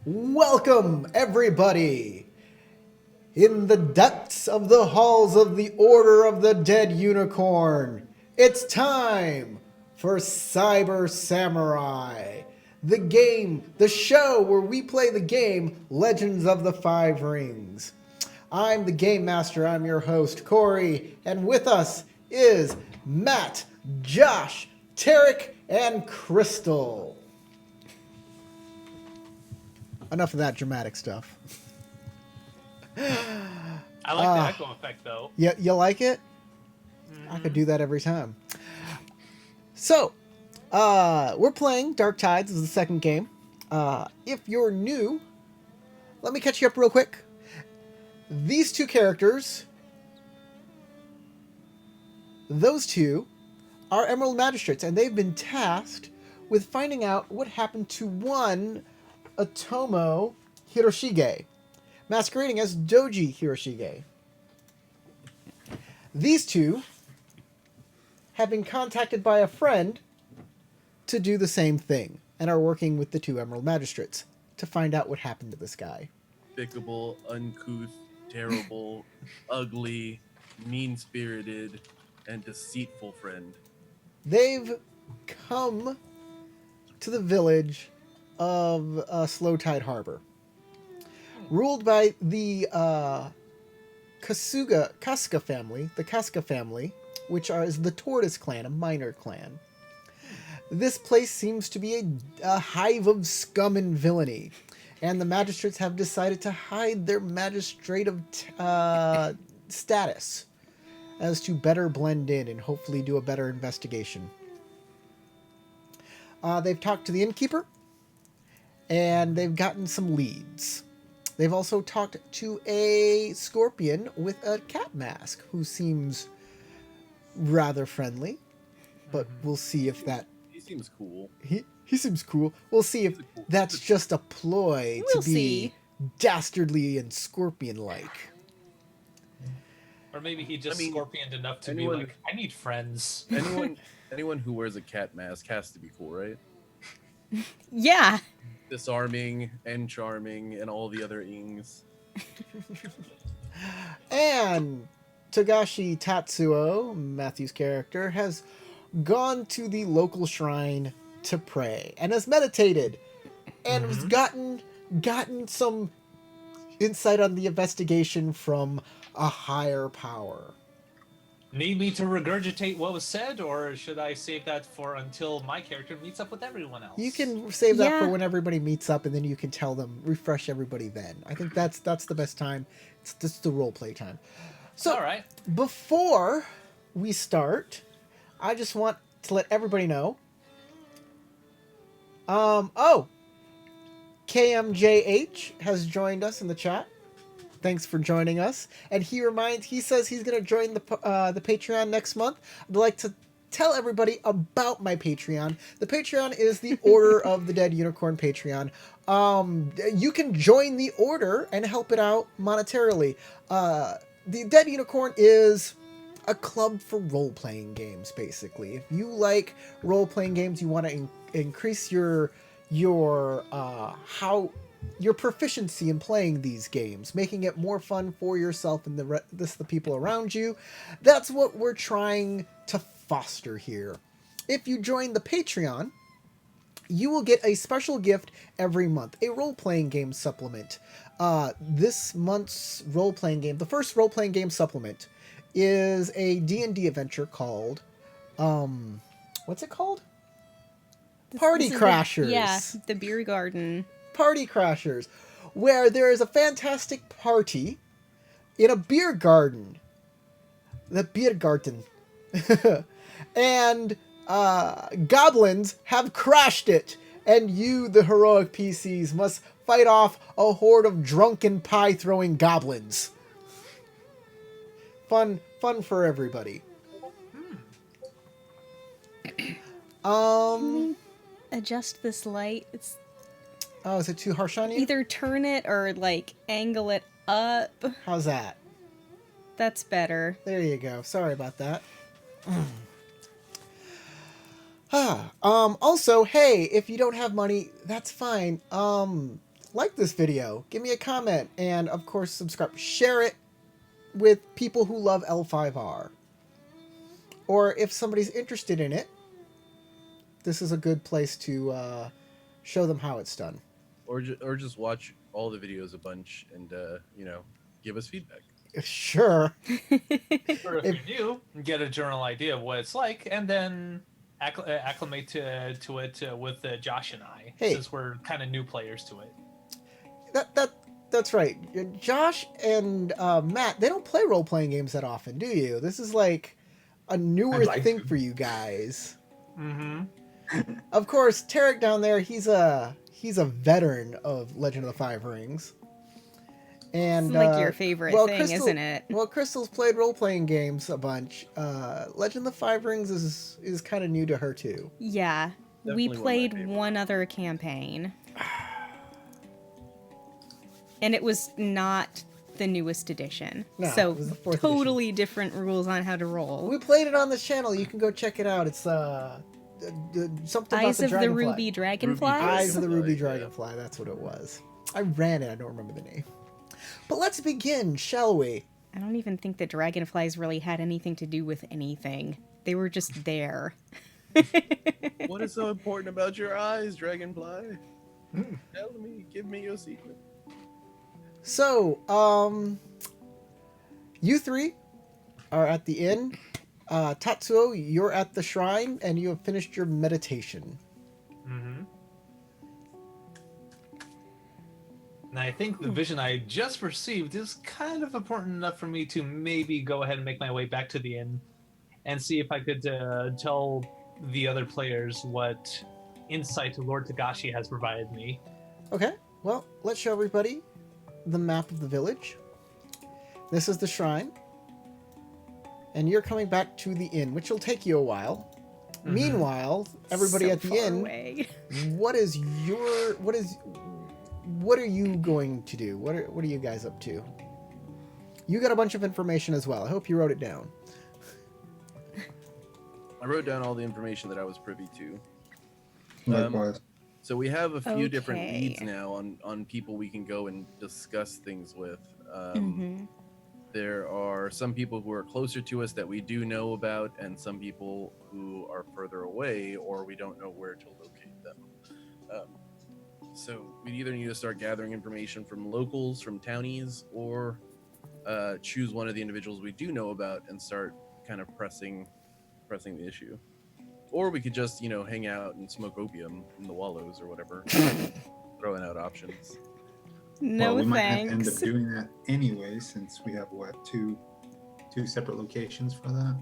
Welcome, everybody! In the depths of the halls of the Order of the Dead Unicorn, it's time for Cyber Samurai, the show where we play the game Legends of the Five Rings. I'm the Game Master, I'm your host, Corey, and with us is Matt, Josh, Tarek, and Crystal. Enough of that dramatic stuff. I like the echo effect, though. You like it? I could do that every time. So, we're playing Dark Tides. This is the second game. If you're new, let me catch you up real quick. These two characters, those two, are Emerald Magistrates, and they've been tasked with finding out what happened to one Otomo Hiroshige, masquerading as Doji Hiroshige. These two have been contacted by a friend to do the same thing and are working with the two Emerald Magistrates to find out what happened to this guy. Despicable, uncouth, terrible, ugly, mean-spirited, and deceitful friend. They've come to the village of Slow Tide Harbor, ruled by the Kasuga family, the Casca family, which is the Tortoise clan, a minor clan. This place seems to be a hive of scum and villainy, and the magistrates have decided to hide their magistrative status as to better blend in and hopefully do a better investigation. They've talked to the innkeeper, and they've gotten some leads. They've also talked to a scorpion with a cat mask who seems rather friendly, but we'll see if that... He seems cool. He seems cool. We'll see if that's just a ploy to be dastardly and scorpion-like. Or maybe he just scorpioned enough to be like, I need friends. Anyone who wears a cat mask has to be cool, right? Yeah. Disarming and charming and all the other ings. And Togashi Tatsuo, Matthew's character, has gone to the local shrine to pray and has meditated and has gotten some insight on the investigation from a higher power. Need me to regurgitate what was said, or should I save that for until my character meets up with everyone else? You can save that for when everybody meets up, and then you can tell them, refresh everybody then. I think that's the best time. It's the role play time. So, all right. Before we start, I just want to let everybody know. KMJH has joined us in the chat. Thanks for joining us. And he says he's going to join the Patreon next month. I'd like to tell everybody about my Patreon. The Patreon is the Order of the Dead Unicorn Patreon. You can join the Order and help it out monetarily. The Dead Unicorn is a club for role-playing games, basically. If you like role-playing games, you want to increase your proficiency in playing these games, making it more fun for yourself and the people around you. That's what we're trying to foster here. If you join the Patreon, you will get a special gift every month, a role-playing game supplement. This month's role-playing game, the first role-playing game supplement, is a D&D adventure called, what's it called? Party Crashers. The beer garden. Party Crashers, where there is a fantastic party in a beer garden. The beer garden. And goblins have crashed it, and you, the heroic PCs, must fight off a horde of drunken pie-throwing goblins. Fun for everybody. Adjust this light. It's Oh, is it too harsh on you? either turn it or like angle it up. How's that? That's better. There you go. Sorry about that. Also, hey, if you don't have money, that's fine. like this video, give me a comment, and of course subscribe. Share it with people who love L5R. Or if somebody's interested in it, this is a good place to show them how it's done. Or just watch all the videos a bunch and give us feedback. Sure. Or if you're new, get a general idea of what it's like, and then acclimate to it with Josh and I, since we're kind of new players to it. That's right. Josh and Matt, they don't play role-playing games that often, do you? This is like a newer thing for you guys. Mm-hmm. Of course, Tarek down there, he's a veteran of Legend of the Five Rings. And It's like your favorite thing, isn't it? Well, Crystal's played role-playing games a bunch. Legend of the Five Rings is kind of new to her too. Yeah. Definitely we played one other campaign. And it was not the newest edition. No, so it was the fourth totally edition. different rules on how to roll. We played it on the channel. You can go check it out. It's something about Eyes the of the dragonfly. Ruby Dragonflies? Eyes of the Ruby Yeah. Dragonfly. That's what it was. I ran it. I don't remember the name. But let's begin, shall we? I don't even think the dragonflies really had anything to do with anything. They were just there. What is so important about your eyes, Dragonfly? Tell me, give me your secret. So, you three are at the inn. Tatsuo, you're at the shrine, and you have finished your meditation. Mm-hmm. And I think the vision I just received is kind of important enough for me to maybe go ahead and make my way back to the inn and see if I could tell the other players what insight Lord Tagashi has provided me. Okay, well, let's show everybody the map of the village. This is the shrine. And you're coming back to the inn, which will take you a while. Mhm. Meanwhile, everybody So at the far inn, away. what are you going to do? What are you guys up to? You got a bunch of information as well. I hope you wrote it down. I wrote down all the information that I was privy to. Likewise. So we have a few different Okay. leads now on people we can go and discuss things with. Mhm. There are some people who are closer to us that we do know about, and some people who are further away, or we don't know where to locate them. So we either need to start gathering information from locals, from townies, or choose one of the individuals we do know about and start kind of pressing the issue. Or we could just, hang out and smoke opium in the wallows or whatever, throwing out options. No Well, we might have to end thanks. up doing that anyway, since we have two separate locations for that.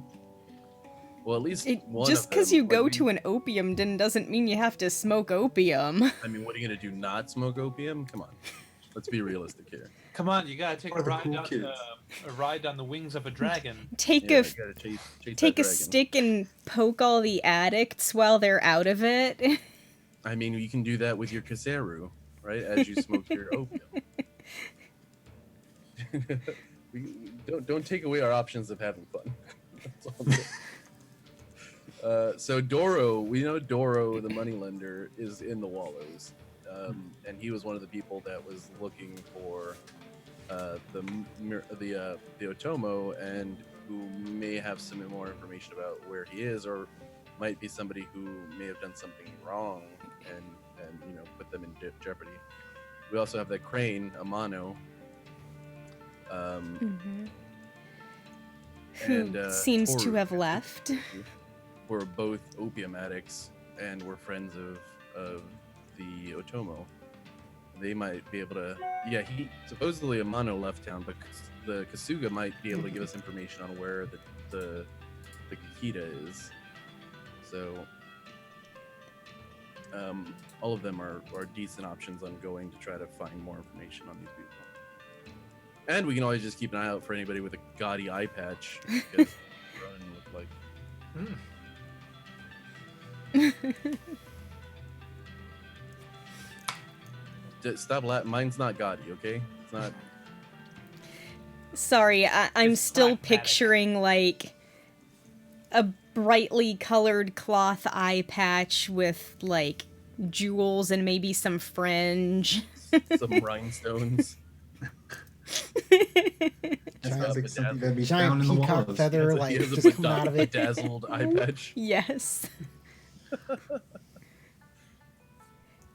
Well, at least one Just of because them, you like, go we- to an opium den doesn't mean you have to smoke opium. I mean, what are you gonna do? Not smoke opium? Come on, let's be realistic here. Come on, you gotta take Or a the ride, cool on, kids. a ride on the wings of a dragon. Take Yeah, a you gotta chase take that a dragon. stick and poke all the addicts while they're out of it. I mean, you can do that with your kaseru, right? As you smoke your opium. Don't take away our options of having fun. That's all I'm saying. So Doro, we know Doro, the moneylender, is in the Wallows, and he was one of the people that was looking for the Otomo, and who may have some more information about where he is, or might be somebody who may have done something wrong and put them in jeopardy. We also have that Crane, Amano. Mhm. Who And seems to Toru, have left. who are both opium addicts and were friends of the Otomo. They might be able to. Yeah, he supposedly Amano left town, but the Kasuga might be able to give us information on where the Kikita is. So, all of them are decent options on going to try to find more information on these people. And we can always just keep an eye out for anybody with a gaudy eye patch. Because Ronan looked like. Stop laughing. Mine's not gaudy, okay? It's not. Sorry, I'm It's still pragmatic. picturing like a brightly colored cloth eye patch with like jewels and maybe some fringe. Some rhinestones. That Giant- sounds like something that'd be Giant found in the peacock walls. feather, He like, has a just coming out of it. bedazzled eye patch. Yes.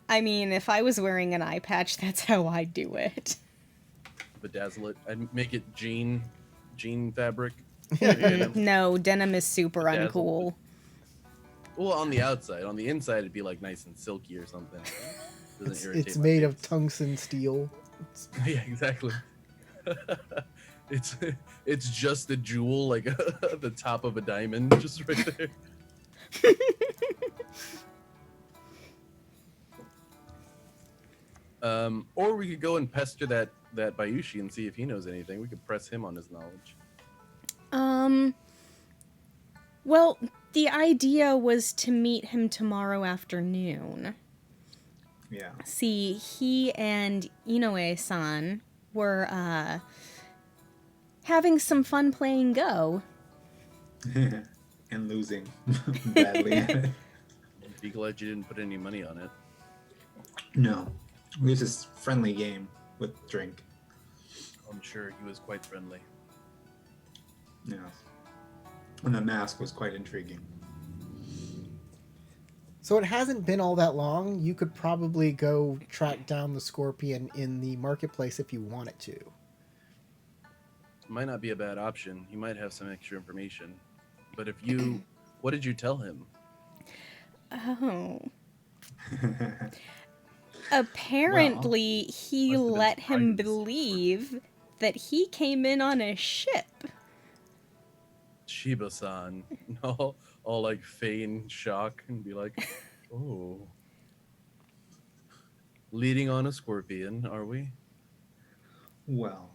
I mean, if I was wearing an eye patch, that's how I do it. Bedazzle it. I'd make it jean fabric. No, denim is super Bedazzled. uncool. Well, on the outside. On the inside, it'd be like nice and silky or something. Doesn't irritate It's my made of face. tungsten steel. Yeah, exactly. it's just a jewel, like the top of a diamond, just right there. Or we could go and pester that Bayushi and see if he knows anything. We could press him on his knowledge. Well, the idea was to meet him tomorrow afternoon. Yeah. See, he and Inoue-san were, having some fun playing Go. And losing badly. Be glad you didn't put any money on it. No. It was just friendly game with drink. I'm sure he was quite friendly. Yeah. And the mask was quite intriguing. So it hasn't been all that long. You could probably go track down the scorpion in the marketplace if you wanted to. Might not be a bad option. He might have some extra information. But if you... What did you tell him? Oh. Apparently, he must have been let him surprises. believe that he came in on a ship. Shiba-san. All like feign shock and be like, oh. Leading on a scorpion, are we? Well,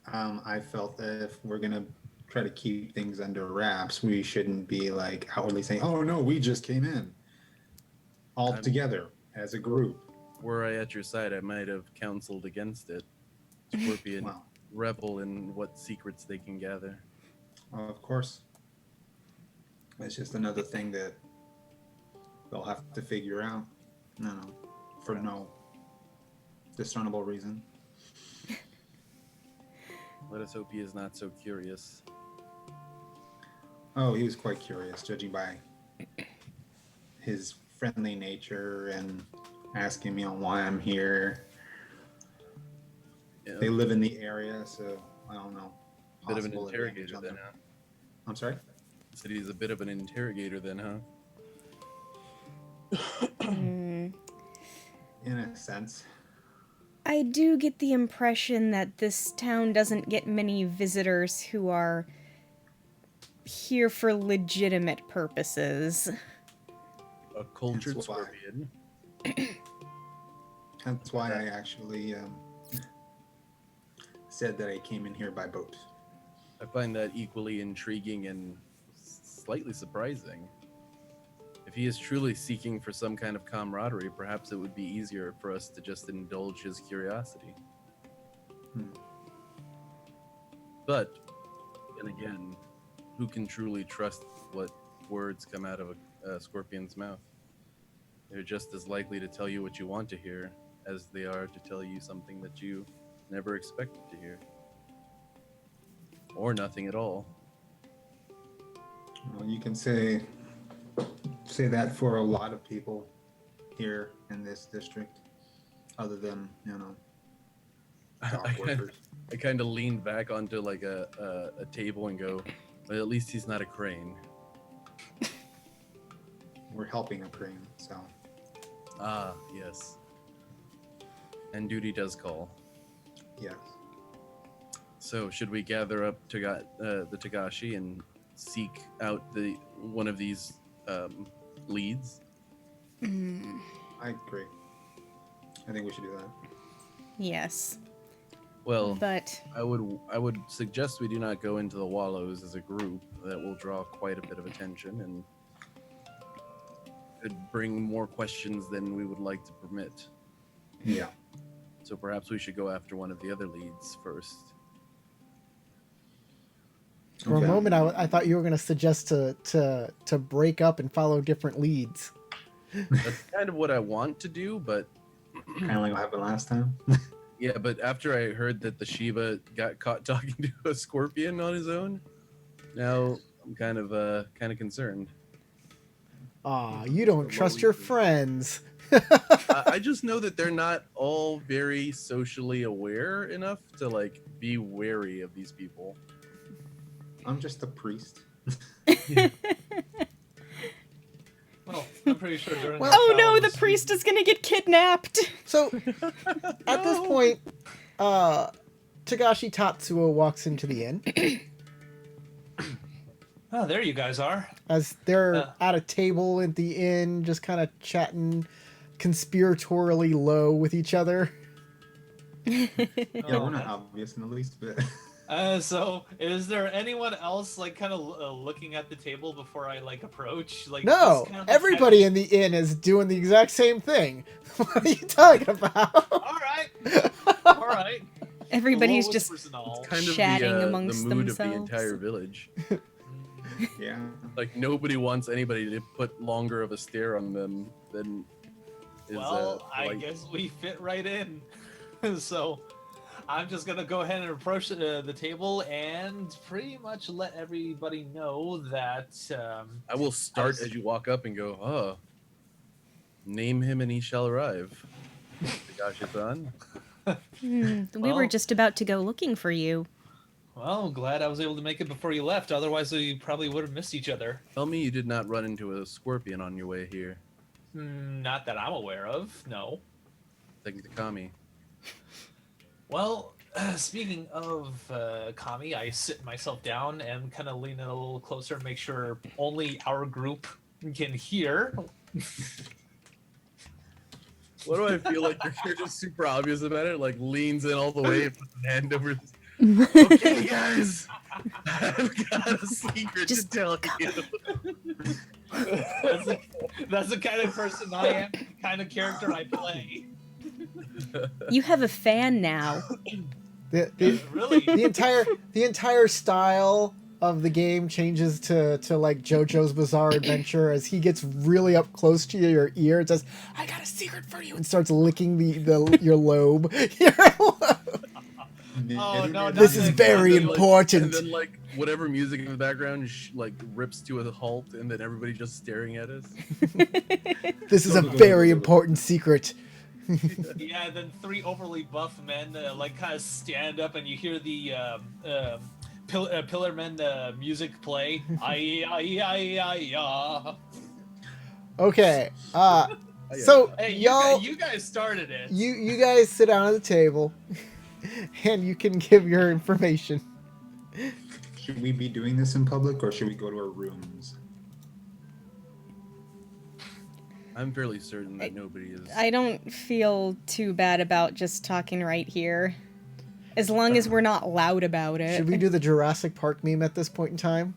I felt that if we're gonna try to keep things under wraps, we shouldn't be like outwardly saying, "Oh no, we just came in all together as a group." Were I at your side, I might have counseled against it. Scorpion Well, revel in what secrets they can gather. of course, it's just another thing that they'll have to figure out. No, for no discernible reason. Let us hope he is not so curious. Oh, he was quite curious, judging by his friendly nature and asking me on why I'm here. Yeah, They live in the area, so I don't know. bit of an Possible advantage interrogator on then, them. huh? I'm sorry? Said he's a bit of an interrogator then, huh? Hmm. In a sense. I do get the impression that this town doesn't get many visitors who are here for legitimate purposes. A cultured That's why. scorpion. That's why I actually said that I came in here by boat. I find that equally intriguing and slightly surprising. If he is truly seeking for some kind of camaraderie, perhaps it would be easier for us to just indulge his curiosity. But, then again, who can truly trust what words come out of a scorpion's mouth? They're just as likely to tell you what you want to hear as they are to tell you something that you never expected to hear. Or nothing at all. Well, you can say that for a lot of people here in this district, other than, dock workers. I kind of lean back onto like a table and go, but at least he's not a crane. We're helping a crane, so. Ah, yes. And duty does call. Yes. So should we gather up the Tagashi and seek out one of these leads? I agree. I think we should do that. Yes, Well, but I would suggest we do not go into the wallows as a group. That will draw quite a bit of attention and could bring more questions than we would like to permit. Yeah. So perhaps we should go after one of the other leads first. For Okay. a moment, I thought you were going to suggest to break up and follow different leads. That's kind of what I want to do, but Kind of like what happened last time. yeah, but after I heard that the Shiva got caught talking to a scorpion on his own, now I'm kind of concerned. Aw, you don't What trust we your do. friends. I just know that they're not all very socially aware enough to like be wary of these people. I'm just a priest. Well, I'm pretty sure during Well- our Oh no, the travels, priest is gonna get kidnapped. So at this No. point, Tagashi Tatsuo walks into the inn Oh, there you guys are. as they're Uh. at a table at the inn, just kind of chatting conspiratorially low with each other. Yeah, Oh, we're not that's- obvious in the least bit. So is there anyone else like kind of looking at the table before I like approach? Like No, just kind of, everybody in the inn is doing the exact same thing. What are you talking about? All right, all right. Everybody's Low just whispers and all. Kind of chatting the amongst mood themselves. of the entire village. Yeah. Like nobody wants anybody to put longer of a stare on them than is. Well, I polite. guess we fit right in. So I'm just gonna go ahead and approach the table and pretty much let everybody know that. I will start was- as you walk up and go, "Oh, name him and he shall arrive." Tagashi-san. We were Well- just about to go looking for you. Well, glad I was able to make it before you left. Otherwise, we probably would have missed each other. Tell me you did not run into a scorpion on your way here. Not that I'm aware of. No. Thanks to Kami. Well, speaking of Kami, I sit myself down and kind of lean in a little closer, make sure only our group can hear. What do I feel like you're just super obvious about it? Like leans in all the way and puts an hand over his. Okay, guys, I've got a secret Just to tell you. That's the kind of person I am, the kind of character I play. You have a fan now. The Really? the entire style of the game changes to like JoJo's Bizarre Adventure as he gets really up close to your ear and says, "I got a secret for you," and starts licking your lobe. Your lobe. Oh, no, This not is the- very And then, important. And then, like, whatever music in the background, like, rips to a halt, and then everybody just staring at us. This is a very important secret. Yeah, then three overly buff men like kind of stand up, and you hear the Pillar Men music play. Aye, aye, aye, aye, aye. Okay. So Hey, y'all, you guys started it. you guys sit down at the table, and you can give your information. Should we be doing this in public or should we go to our rooms? I'm fairly certain that nobody is. I don't feel too bad about just talking right here. As long as we're not loud about it. Should we do the Jurassic Park meme at this point in time?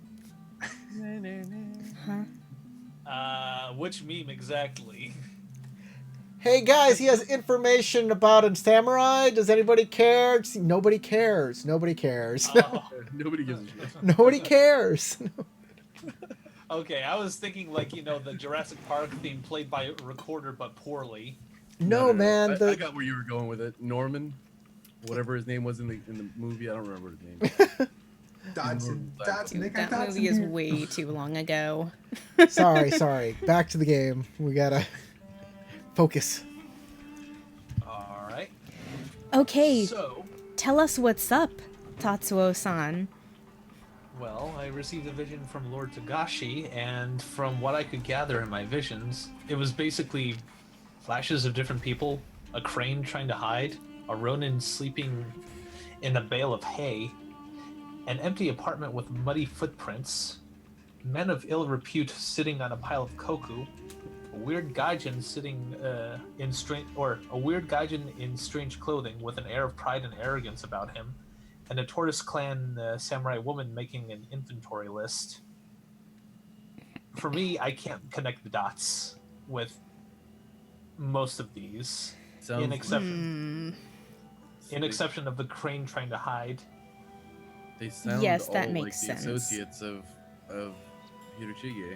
Which meme exactly? Hey guys, he has information about a samurai. Does anybody care? See, nobody cares. Nobody cares. Oh, Nobody gives a shit. Nobody cares. okay, I was thinking like the Jurassic Park theme played by a recorder but poorly. No, man. I The got where you were going with it. Norman, whatever his name was in the movie, I don't remember his name. Dodson, Dude, that movie is way too long ago. sorry. Back to the game. We gotta focus. All right. Okay, So, tell us what's up, Tatsuo-san. well, I received a vision from Lord Tagashi, and from what I could gather in my visions, it was basically flashes of different people, a crane trying to hide, a Ronin sleeping in a bale of hay, an empty apartment with muddy footprints, men of ill repute sitting on a pile of koku, a weird gaijin sitting a weird gaijin in strange clothing with an air of pride and arrogance about him, and a Tortoise Clan samurai woman making an inventory list. For me, I can't connect the dots with most of these, Sounds in exception of the crane trying to hide. They sound Yes, that all makes like sense. the associates of Hiroshige.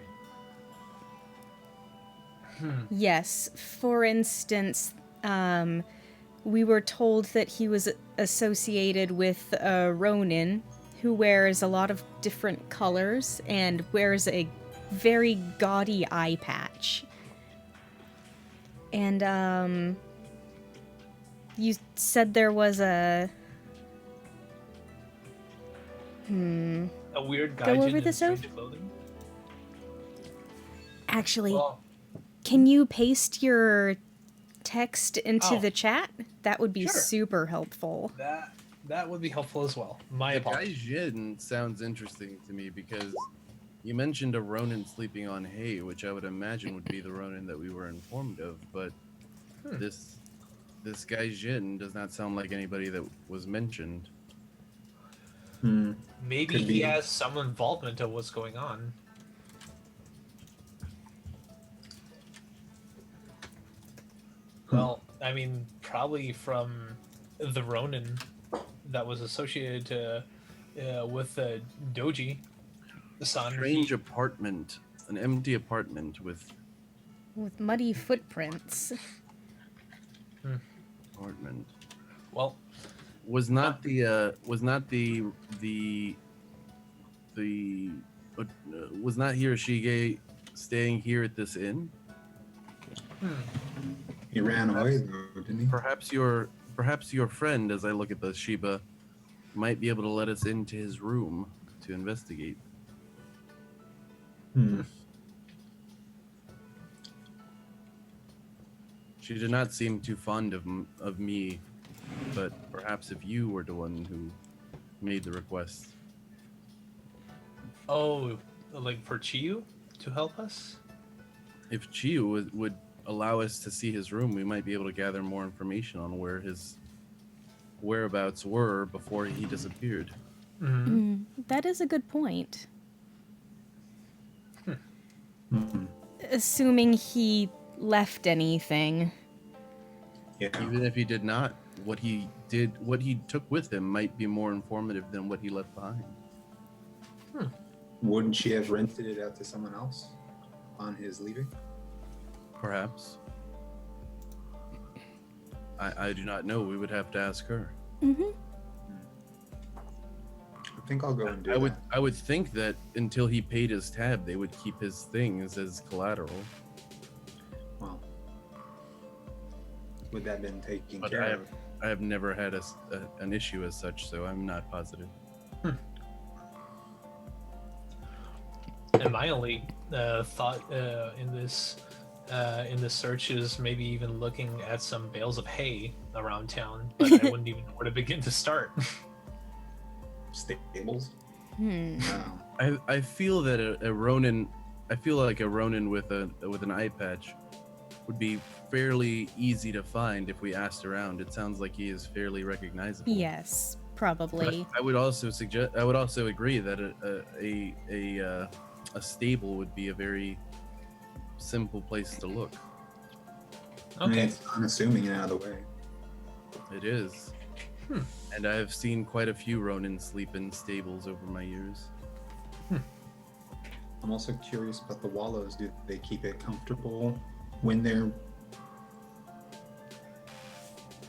Yes. For instance, we were told that he was associated with a Ronin who wears a lot of different colors and wears a very gaudy eye patch. And, you said there was a... A weird Go gaijin over in this, strange Ove? clothing. Actually, Well, can you paste your text into Oh. the chat? That would be Sure. super helpful. that would be helpful as well. My The apologies. gaijin sounds interesting to me because you mentioned a Ronin sleeping on hay, which I would imagine would be the Ronin that we were informed of, but this gaijin does not sound like anybody that was mentioned. Hmm. Maybe Could he be. has some involvement of what's going on. Well, I mean, probably from the Ronin that was associated with Doji, the son. Strange apartment, an empty apartment with With muddy footprints. apartment. Well, Was not the was not Hiroshige staying here at this inn? He ran away though, didn't he? Perhaps your friend, as I look at the Shiba, might be able to let us into his room to investigate. Hmm. She did not seem too fond of me, but perhaps if you were the one who made the request. oh, like for Chiyu to help us? If Chiyu would allow us to see his room, we might be able to gather more information on where his whereabouts were before he disappeared. That is a good point. Hmm. Assuming he left anything. Yeah. Even if he did not, what he took with him might be more informative than what he left behind. Wouldn't she have rented it out to someone else on his leaving? Perhaps. I do not know. We would have to ask her. I think I'll go and do that. I would think that until he paid his tab, they would keep his things as collateral. Well, would that have been taken But care of? I have never had an issue as such, so I'm not positive. And my only thought in this search is maybe even looking at some bales of hay around town, but I wouldn't even know where to begin to start. Stables? Hmm. No. I feel that a Ronin, I feel like a Ronin with an eye patch would be fairly easy to find if we asked around. It sounds like he is fairly recognizable. Yes, probably. I would also agree that a stable would be a very simple place to look. I mean, Okay. it's unassuming and out of the way. It is. And I have seen quite a few Ronin sleep in stables over my years. I'm also curious about the wallows. Do they keep it comfortable when they're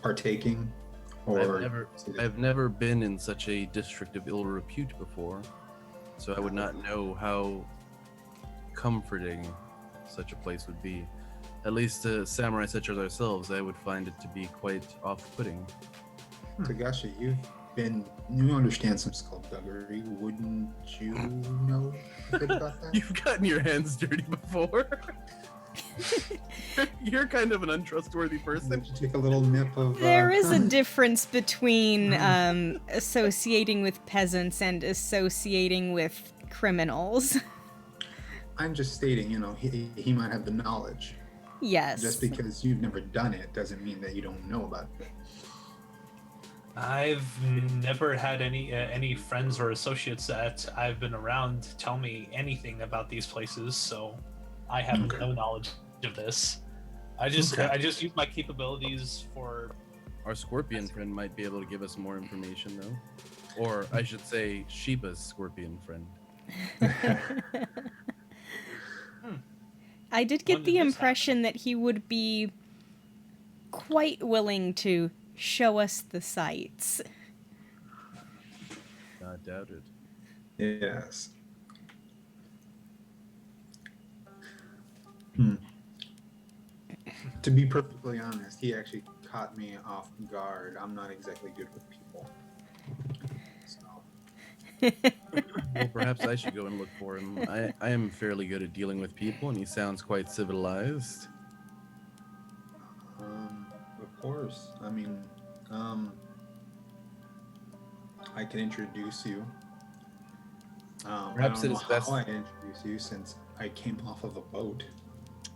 partaking? Or I've never been in such a district of ill repute before, so I would not know how comforting such a place would be. At least to samurai such as ourselves, I would find it to be quite off-putting. Tagashi, you understand some skullduggery. Wouldn't you know a bit about that? You've gotten your hands dirty before. You're kind of an untrustworthy person. Would you take a little nip of... There is a difference between associating with peasants and associating with criminals. I'm just stating, he might have the knowledge. Yes. Just because you've never done it doesn't mean that you don't know about it. I've never had any friends or associates that I've been around tell me anything about these places, so I have no knowledge of this. I just use my capabilities for. Our scorpion friend might be able to give us more information, though. Or I should say, Shiba's scorpion friend. I did get When the did this impression that he would be quite willing to show us the sights. Not doubted. Yes. Hmm. To be perfectly honest, he actually caught me off guard. I'm not exactly good with people. So, Well, perhaps I should go and look for him. I am fairly good at dealing with people, and he sounds quite civilized. of course. I mean, um, I can introduce you. I Perhaps don't it know is best. how I introduce you since I came off of a boat.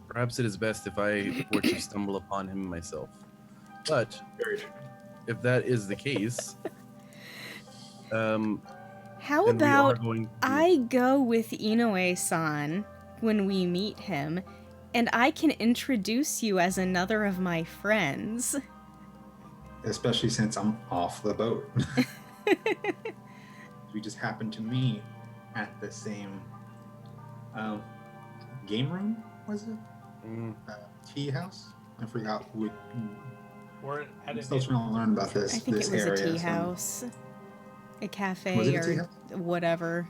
Perhaps it is best if I were to stumble upon him myself. But Very true. if that is the case, How then we are about going to. I go with Inoue-san when we meet him, and I can introduce you as another of my friends. Especially since I'm off the boat. We just happened to meet at the same game room, was it? Tea house? I forgot what. Or I'm still trying to learn about this. I think this it was area, a tea so- house, a cafe, Was it a or tea house? whatever.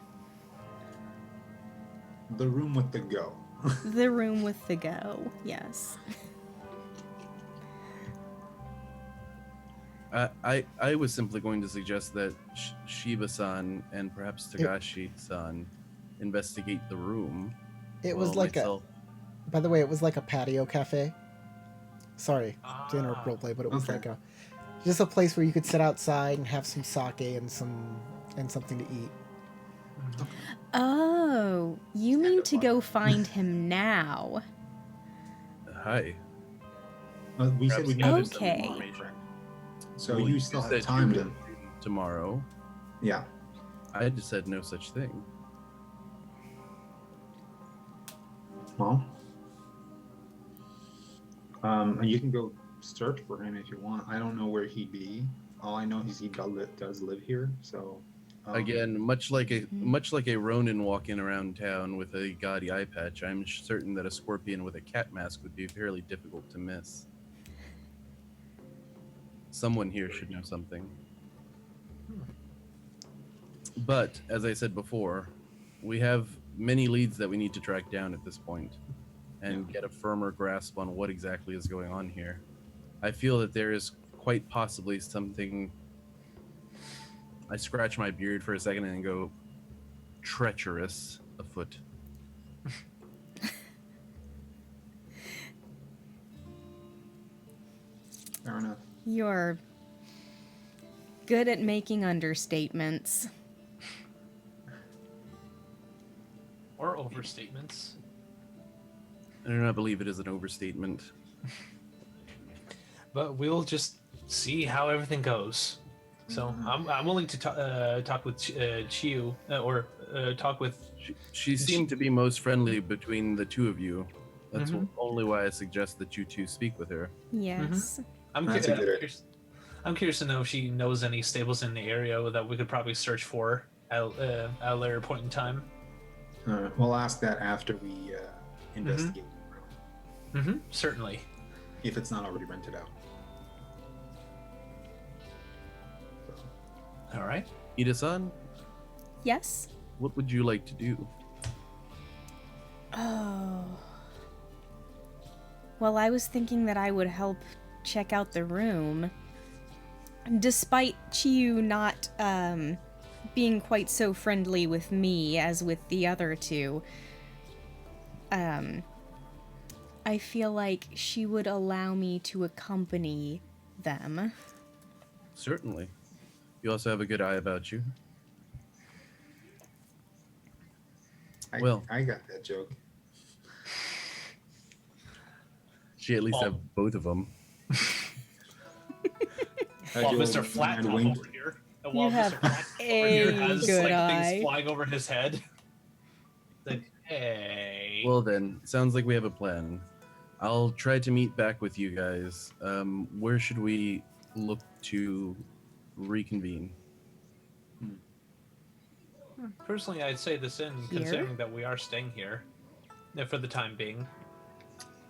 The room with the go. The room with the go, yes. I was simply going to suggest that Shiba-san and perhaps Tagashi-san investigate the room. It was while like myself- by the way, it was like a patio cafe. Sorry to interrupt Ah. roleplay, but it was Okay. like just a place where you could sit outside and have some sake and something to eat. Oh, you mean to go find him now? Hi. We said Perhaps we gather needed some Okay. information. So Well, you still said have time you to. would tomorrow. Yeah. I just said no such thing. Well, you can go search for him if you want. I don't know where he'd be. All I know is he does live here. So Again, much like a Ronin walking around town with a gaudy eye patch, I'm certain that a scorpion with a cat mask would be fairly difficult to miss. Someone here should know something. But as I said before, we have many leads that we need to track down at this point and get a firmer grasp on what exactly is going on here. I feel that there is quite possibly something. I scratch my beard for a second and go, treacherous afoot. fair enough. You're good at making understatements. Or overstatements. I do not believe it is an overstatement. But we'll just see how everything goes. So I'm willing to talk with Chiu or talk with. She seemed to be most friendly between the two of you. That's Mhm. only why I suggest that you two speak with her. Yes. I'm That's a good idea. curious. I'm curious to know if she knows any stables in the area that we could probably search for at a later point in time. All right. We'll ask that after we investigate the room, Certainly. if it's not already rented out. All right. Ida-san, Yes? what would you like to do? Oh. Well, I was thinking that I would help check out the room. Despite Chiyu not being quite so friendly with me as with the other two, I feel like she would allow me to accompany them. Certainly. You also have a good eye about you. Well- I got that joke. She at least Oh. have both of them. While Joke Mr. and Flat Top wink. over here, You have Mr. Flat Top over here a has good like eye. things flying over his head. Like, hey. Well then, sounds like we have a plan. I'll try to meet back with you guys. Where should we look to reconvene? Personally, I'd say this in, Here? considering that we are staying here for the time being.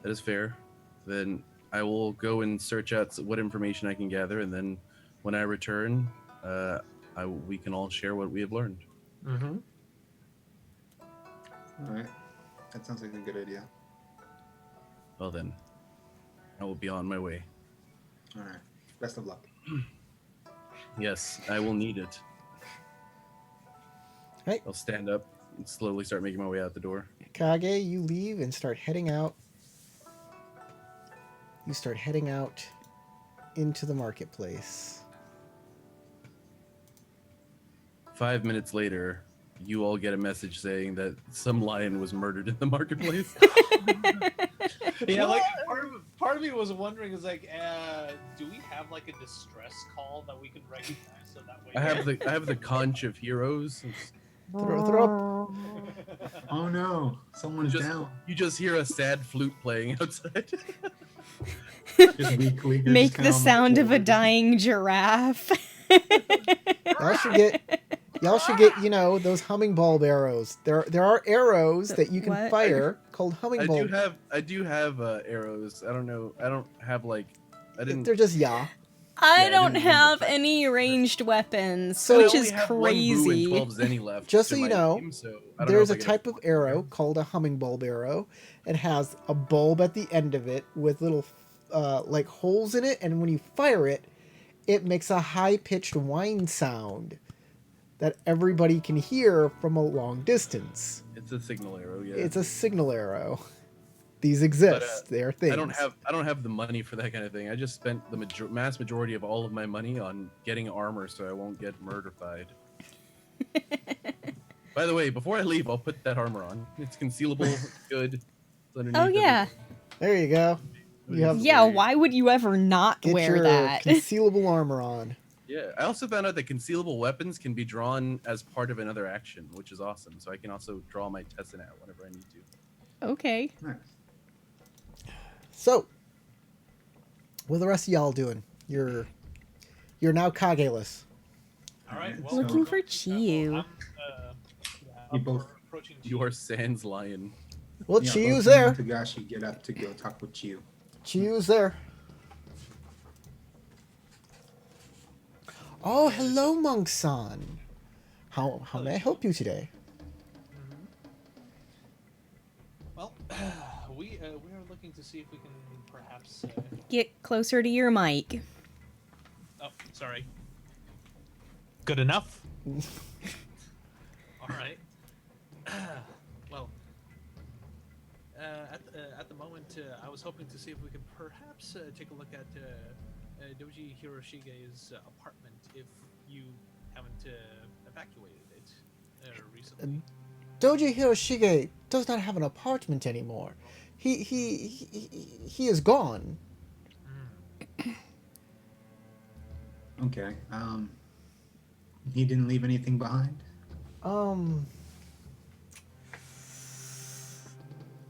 That is fair. Then I will go and search out what information I can gather, and then when I return, we can all share what we have learned. Mm-hmm. All right. That sounds like a good idea. Well then, I will be on my way. All right. Best of luck. Yes, I will need it. Right. I'll stand up and slowly start making my way out the door. Kage, you leave and start heading out. You start heading out into the marketplace. 5 minutes later, you all get a message saying that some lion was murdered in the marketplace. Yeah, like part of me was wondering is like, do we have like a distress call that we can recognize so that way? I have the conch of heroes. Throw up. Oh no, someone's down. You just hear a sad flute playing outside. Just weakly. You're Make just kinda the on sound of a floor. dying giraffe. Y'all should get, those humming bulb arrows. There are arrows that you can What? fire called humming I bulb. do have arrows. I don't know. I don't have like. I didn't. They're just yeah. I Yeah, I don't didn't remember have that. any ranged weapons, So- which I only is have 1 bow and crazy. 12 zenny left. Just to so you my know, team, so I don't know There's if a I can type of afford arrow called a humming bulb arrow. It has a bulb at the end of it with little like holes in it, and when you fire it, it makes a high-pitched whine sound that everybody can hear from a long distance. It's a signal arrow. Yeah. It's a signal arrow. These exist. They are things. I don't have the money for that kind of thing. I just spent the mass majority of all of my money on getting armor so I won't get murderfied. By the way, before I leave, I'll put that armor on. It's concealable. It's good. It's underneath Oh yeah, everything. There you go. You have yeah. Why would you ever not get wear your that? concealable armor on. Yeah, I also found out that concealable weapons can be drawn as part of another action, which is awesome. So I can also draw my Tessin out whenever I need to. Okay. Nice. So, what are the rest of y'all doing? You're now Kageless. All right. Well, Looking for Chiyu. You both- approaching You are Sans Lion. Well, Yeah, Chiyu's both there. you and Togashi get up to go talk with Chiyu. Chiyu's there. Oh, hello, Monk-san. How may I help you today? Well, we are looking to see if we can perhaps. Get closer to your mic. Oh, sorry. Good enough. All right. Well, at the moment, I was hoping to see if we could perhaps take a look at Doji Hiroshige's apartment if you haven't evacuated it recently. Doji Hiroshige does not have an apartment anymore. He is gone. Okay. He didn't leave anything behind.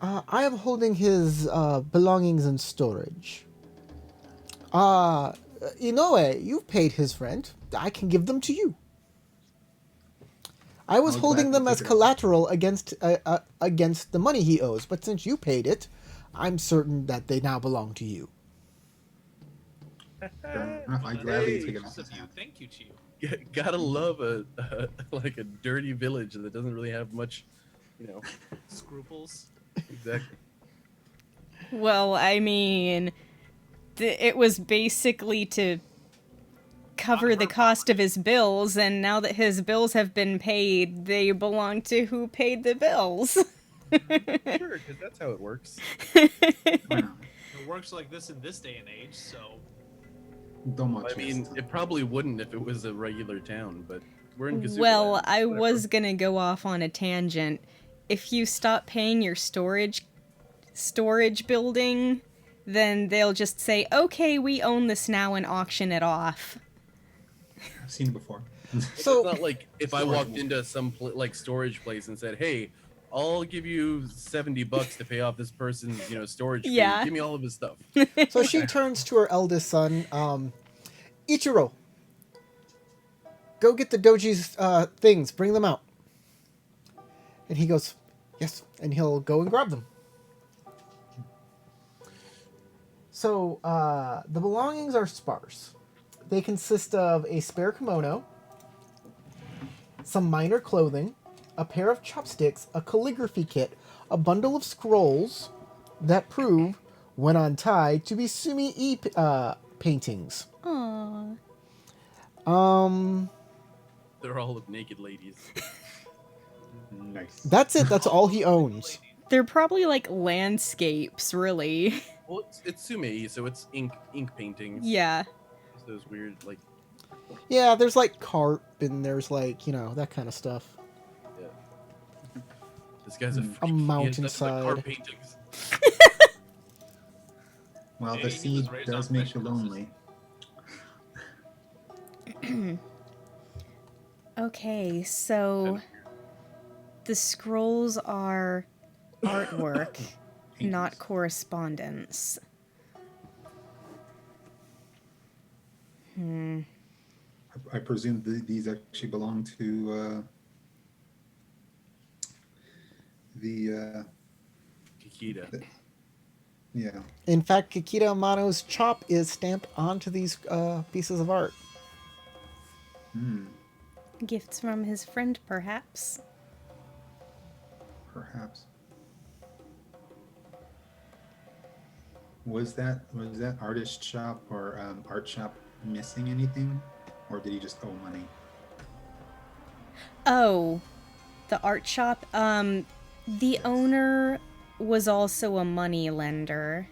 I am holding his belongings in storage. Inoue, you've paid his rent. I can give them to you. I was I'll holding gladly them as take it. collateral against the money he owes, but since you paid it, I'm certain that they now belong to you. Fair enough. I gladly take it off So his hand. thank you, Chiyu. Gotta love a like a dirty village that doesn't really have much, Scruples. Exactly. Well, I mean, it was basically to cover the cost of his bills, and now that his bills have been paid, they belong to who paid the bills. Sure, because that's how it works. Why not? It works like this in this day and age, so. Don't much. I mean, it probably wouldn't if it was a regular town, but we're in Kasuga Well, land, I whatever. was gonna go off on a tangent. If you stop paying your storage building, then they'll just say, "Okay, we own this now," and auction it off. I've seen it before. So- it's not like if I walked into some storage place and said, "Hey, I'll give you $70 to pay off this person's storage fee. Yeah. Give me all of his stuff." So she turns to her eldest son, Ichiro. Go get the Doji's things. Bring them out. And he goes, yes. And he'll go and grab them. So the belongings are sparse. They consist of a spare kimono, some minor clothing, a pair of chopsticks, a calligraphy kit, a bundle of scrolls that prove, when untied, to be sumi-e paintings. Aww. They're all of naked ladies. Nice. That's it. That's all he owns. They're probably like landscapes, really. Well, it's sume, so it's ink paintings. Yeah. It's those weird like Yeah, there's like carp and there's like, that kind of stuff. yeah. This guy's a freak. A He has nothing but mountainside. carp paintings. Well, Yeah, the he was seed raised does on make you vegetables. lonely. Okay, so the scrolls are artwork, not correspondence. I presume these actually belong to the Kikita. yeah. In fact, Kikita Amano's chop is stamped onto these pieces of art. Gifts from his friend, perhaps. Perhaps. Was that artist shop or art shop missing anything, or did he just owe money? Oh, the art shop. The owner was also a money lender.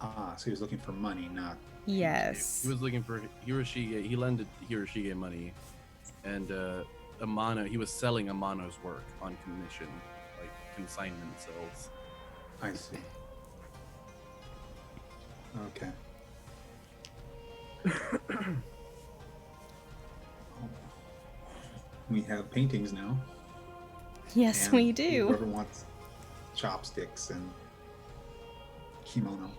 Ah, so he was looking for money, not. Yes. He was looking for Hiroshige. He lended Hiroshige money, and Amano. He was selling Amano's work on commission, like consignment sales. I see. Okay. We have paintings now. Yes, and we do. Whoever wants chopsticks and kimono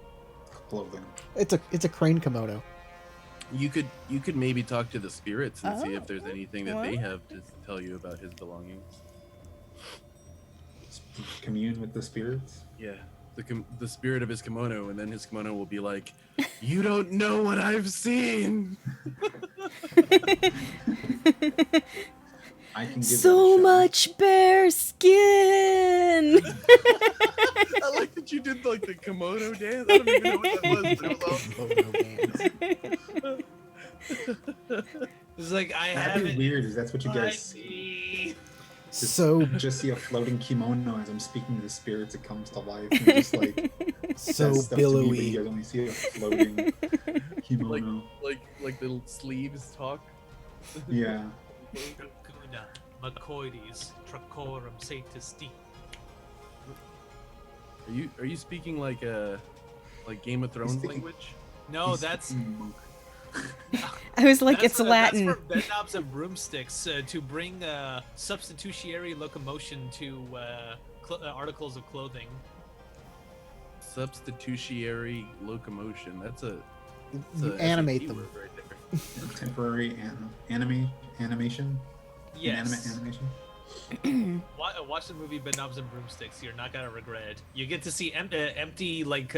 clothing. It's a crane kimono. You could maybe talk to the spirits and see Oh, if there's anything that what? they have to tell you about his belongings. Commune with the spirits. Yeah, the spirit of his kimono, and then his kimono will be like, "You don't know what I've seen." I can give So that a shot. much bear skin. I like that you did like the kimono dance. I don't even know what that was, but it was awesome. It's like I That'd haven't. be weird. Is that's what you guys see. So just see a floating kimono as I'm speaking to the spirits? It comes to life. And just like so says stuff to me, but billowy. you guys only see a floating kimono. like the sleeves talk. Yeah. Guna, Macoides, Tracorum, Satis Are you speaking like Game of Thrones speaking- language? No, He's that's monk. I was like, that's it's Latin. That's for bedknobs and broomsticks to bring substitutionary locomotion to articles of clothing. Substitutionary locomotion. That's a Animate SAT them. word right there. Temporary animation. Yes. Inanimate animation. Watch the movie Bedknobs and Broomsticks. You're not gonna regret it. You get to see empty like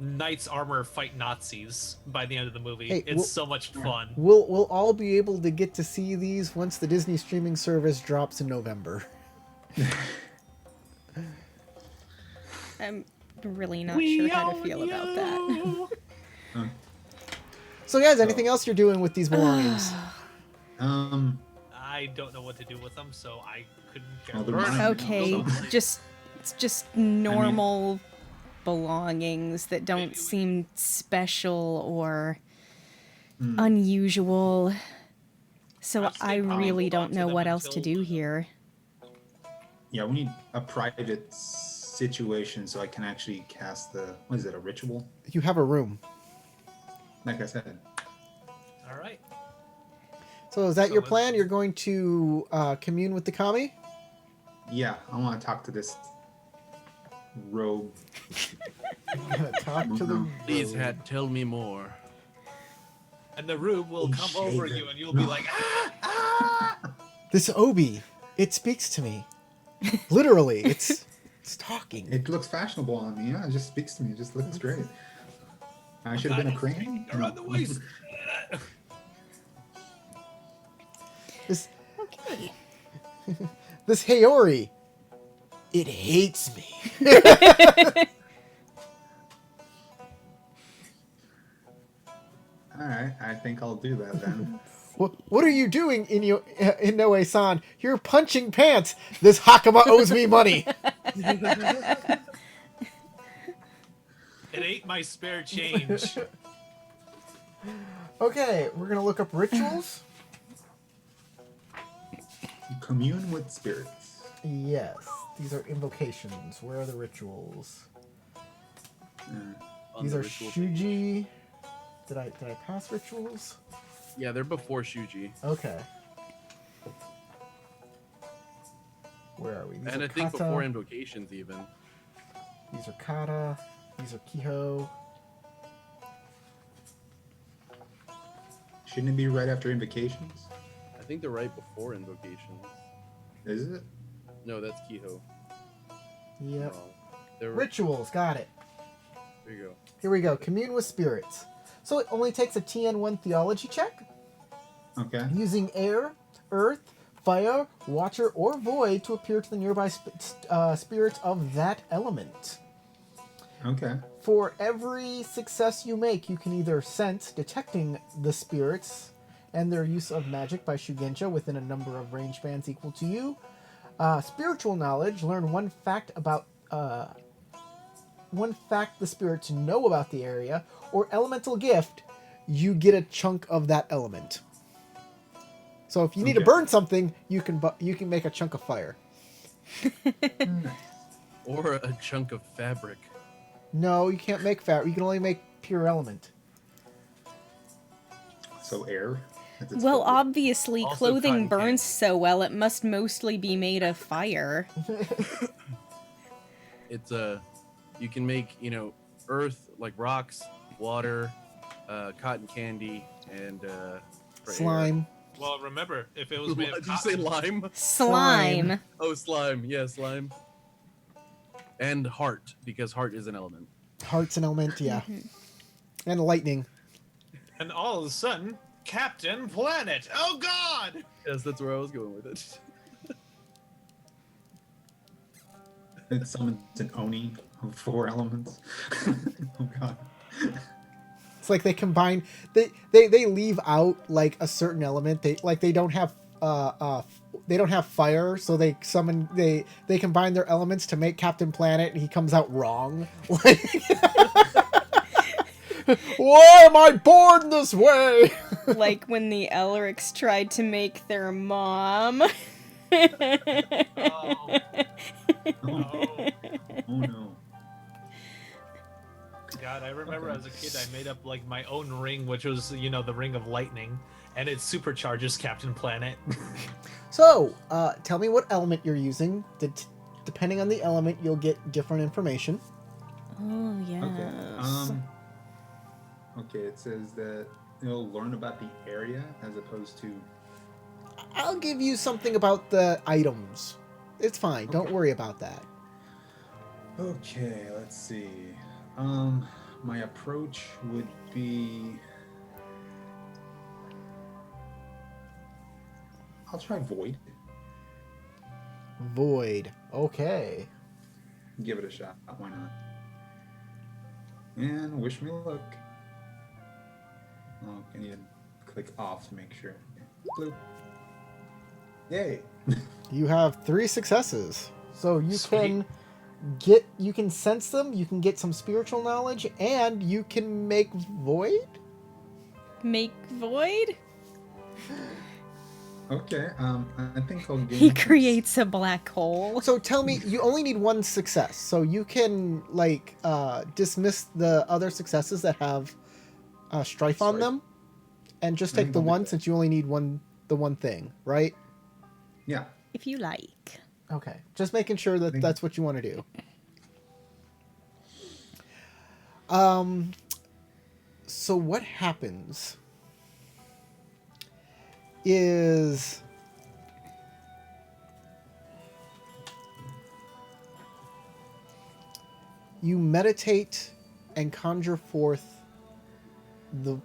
knights armor fight Nazis by the end of the movie. Hey, It's so much fun. We'll all be able to get to see these once the Disney streaming service drops in November. I'm really not sure how to feel about that. So guys, anything else you're doing with these belongings? I don't know what to do with them, so I couldn't care. Well, they're less. mine. Okay, it's just normal belongings that don't seem special or unusual. So I'd say I probably really hold on don't to know them what else to until do here. Yeah, we need a private situation so I can actually cast the. What is it? A ritual? You have a room. Like I said. All right. So is that So your it's- plan? You're going to commune with the kami? Yeah, I want to talk to this rogue. Talk to the Please, Hat, tell me more. And the rube will come over Shaver. you, and you'll be like, ah! This obi. It speaks to me. Literally, it's It's talking. It looks fashionable on me. Yeah, it just speaks to me. It just looks great. I should have been a crane. Around the waist. This Okay. this Haori, it hates me. All right, I think I'll do that then. What are you doing, Inoue-san? You're punching pants. This Hakama owes me money. It ate my spare change. Okay, we're gonna look up rituals. Commune with spirits. Yes, these are invocations. Where are the rituals? On These the are ritual Shuji. Did I pass rituals? Yeah, they're before Shuji. Okay. Where are we? These And are I think kata. before invocations even. These are kata. These are kiho. Shouldn't it be right after invocations? I think they're right before invocations. Is it? No, that's Kiho. Yep. Wrong. They're Rituals. Got it. There you go. Here we go. Commune with spirits. So it only takes a TN1 theology check Okay. using air, earth, fire, water, or void to appear to the nearby spirits of that element. Okay. For every success you make, you can either sense, detecting the spirits and their use of magic by Shugenja within a number of range bands equal to you. Spiritual knowledge, learn one fact the spirits know about the area, or elemental gift, you get a chunk of that element. So if you need to Okay. burn something, you can make a chunk of fire. Or a chunk of fabric. No, you can't make fire. You can only make pure element. So air. That's its Well, favorite. obviously, Also clothing cotton candy. burns so well, it must mostly be made of fire. It's you can make, earth, like rocks, water, cotton candy, and for air. Slime. Well, remember, if it was made of Did you say cotton, lime? Slime. Oh, slime. Yeah, slime. And heart, because heart is an element. Heart's an element, yeah. And lightning. and all of a sudden, Captain Planet. Oh God! Yes, that's where I was going with it. It summons an Oni of 4 elements. Oh god. It's like they combine. They leave out like a certain element. They don't have fire, so they combine their elements to make Captain Planet, and he comes out wrong. Like, why am I born this way? Like when the Elrics tried to make their mom. Oh, Oh, oh no. God, I remember Okay. as a kid I made up like my own ring, which was the ring of lightning, and it supercharges Captain Planet. So, tell me what element you're using. Depending on the element, you'll get different information. Oh, yes. Okay. Okay, it says that it'll learn about the area as opposed to. I'll give you something about the items. It's fine. Don't Okay. worry about that. Okay, let's see. My approach would be. I'll try void. Void. Okay. Give it a shot. Why not? And wish me luck. Oh, I need to click off to make sure. Bloop. Yay! You have 3 successes. So you Sweet. you can sense them, you can get some spiritual knowledge, and you can make void? Make void? Okay, I think I'll gain. He creates a black hole. So tell me, you only need 1 success. So you can dismiss the other successes that have strife on Strife. them and just I take think the I'll do one that. since you only need the one thing, right? Yeah. If you like. Okay. Just making sure that Thank- that's what you want to do. So what happens is You meditate and conjure forth the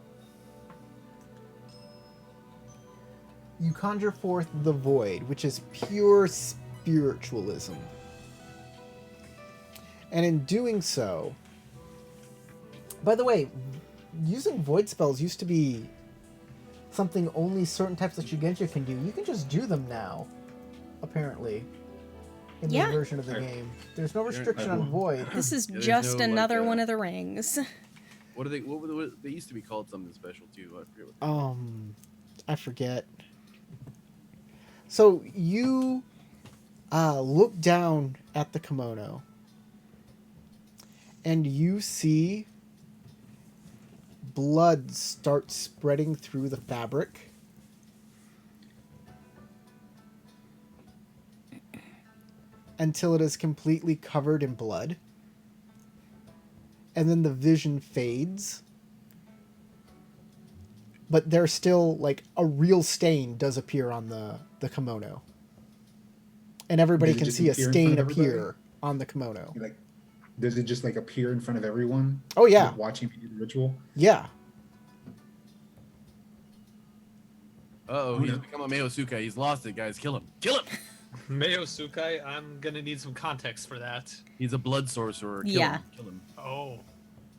void, which is pure spiritualism. And in doing so, by the way, using void spells used to be something only certain types of Shugenja can do. You can just do them now, apparently, in Yeah. this version of the game. There's no restriction on void. This is Yeah, there's just no, another like, one of the rings. What they used to be called something special too. I forget what I forget. So you look down at the kimono, and you see blood start spreading through the fabric. Until it is completely covered in blood. And then the vision fades. But there's still, like, a real stain does appear on the kimono. And everybody Does it can just see a appear in stain front of everybody? appear on the kimono. Like, does it just like appear in front of everyone? Oh, yeah. Like, watching me do the ritual. Yeah. Uh-oh, he's become a Meosuka. He's lost it, guys. Kill him. Kill him! Mayo Sukai, I'm gonna need some context for that. He's a blood sorcerer. Kill Yeah. him. Kill him. Oh.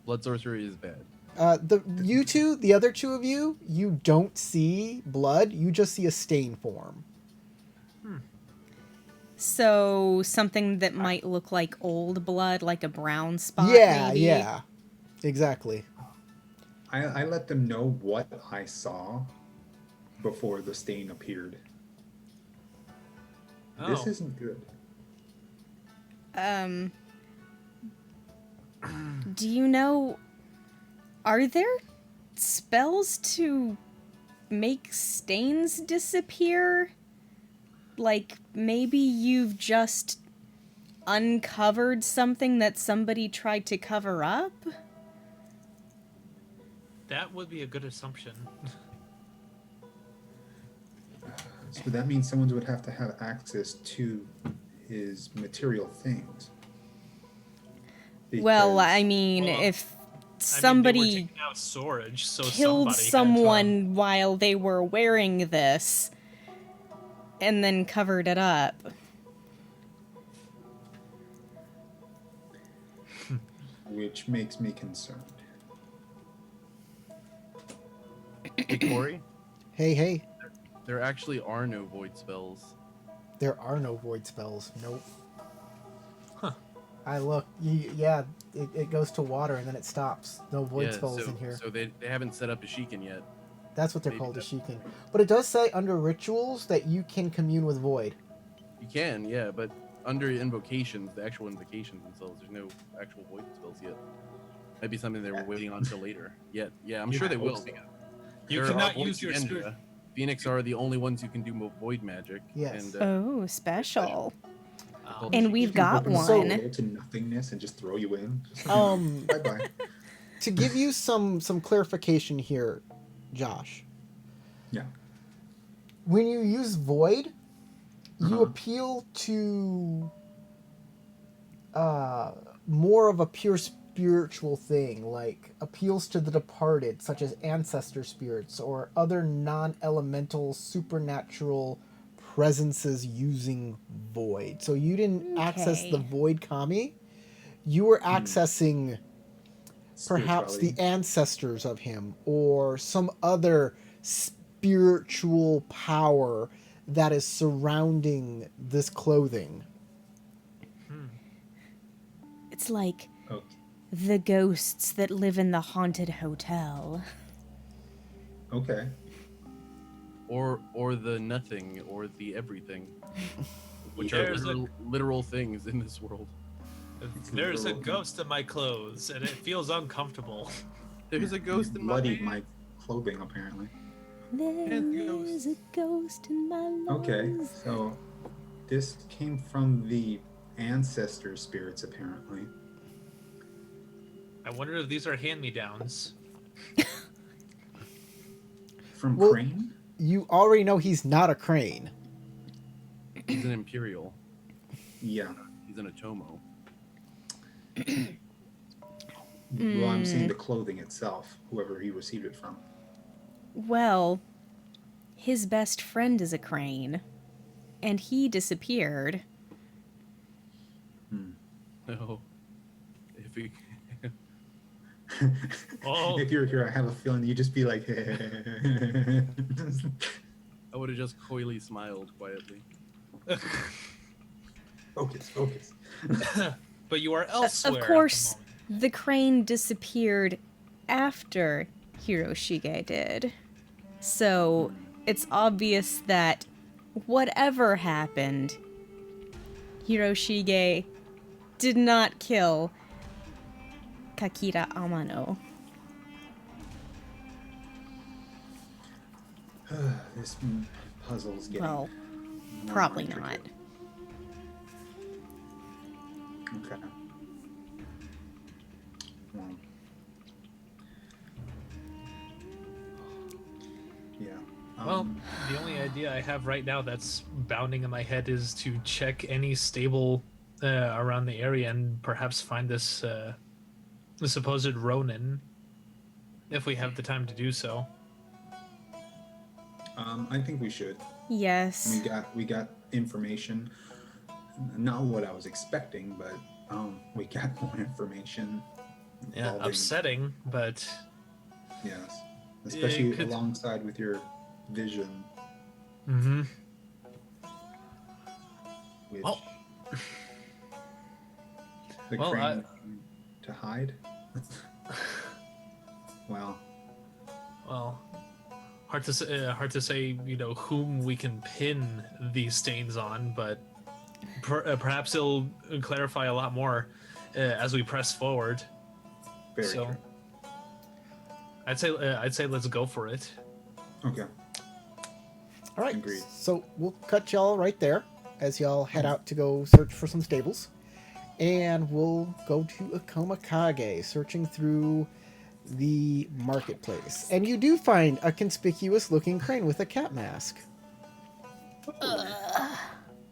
Blood sorcery is bad. The other two of you, you don't see blood. You just see a stain form. So something that might look like old blood, like a brown spot. Yeah, maybe. yeah. Exactly. I let them know what I saw before the stain appeared. This Oh. isn't good. Do you know, are there spells to make stains disappear? Like, maybe you've just uncovered something that somebody tried to cover up? That would be a good assumption. So that means someone would have to have access to his material things. Well, Because- I mean, Well, if I mean, they were somebody taking out storage, so killed somebody had to- someone while they were wearing this and then covered it up. which makes me concerned. Hey, Corey, Hey. there actually are no void spells. There are no void spells. Nope. Huh. I look. It goes to water and then it stops. No void spells so, in here. So they haven't set up a Sheikah yet. That's what they're maybe called, a that- Sheikah. But it does say under rituals that you can commune with void. You can, yeah, but under invocations, the actual invocations themselves, there's no actual void spells yet. Might be something they were waiting on till later. Yeah, I'm sure they I will. hope so. Because You there are cannot void use your Shugenja. spirit. Phoenix are the only ones who can do void magic. Yes. And, Oh, special. Oh. And we've got Open one. soul to nothingness and just throw you in. Bye bye. To give you some clarification here, Josh. Yeah. When you use void, you Uh-huh. appeal to more of a pure spiritual thing, like appeals to the departed, such as ancestor spirits or other non-elemental supernatural presences using void. So you didn't access the Okay. void kami, you were accessing perhaps the Spirituality. ancestors of him or some other spiritual power that is surrounding this clothing. It's like Oh, the ghosts that live in the haunted hotel. okay. or the nothing, or the everything. Which are There's a- literal things in this world. There's a ghost in my clothes, and it feels uncomfortable. There's a ghost You in my bloodied my clothing, apparently. There's a ghost in my lungs. Okay, so this came from the ancestor spirits, apparently. I wonder if these are hand-me-downs. From Well- Crane? You already know he's not a crane. He's an Imperial. Yeah. He's an Atomo. Well, I'm seeing the clothing itself, whoever he received it from. Well, his best friend is a crane, and he disappeared. No. If we Oh, If you're here, I have a feeling you'd just be like, I would have just coyly smiled quietly. focus, focus. but you are elsewhere. Of course, the crane disappeared after Hiroshige did. So it's obvious that whatever happened, Hiroshige did not kill Kakira Amano. This puzzle's getting Well, more probably intricate. not. Okay. Well, yeah. Well, the only idea I have right now that's bounding in my head is to check any stable around the area and perhaps find this the supposed Ronin, if we have the time to do so. I think we should. Yes. We got information. Not what I was expecting, but we got more information. Yeah, involving- upsetting, but Yes, especially could- alongside with your vision, mm-hmm. which Well- the Well, crane to hide. Wow. Well, hard to say, you know, whom we can pin these stains on, but perhaps it'll clarify a lot more as we press forward. Very So- true. I'd say let's go for it. Okay. All right. Agreed. So we'll cut y'all right there as y'all head out to go search for some stables. And we'll go to Akomakage, searching through the marketplace. And you do find a conspicuous looking crane with a cat mask.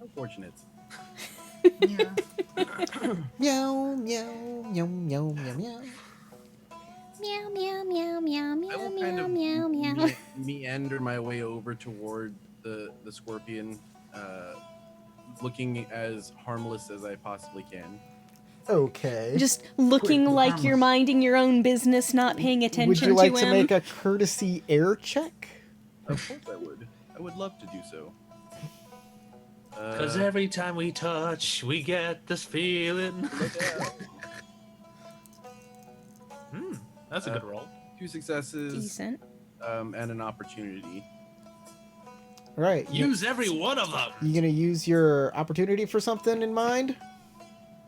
Unfortunate. Yeah. Meow, meow, meow, meow, meow, meow. Meow, meow, meow, meow, I meow, will kind meow, of meow, meow. meander my way over toward the scorpion, looking as harmless as I possibly can. Okay. Just looking Quick, like harmless. you're minding your own business, not paying attention Would you like to to him. make a courtesy air check? Of course I would. I would love to do so. Because every time we touch, we get this feeling. That's a good roll. 2 successes Decent. and an opportunity. All right. Use every one of them. You gonna use your opportunity for something in mind?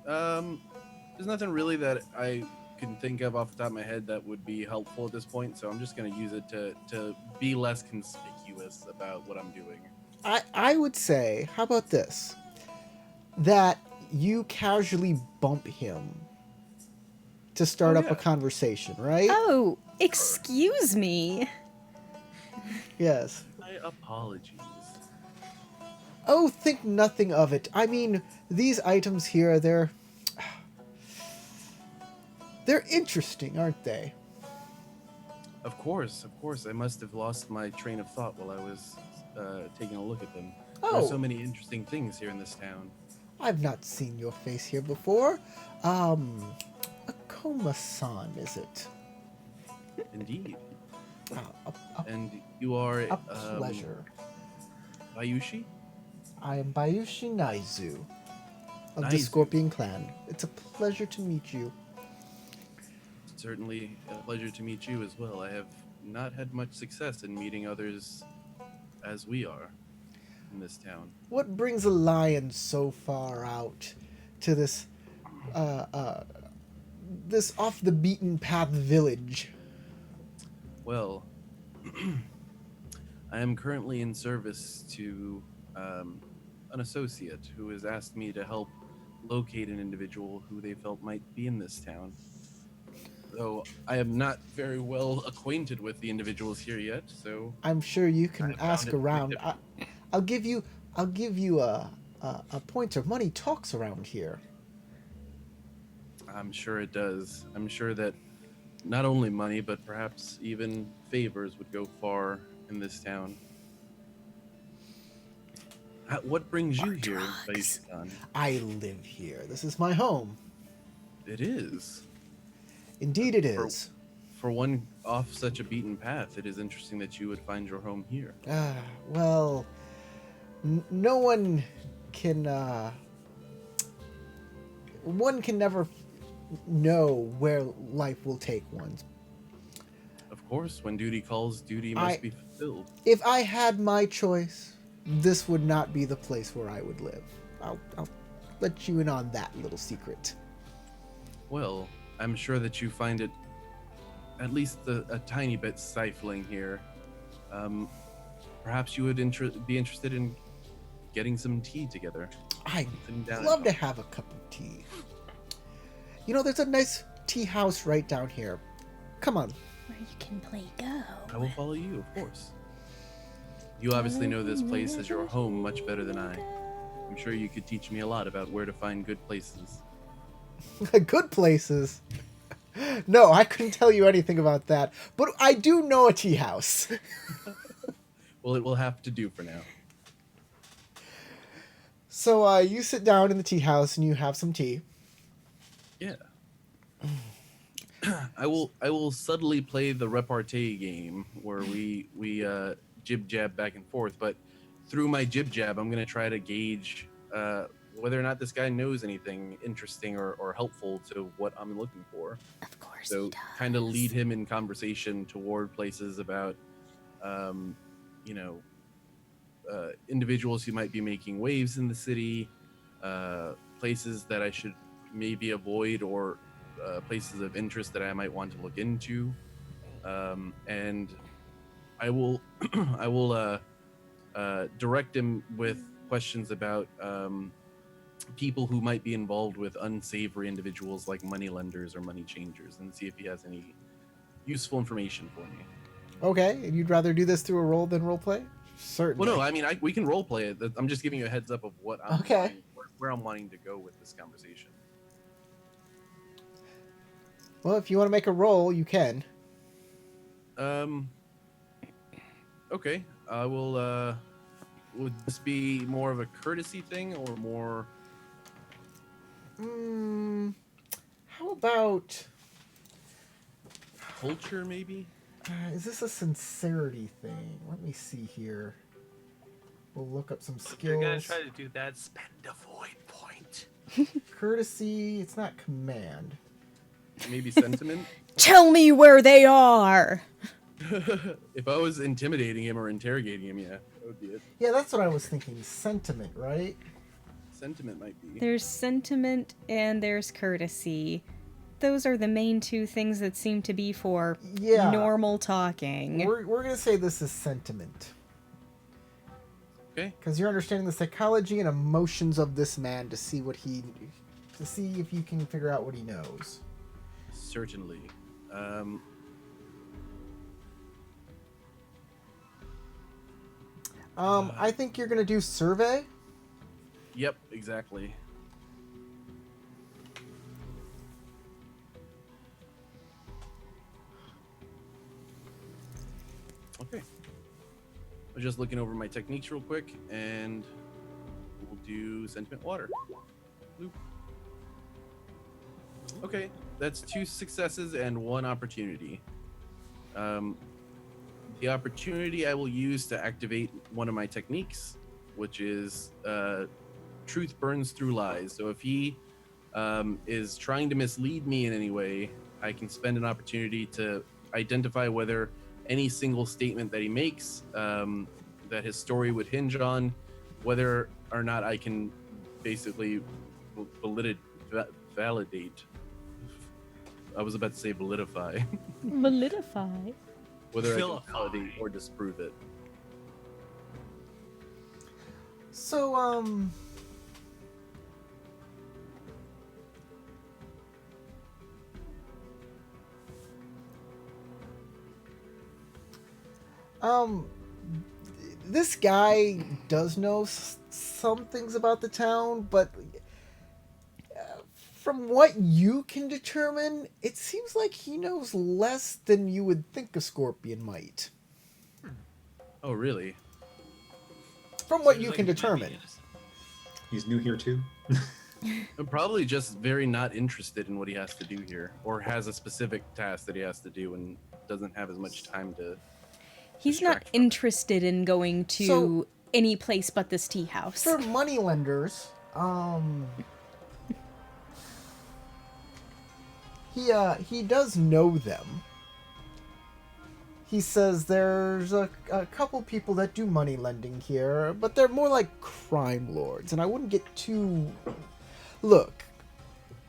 There's nothing really that I can think of off the top of my head that would be helpful at this point, so I'm just going to use it to be less conspicuous about what I'm doing. I would say, how about this? That you casually bump him to start Oh, up yeah. a conversation, right? Oh, excuse me. Yes. My apologies. Oh, think nothing of it. I mean, these items here, they're interesting, aren't they? Of course. I must have lost my train of thought while I was taking a look at them. There are Oh. so many interesting things here in this town. I've not seen your face here before. Akoma-san, is it? Indeed. A And you are a pleasure. Bayushi? I am Bayushi Naizu of the Naizu. Scorpion Clan. It's a pleasure to meet you. Certainly a pleasure to meet you as well. I have not had much success in meeting others as we are in this town. What brings a lion so far out to this this off the beaten path village? Well, I am currently in service to an associate who has asked me to help locate an individual who they felt might be in this town. Though I am not very well acquainted with the individuals here yet, so I'm sure you can I found ask it pretty around. difficult. I'll give you a pointer. Money talks around here. I'm sure it does. I'm sure that not only money, but perhaps even favors would go far in this town. What brings you Or here, drugs. Baishisan? I live here. This is my home. It is. Indeed, it For, is. for one off such a beaten path, it is interesting that you would find your home here. Well, no one can. One can never know where life will take one. Of course, when duty calls, duty must be fulfilled. If I had my choice, this would not be the place where I would live. I'll let you in on that little secret. Well, I'm sure that you find it at least a tiny bit stifling here. Perhaps you would be interested in getting some tea together. I'd Sitting down and love to talk. have a cup of tea. You know, there's a nice tea house right down here. Come on. Where you can play Go. I will follow you, of course. You obviously know this place as your home much better than I. I'm sure you could teach me a lot about where to find good places. Good places. No, I couldn't tell you anything about that. But I do know a tea house. Well, it will have to do for now. So you sit down in the tea house and you have some tea. Yeah. I will subtly play the repartee game where we jib jab back and forth, but through my jib jab, I'm gonna try to gauge whether or not this guy knows anything interesting or helpful to what I'm looking for. Of course So he does. kind of lead him in conversation toward places about, you know, individuals who might be making waves in the city, places that I should maybe avoid, or places of interest that I might want to look into, and I will I will direct him with questions about people who might be involved with unsavory individuals like moneylenders or money changers, and see if he has any useful information for me. Okay, and you'd rather do this through a roll than role play? Certainly. Well, no, I mean we can role play it. I'm just giving you a heads up of what I'm Okay. wanting, where I'm wanting to go with this conversation. Well, if you want to make a roll, you can. Okay. I will. Would this be more of a courtesy thing or more? How about... Culture, maybe? is this a sincerity thing? Let me see here. We'll look up some If you're gonna skills. try to do that, spend a void point. Courtesy, it's not command. Maybe sentiment? Tell me where they are. If I was intimidating him or interrogating him, yeah, that would be it. Yeah, that's what I was thinking. Sentiment, right? Sentiment might be. There's sentiment and there's courtesy. Those are the main two things that seem to be for Yeah. normal talking. We're going to say this is sentiment. Okay. Because you're understanding the psychology and emotions of this man to see what he... to see if you can figure out what he knows. Certainly. I think you're going to do survey. Yep, exactly. Okay. I was just looking over my techniques real quick, and we'll do sentiment water. Bloop. Okay, that's 2 successes and 1 opportunity. The opportunity I will use to activate one of my techniques, which is truth burns through lies. So if he is trying to mislead me in any way, I can spend an opportunity to identify whether any single statement that he makes that his story would hinge on, whether or not I can basically validate. I was about to say validify. Validify. Whether I Vilify. can validate or disprove it. So, this guy does know some things about the town, but From what you can determine, it seems like he knows less than you would think a scorpion might. Oh, really? From what Seems you like can he might be determine. innocent. He's new here too. I'm probably just very not interested in what he has to do here, or has a specific task that he has to do and doesn't have as much time to. He's not Distract from it. interested in going to So- any place but this tea house. For moneylenders, he does know them. He says there's a couple people that do money lending here, but they're more like crime lords, and I wouldn't get too. Look,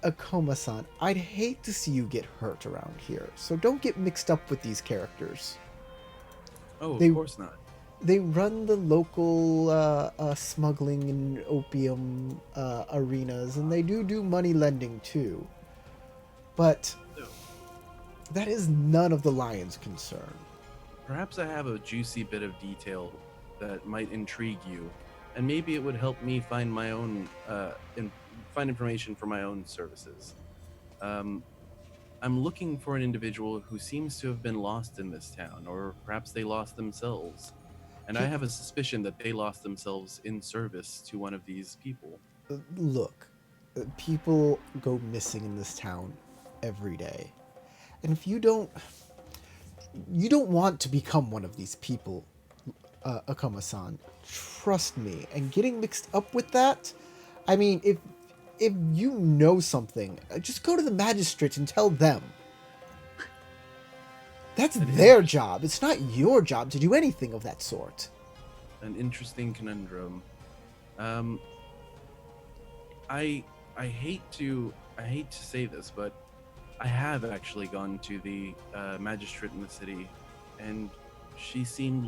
Akoma-san, I'd hate to see you get hurt around here, so don't get mixed up with these characters. Oh, They- of course not. They run the local smuggling and opium arenas, and they do money lending too. But No. that is none of the lion's concern. Perhaps I have a juicy bit of detail that might intrigue you, and maybe it would help me find my own find information for my own services. I'm looking for an individual who seems to have been lost in this town, or perhaps they lost themselves. And I have a suspicion that they lost themselves in service to one of these people. Look, people go missing in this town every day. And if you don't want to become one of these people, Akama-san. Trust me. And getting mixed up with that, I mean, if you know something, just go to the magistrates and tell them. That's their job. It's not your job to do anything of that sort. An interesting conundrum. I hate to say this, but I have actually gone to the magistrate in the city, and she seemed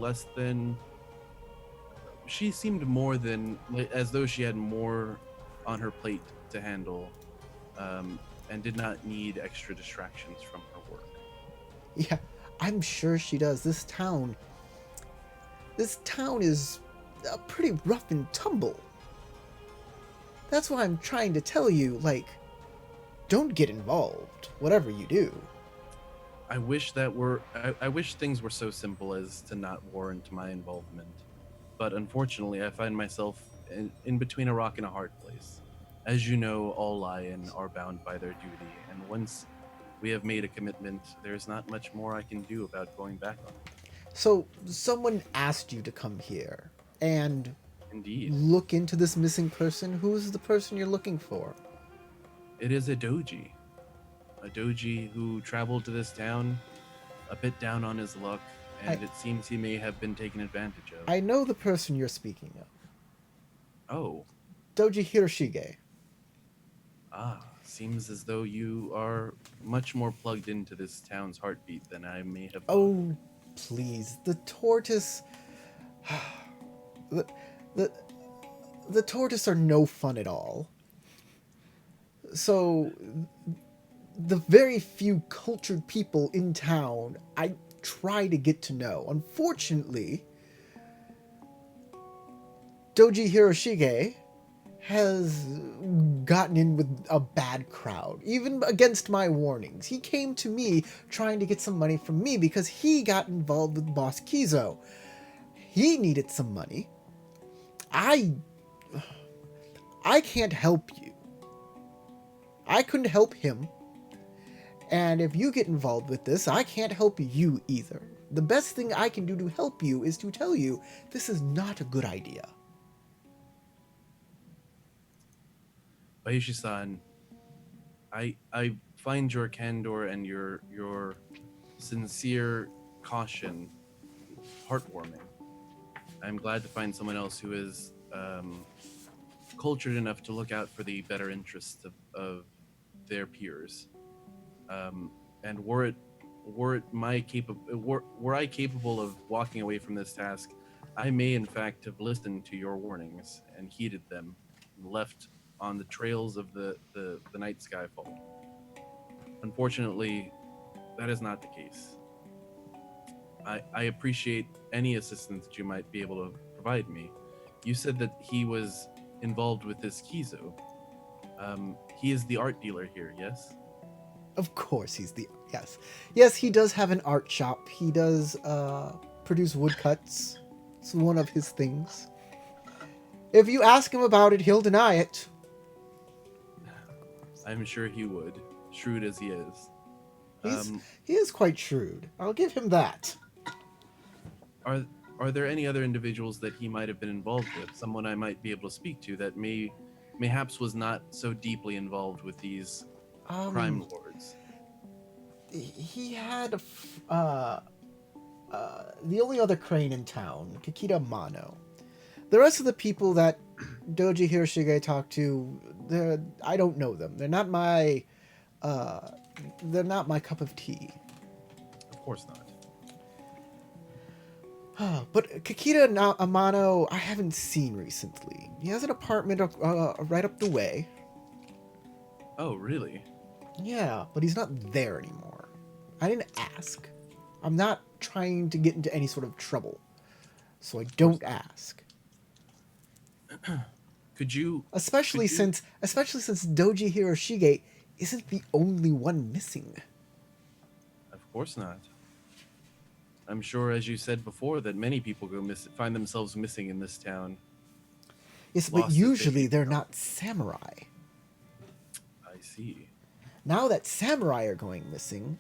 more than as though she had more on her plate to handle, and did not need extra distractions from her work. Yeah, I'm sure she does. This town is pretty rough and tumble. That's why I'm trying to tell you, like, don't get involved, whatever you do. I wish things were so simple as to not warrant my involvement, but unfortunately, I find myself in between a rock and a hard place. As you know, all lion are bound by their duty, and once we have made a commitment, there's not much more I can do about going back on it. So, someone asked you to come here and Indeed, look into this missing person. Who is the person you're looking for? it is a doji who traveled to this town, a bit down on his luck, and it seems he may have been taken advantage of. I know the person you're speaking of. Oh, Doji Hiroshige. seems as though you are much more plugged into this town's heartbeat than I may have. Oh, please. The tortoise... the tortoise are no fun at all. So, the very few cultured people in town, I try to get to know. Unfortunately, Doji Hiroshige has gotten in with a bad crowd, even against my warnings. He came to me trying to get some money from me because he got involved with Boss Kizo. He needed some money. I can't help you. I couldn't help him. And if you get involved with this, I can't help you either. The best thing I can do to help you is to tell you this is not a good idea. Baishi-san, I find your candor and your sincere caution heartwarming. I'm glad to find someone else who is cultured enough to look out for the better interests of their peers. And were I capable of walking away from this task, I may in fact have listened to your warnings and heeded them, and left on the trails of the night skyfall. Unfortunately, that is not the case. I appreciate any assistance that you might be able to provide me. You said that he was involved with this Kizo. he is the art dealer here, yes? Of course, he's the yes. He does have an art shop. He does produce woodcuts. It's one of his things. If you ask him about it, he'll deny it. I'm sure he would, shrewd as he is. He's Um, he is quite shrewd. I'll give him that. are there any other individuals that he might have been involved with? Someone I might be able to speak to that mayhaps was not so deeply involved with these crime lords? He had the only other crane in town, Kikita Mano. The rest of the people that Doji Hiroshige talked to, I don't know them. They're not my cup of tea. Of course not. But Kikita Amano, I haven't seen recently. He has an apartment right up the way. Oh, really? Yeah, but he's not there anymore. I didn't ask. I'm not trying to get into any sort of trouble, so I don't ask. Could you? Especially since Doji Hiroshige isn't the only one missing. Of course not. I'm sure, as you said before, that many people find themselves missing in this town. Yes, but Lost that usually they they're know. not samurai. I see. Now that samurai are going missing,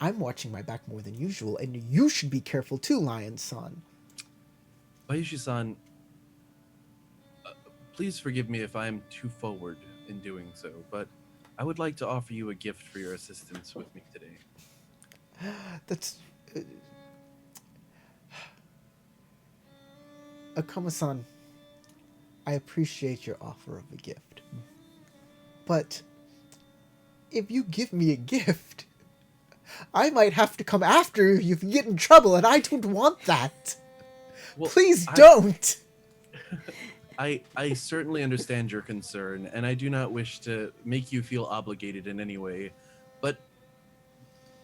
I'm watching my back more than usual, and you should be careful too, Lion-san. Bayushi-san, please forgive me if I am too forward in doing so, but I would like to offer you a gift for your assistance with me today. That's... Akuma-san, I appreciate your offer of a gift. But if you give me a gift, I might have to come after you if you get in trouble, and I don't want that. Well, Please don't. I certainly understand your concern, and I do not wish to make you feel obligated in any way, but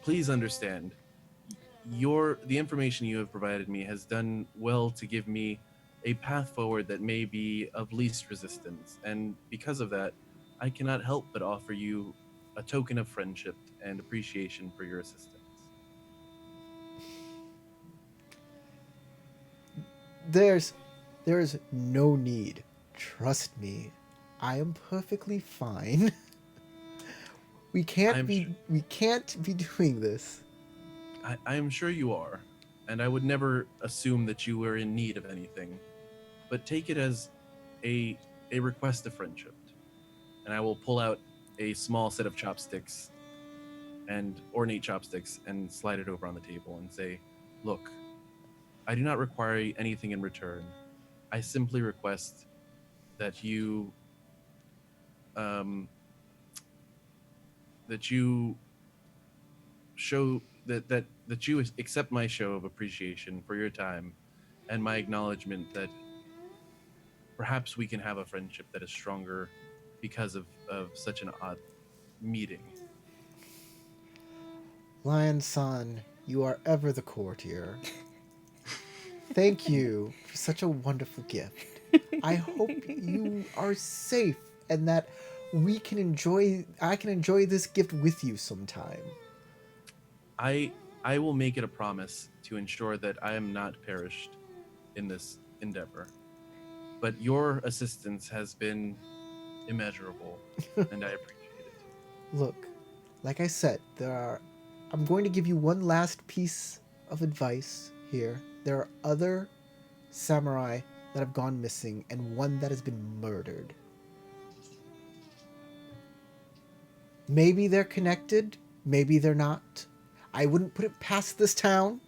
please understand, the information you have provided me has done well to give me a path forward that may be of least resistance, and because of that, I cannot help but offer you a token of friendship and appreciation for your assistance. There is no need. Trust me. I am perfectly fine. We can't be doing this. I am sure you are, and I would never assume that you were in need of anything, but take it as a request of friendship. And I will pull out a small set of chopsticks and ornate chopsticks and slide it over on the table and say, look, I do not require anything in return. I simply request that you show that you accept my show of appreciation for your time and my acknowledgement that perhaps we can have a friendship that is stronger because of such an odd meeting. Lion-san, you are ever the courtier. Thank you for such a wonderful gift. I hope you are safe and that I can enjoy this gift with you sometime. I will make it a promise to ensure that I am not perished in this endeavor. But your assistance has been immeasurable, and I appreciate it. Look, like I said, I'm going to give you one last piece of advice here. There are other samurai that have gone missing and one that has been murdered. Maybe they're connected, maybe they're not. I wouldn't put it past this town.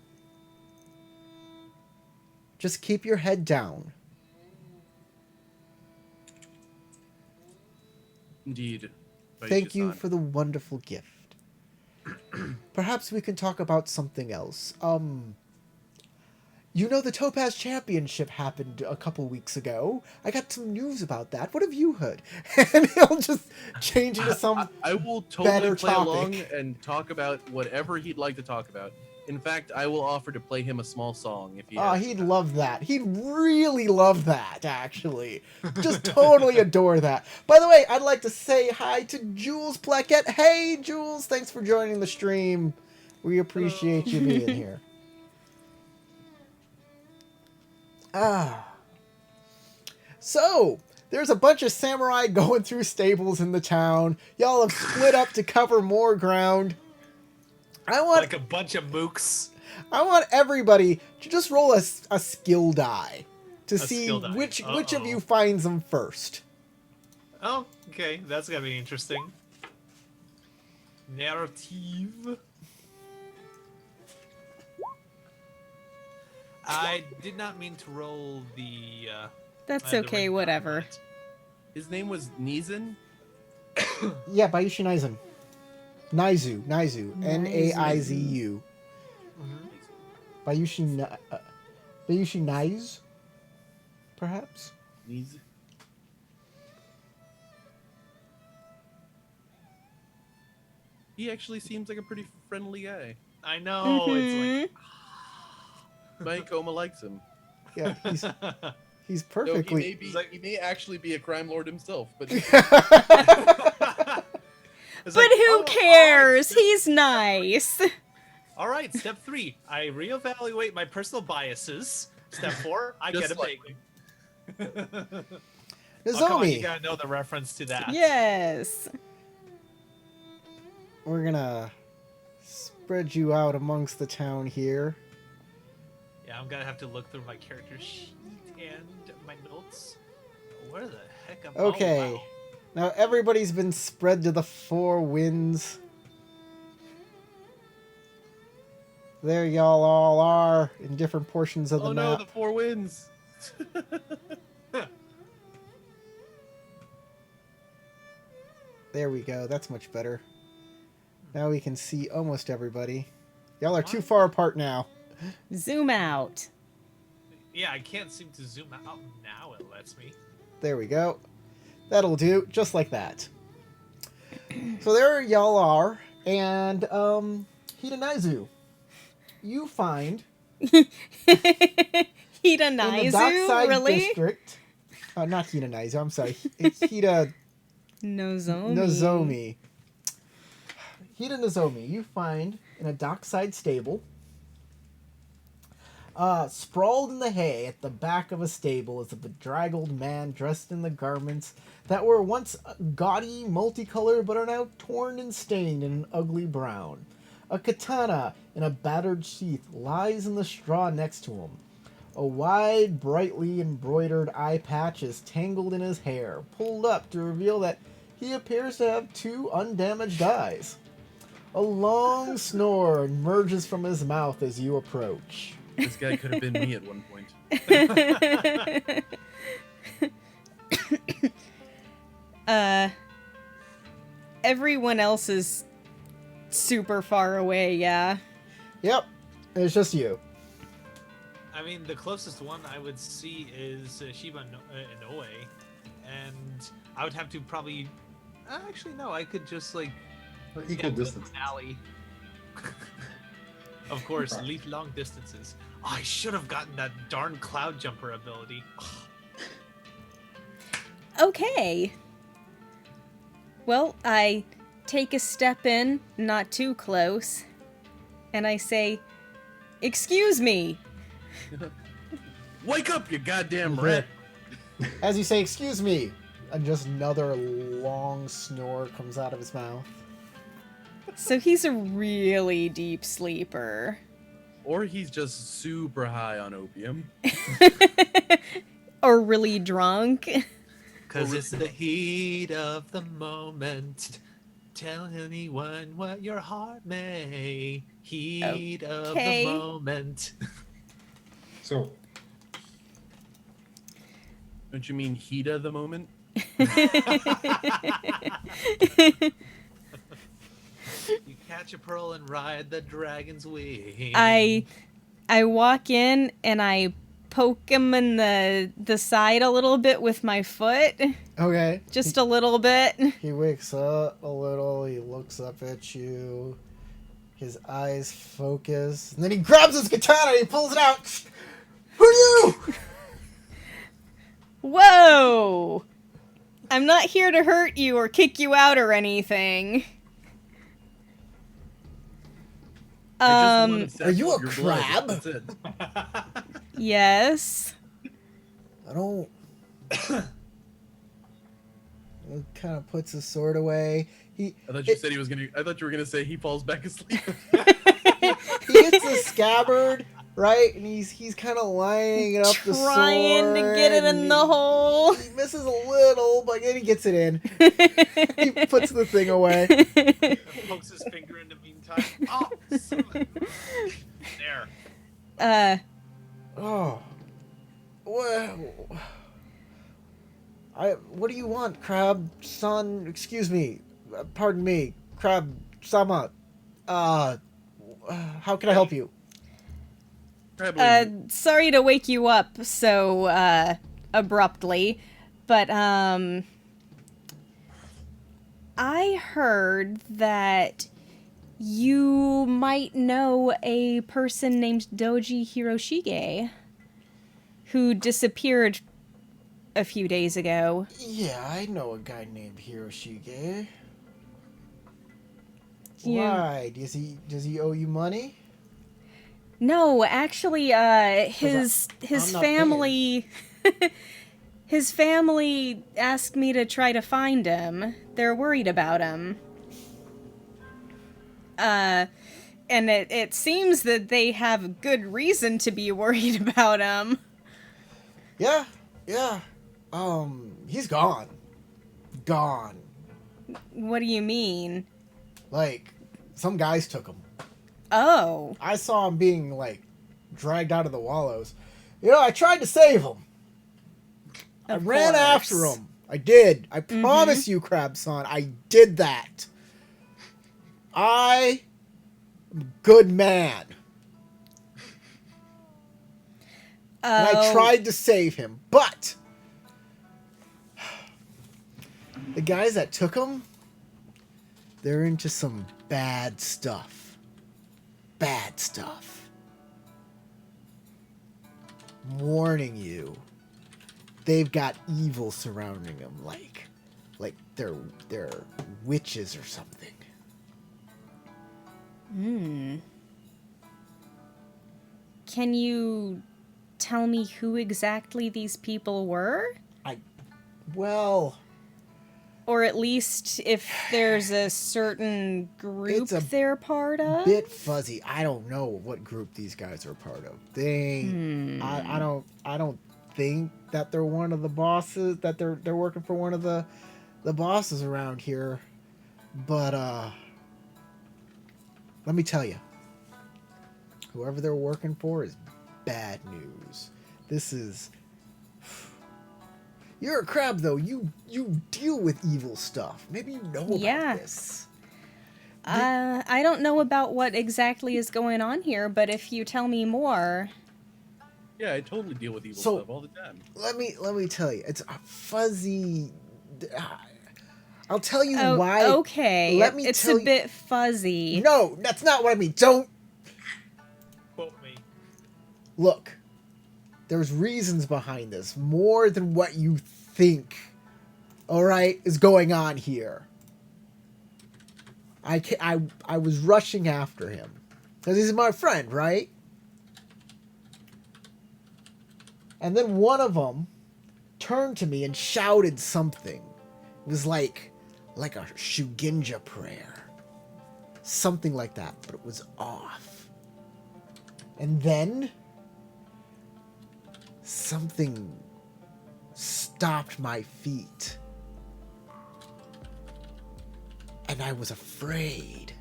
Just keep your head down. Indeed. Thank you Bayushi-san. for the wonderful gift. Perhaps we can talk about something else. The Topaz Championship happened a couple weeks ago. I got some news about that. What have you heard? And he'll just change into some I will better totally play along topic. and talk about whatever he'd like to talk about. In fact, I will offer to play him a small song if he Oh, has he'd time. love that. He'd really love that, actually. Just totally adore that. By the way, I'd like to say hi to Jules Plaquette. Hey, Jules, thanks for joining the stream. We appreciate you being here. So, there's a bunch of samurai going through stables in the town. Y'all have split up to cover more ground. I want Like a bunch of mooks. everybody to just roll a skill die to A see skill die. which of Uh-oh. you finds them first. Oh, okay. That's gonna be interesting. Narrative. I did not mean to roll the. That's the okay, ring whatever. die. His name was Nizan? Yeah, Bayushi Naizen. Naizu. Naizu. Bayushi Naiz? Perhaps? Niz. He actually seems like a pretty friendly guy. I know. It's Mike Oma likes him. Yeah, he's Though perfectly. he may actually be a crime lord himself, but like. It's But like, who oh, cares? He's nice. All right, step 3. I reevaluate my personal biases. Step 4. I Just get a slightly. bacon. Oh, come on, you Nozomi, gotta know the reference to that. Yes. we're gonna spread you out amongst the town here. Yeah, I'm gonna have to look through my character sheet and my notes. Where the heck am I? Okay. Oh, wow. Now everybody's been spread to the 4 winds. There y'all all are in different portions of the oh no, map. the 4 wins. There we go. That's much better. Now we can see almost everybody. Y'all are too far apart now. Zoom out. Yeah, I can't seem to zoom out now. It lets me. There we go. That'll do. Just like that. So there y'all are. And, Hidanaizu, you find in the Hidanaizu, Dockside really? District... not Hidanaizu, I'm sorry. It's Hida... Nozomi. Nozomi. Hida Nozomi, you find in a dockside stable. Sprawled in the hay at the back of a stable is a bedraggled man dressed in the garments that were once gaudy, multicolored, but are now torn and stained in an ugly brown. A katana in a battered sheath lies in the straw next to him. A wide, brightly embroidered eye patch is tangled in his hair, pulled up to reveal that he appears to have 2 undamaged eyes. A long snore emerges from his mouth as you approach. This guy could have been me at one point. Everyone else is super far away, yeah. Yep, it's just you. I mean, the closest one I would see is Shiba Inoue, and I would have to probably. Actually, no. I could just like. Or equal get to distance. an alley. Of course, leap long distances. Oh, I should have gotten that darn cloud jumper ability. Okay. Well, I take a step in, not too close, and I say, "Excuse me." Wake up, you goddamn rat! As you say, excuse me, and just another long snore comes out of his mouth. So he's a really deep sleeper. Or he's just super high on opium. Or really drunk. Cause it's the heat of the moment. Tell anyone what your heart may. Heat of Okay. the moment. So, Don't you mean Hida the moment? You catch a pearl and ride the dragon's wing. I walk in and I poke him in the side a little bit with my foot. Okay. Just a little bit. He wakes up a little, he looks up at you. His eyes focus, and then he grabs his katana and he pulls it out. Who are you? Whoa! I'm not here to hurt you or kick you out or anything. I just want to Are you sample a your blood. crab? That's it. Yes. I don't. He kind of puts his sword away. I thought you said he was gonna. I thought you were gonna say he falls back asleep. He hits the scabbard, right? And he's kind of lining up the sword. Trying to get it in and the hole. He misses a little, but then he gets it in. He puts the thing away. Pokes his finger in the meantime. Oh, there. Oh. What do you want, Crab-san? Excuse me. Pardon me. Crab-sama. How can I help you? Crab lady. Sorry to wake you up so, abruptly, but, I heard that you might know a person named Doji Hiroshige who disappeared a few days ago. Yeah, I know a guy named Hiroshige. Yeah. Why? Does he owe you money? No, actually, his I'm not family his family asked me to try to find him. They're worried about him. And it seems that they have good reason to be worried about him. Yeah. He's gone. Gone. What do you mean? Like, some guys took him. Oh. I saw him being, like, dragged out of the wallows. You know, I tried to save him. I Of ran course. after him. I did. I promise you, Crab-san, I did that. I am a good man. And I Oh. tried to save him, but the guys that took him, they're into some bad stuff. Bad stuff. I'm warning you. They've got evil surrounding them, like they're witches or something. Can you tell me who exactly these people were? Well, Or at least if there's a certain group It's a they're part of? bit fuzzy. I don't know what group these guys are part of. I don't think that they're one of the bosses, that they're working for one of the bosses around here. But let me tell you. Whoever they're working for is bad news. This is You're a crab though. You deal with evil stuff. Maybe you know about this. I don't know about what exactly is going on here, but if you tell me more... Yeah, I totally deal with evil So- stuff all the time. Let me tell you. It's a fuzzy. I'll tell you Oh, why. okay. Let me it's tell a you- bit fuzzy. No, that's not what I mean. Don't Quote me. look. There's reasons behind this, more than what you think. All right, is going on here. I was rushing after him because he's my friend, right? And then one of them turned to me and shouted something. It was like a Shugenja prayer. Something like that, but it was off. And then something stopped my feet. And I was afraid.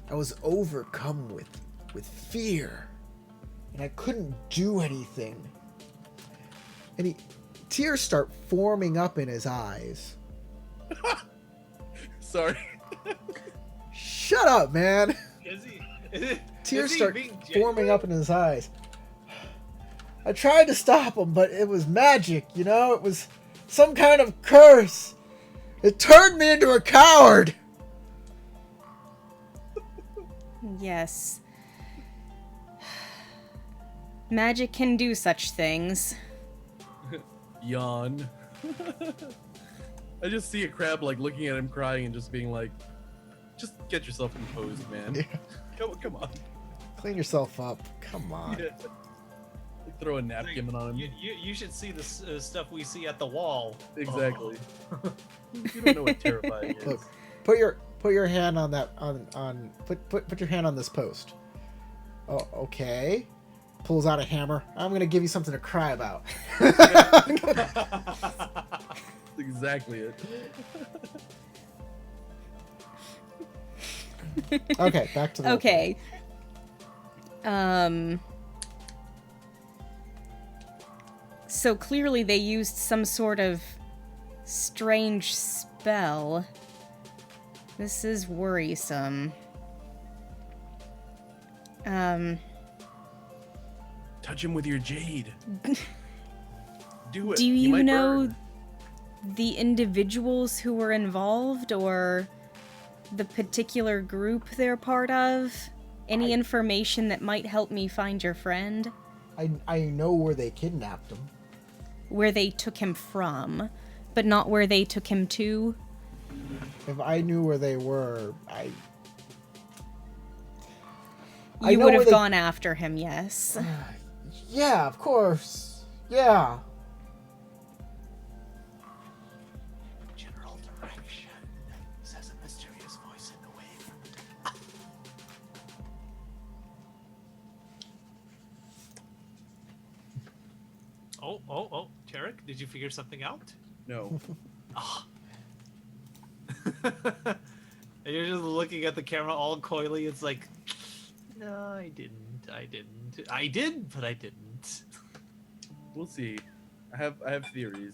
I was overcome with fear. And I couldn't do anything. And tears start forming up in his eyes. Sorry. Shut up, man. Is he? Tears is he start being forming genuine? up in his eyes. I tried to stop him, but it was magic, you know? It was some kind of curse. It turned me into a coward. Yes. Magic can do such things. Yawn. I just see a crab like looking at him crying and just being like, just get yourself composed, man. Yeah. Come on. Clean yourself up. Come on. Yeah. Throw a napkin on him. You should see the stuff we see at the wall. Exactly. You don't know what terrifying is. Look, put your hand on that put your hand on this post. Oh, okay. Pulls out a hammer. I'm gonna give you something to cry about. That's exactly it. Okay, back to the Okay. So clearly they used some sort of strange spell. This is worrisome. Touch him with your jade. Do it. Do He you might know burn. the individuals who were involved or the particular group they're part of? Any information that might help me find your friend? I know where they kidnapped him. Where they took him from, but not where they took him to? If I knew where they were, You know would where have they- gone after him, yes. Yeah, of course. Yeah. General direction, says a mysterious voice in the wave. Oh, Tarek, did you figure something out? No. And you're just looking at the camera all coyly. It's like, no, I didn't. I did, but I didn't. We'll see. I have theories.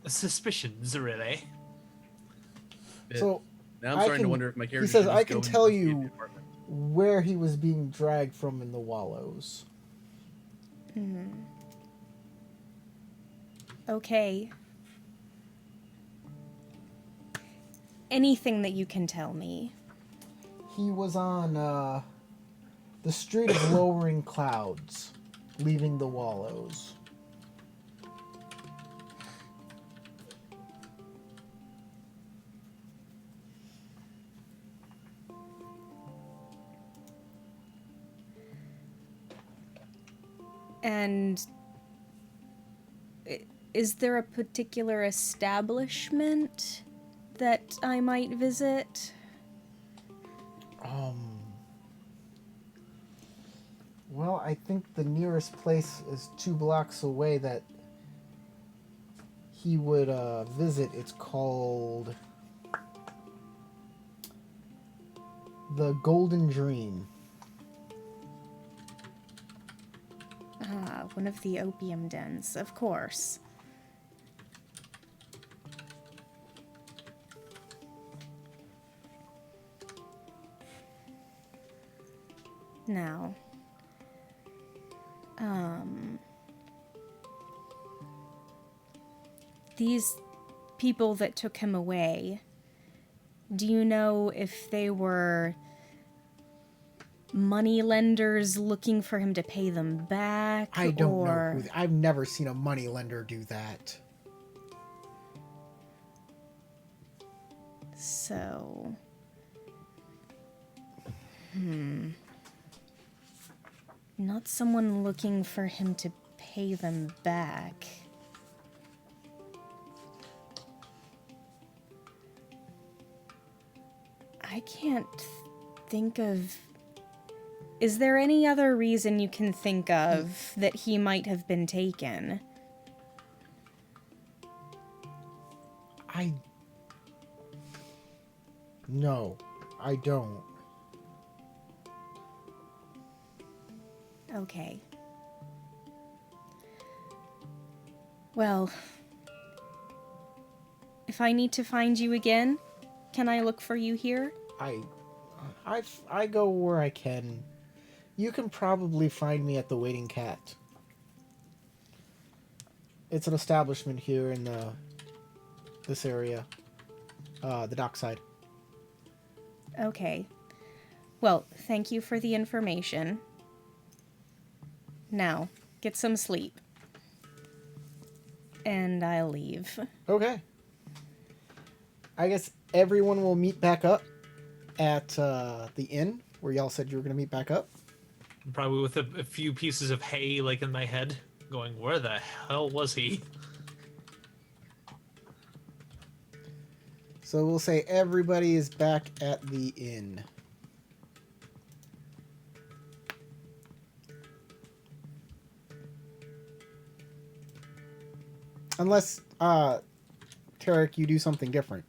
Suspicions, really. Bit. So Now I'm I starting to can- wonder if my character. says, should "I just can go and tell investigate you- the apartment." where he was being dragged from in the wallows." Okay. Anything that you can tell me. He was on the street of lowering clouds, leaving the wallows. And is there a particular establishment that I might visit? Well, I think the nearest place is 2 blocks away that he would visit. It's called the Golden Dream. Ah, one of the opium dens, of course. Now, these people that took him away, do you know if they were money lenders looking for him to pay them back? I don't or... know. I've never seen a money lender do that. So... Not someone looking for him to pay them back. I can't think of... Is there any other reason you can think of that he might have been taken? No, I don't. Okay. Well, if I need to find you again, can I look for you here? I go where I can. You can probably find me at the Waiting Cat. It's an establishment here in this area, the dockside. Okay. Well, thank you for the information. Now, get some sleep. And I'll leave. Okay. I guess everyone will meet back up at the inn where y'all said you were going to meet back up. Probably with a few pieces of hay like in my head, going, where the hell was he? So we'll say everybody is back at the inn. Unless, Tarek, you do something different.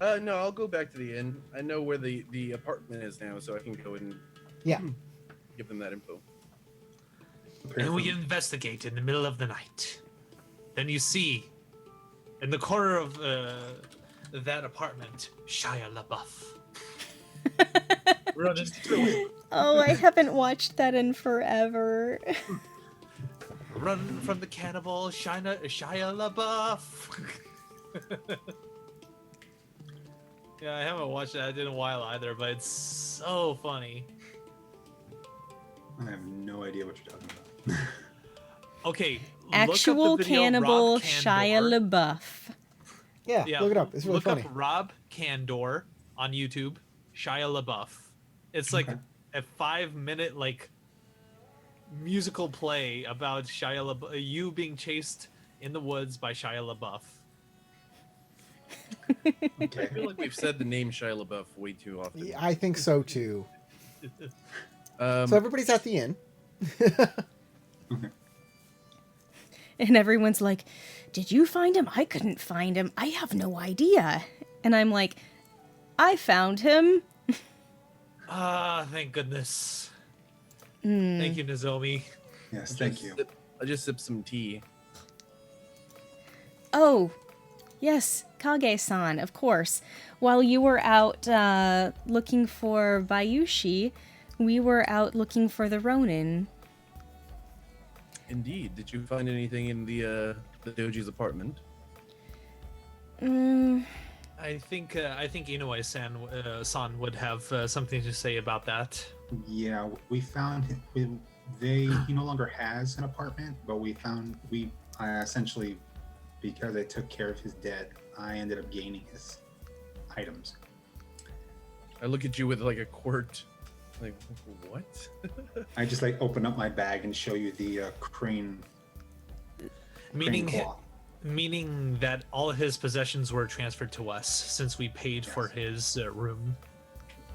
No, I'll go back to the inn. I know where the apartment is now, so I can go and Yeah. give them that info. And we investigate in the middle of the night. Then you see, in the corner of that apartment, Shia LaBeouf. Running through. Oh, I haven't watched that in forever. Run from the cannibal, Shia LaBeouf. Yeah, I haven't watched that in a while either, but it's so funny. I have no idea what you're talking about. Okay, Actual look up the video, cannibal Rob Shia Candor. LaBeouf. Yeah, look it up. It's really look funny. up Rob Candor on YouTube, Shia LaBeouf. It's like Okay. a 5-minute like musical play about Shia LaBeouf, you being chased in the woods by Shia LaBeouf. I Okay. feel like we've said the name Shia LaBeouf way too often. I think so too. Um, So everybody's at the inn. And everyone's like, did you find him? I couldn't find him. I have no idea. And I'm like, I found him. Ah, thank goodness. Mm. Thank you, Nozomi. Yes, thank you. I just sipped some tea. Oh, yes, Kage-san, of course. While you were out looking for Bayushi, we were out looking for the Ronin. Indeed. Did you find anything in the Doji's apartment? I think Inoue-san would have something to say about that. Yeah, we found him. He no longer has an apartment, but I essentially, because I took care of his debt, I ended up gaining his items. I look at you with like a quirt. Like, what? I just like open up my bag and show you the crane Meaning, cloth. meaning that all of his possessions were transferred to us since we paid for his room.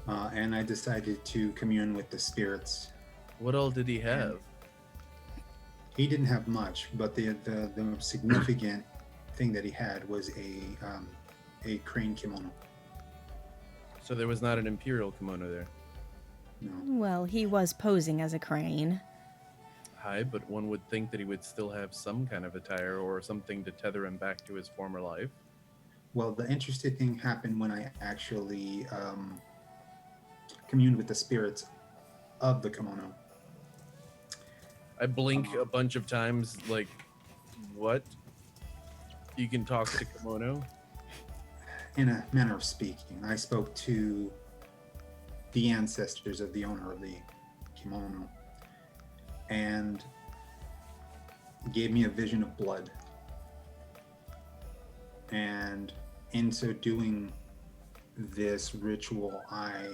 And I decided to commune with the spirits. What all did he have? He didn't have much, but the significant thing that he had was a crane kimono. So there was not an imperial kimono there. No. Well, he was posing as a crane. Hi, but one would think that he would still have some kind of attire or something to tether him back to his former life. Well, the interesting thing happened when I actually communed with the spirits of the kimono. I blink a bunch of times, like, what? You can talk to kimono? In a manner of speaking, I spoke to the ancestors of the owner of the kimono and gave me a vision of blood. And in so doing this ritual,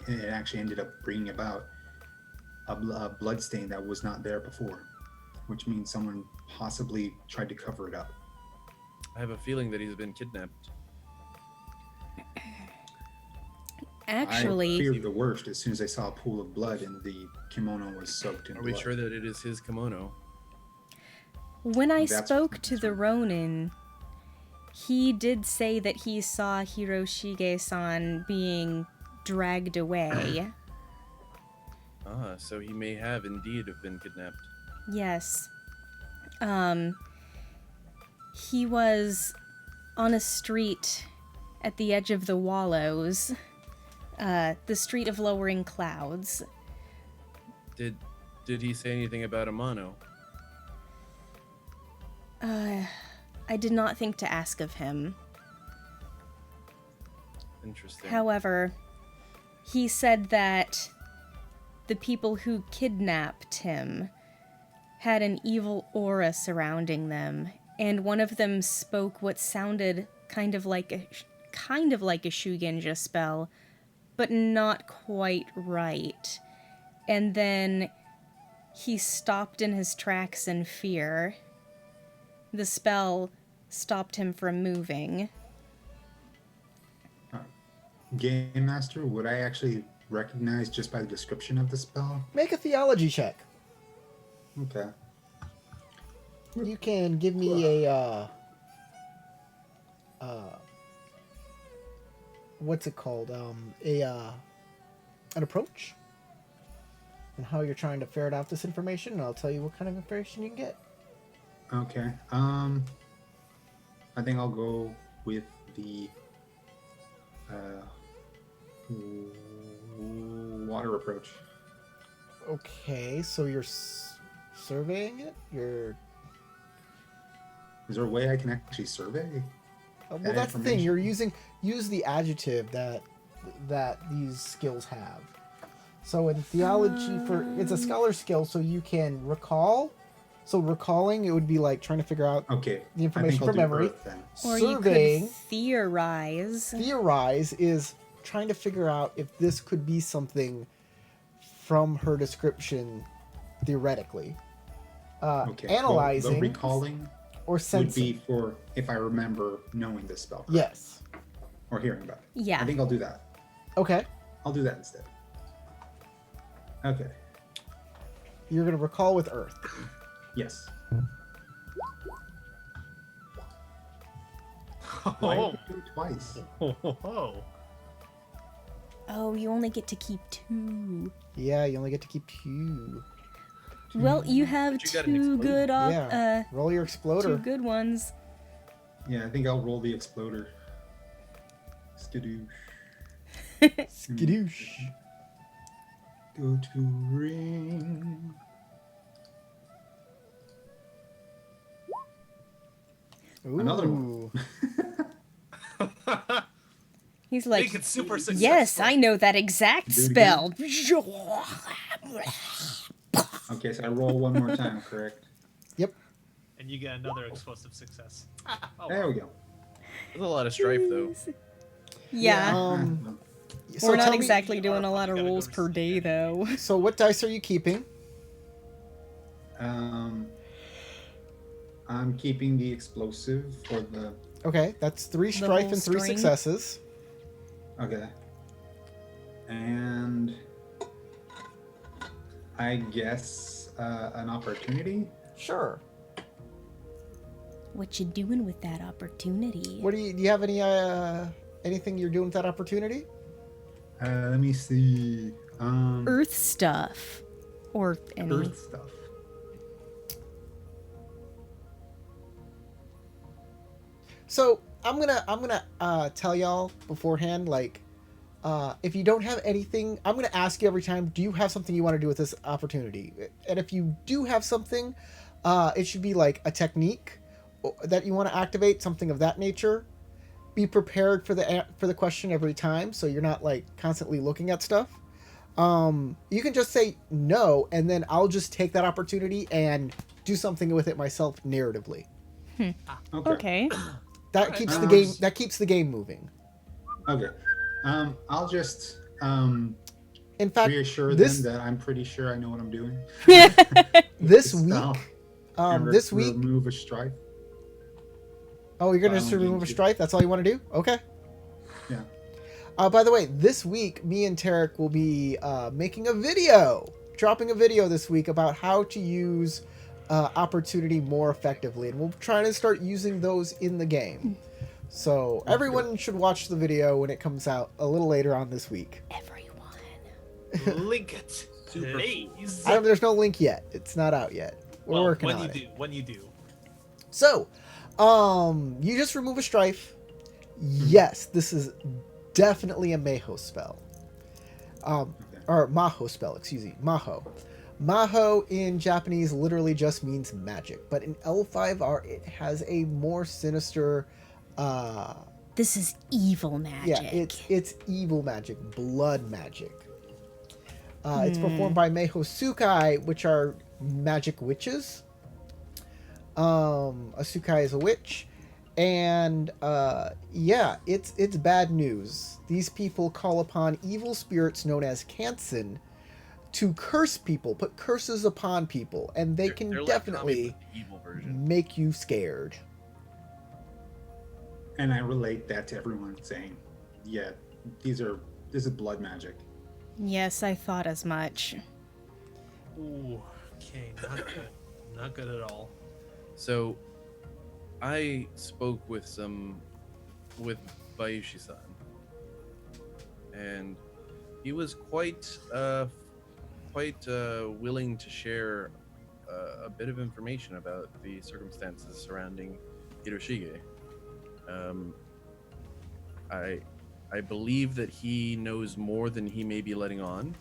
it actually ended up bringing about a blood stain that was not there before, which means someone possibly tried to cover it up. I have a feeling that he's been kidnapped. Actually, I feared the worst as soon as I saw a pool of blood and the kimono was soaked in Are blood. we sure that it is his kimono? when I That's spoke what's to the Ronin, he did say that he saw Hiroshige-san being dragged away. Ah, so he may have indeed have been kidnapped. Yes. He was on a street at the edge of the Wallows, the street of lowering clouds. Did he say anything about Amano? I did not think to ask of him. Interesting. However, he said that the people who kidnapped him had an evil aura surrounding them, and one of them spoke what sounded kind of like a Shugenja spell, but not quite right. And then he stopped in his tracks in fear. The spell stopped him from moving. Game Master, would I actually recognize just by the description of the spell? Make a theology check. Okay. You can give me a what's it called? An approach, and how you're trying to ferret out this information, and I'll tell you what kind of information you can get. Okay. I think I'll go with the water approach. Okay, so you're surveying it. Is there a way I can actually survey? Well, that that's the thing. information? Use the adjective that these skills have. So in theology, it's a scholar skill, so you can recall. So recalling, it would be like trying to figure out Okay. the information I think I'll from do memory. Earth then. Or Surveying, you could theorize. theorize is trying to figure out if this could be something from her description, theoretically. Okay. Analyzing The recalling or would sensing. be for if I remember knowing this spell. correct? Yes. Or hearing about it. Yeah. I think I'll do that. Okay. I'll do that instead. Okay. You're gonna recall with Earth. Yes. Why Oh, do it twice? Oh, you only get to keep 2. Yeah, you only get to keep 2. Well, you have But you got an 2 exploder. good Yeah. Roll your 2 exploder. good ones. Yeah, I think I'll roll the exploder. Skidoosh. Skadoosh. Go to ring. Another one. Ooh. He's like, make it super successful. yes, I know that exact Do it spell. Okay, so I roll one more time, correct? Yep. And you get another explosive success. Oh, There we go. There's a lot of strife, though. Yeah. So We're not tell me- exactly doing a lot of gotta go rolls to per sleep day, though. So what dice are you keeping? I'm keeping the explosive for the. Okay, that's 3 strife whole and 3 string? successes. Okay. And I guess an opportunity. Sure. What you doing with that opportunity? What do you have any anything you're doing with that opportunity? Let me see. Earth stuff. Or any. Earth stuff. So I'm gonna tell y'all beforehand, like, if you don't have anything, I'm gonna ask you every time, do you have something you want to do with this opportunity? And if you do have something, it should be like a technique that you want to activate, something of that nature. Be prepared for the question every time, so you're not like constantly looking at stuff. You can just say no, and then I'll just take that opportunity and do something with it myself narratively. Okay. That keeps the game. That keeps the game moving. Okay. I'll just In fact, reassure this them that I'm pretty sure I know what I'm doing. this Spell week, and this week. remove a strife. Oh, you're gonna I just only remove a do 2. strife? That's all you want to do? Okay. Yeah. By the way, this week, me and Tarek will be making a video, dropping a video this week about how to use opportunity more effectively, and we'll try to start using those in the game. So everyone should watch the video when it comes out a little later on this week. Everyone. link it, please. There's no link yet. It's not out yet. We're working when on you it. do, when you do. So, you just remove a strife. Yes, this is definitely a Maho spell. Or Maho spell, excuse me. Maho. Maho in Japanese literally just means magic, but in L5R it has a more sinister This is evil magic. Yeah, it's evil magic, blood magic. It's performed by Meiho Sukai, which are magic witches. A Sukai is a witch, and yeah, it's bad news. These people call upon evil spirits known as Kansen to curse people, put curses upon people, and they can They're like definitely Tommy, but the evil version. make you scared. And I relate that to everyone saying, yeah, this is blood magic. Yes, I thought as much. Ooh, okay, not good. Not good at all. So, I spoke with Bayushi-san, and he was quite willing to share a bit of information about the circumstances surrounding Hiroshige. I believe that he knows more than he may be letting on,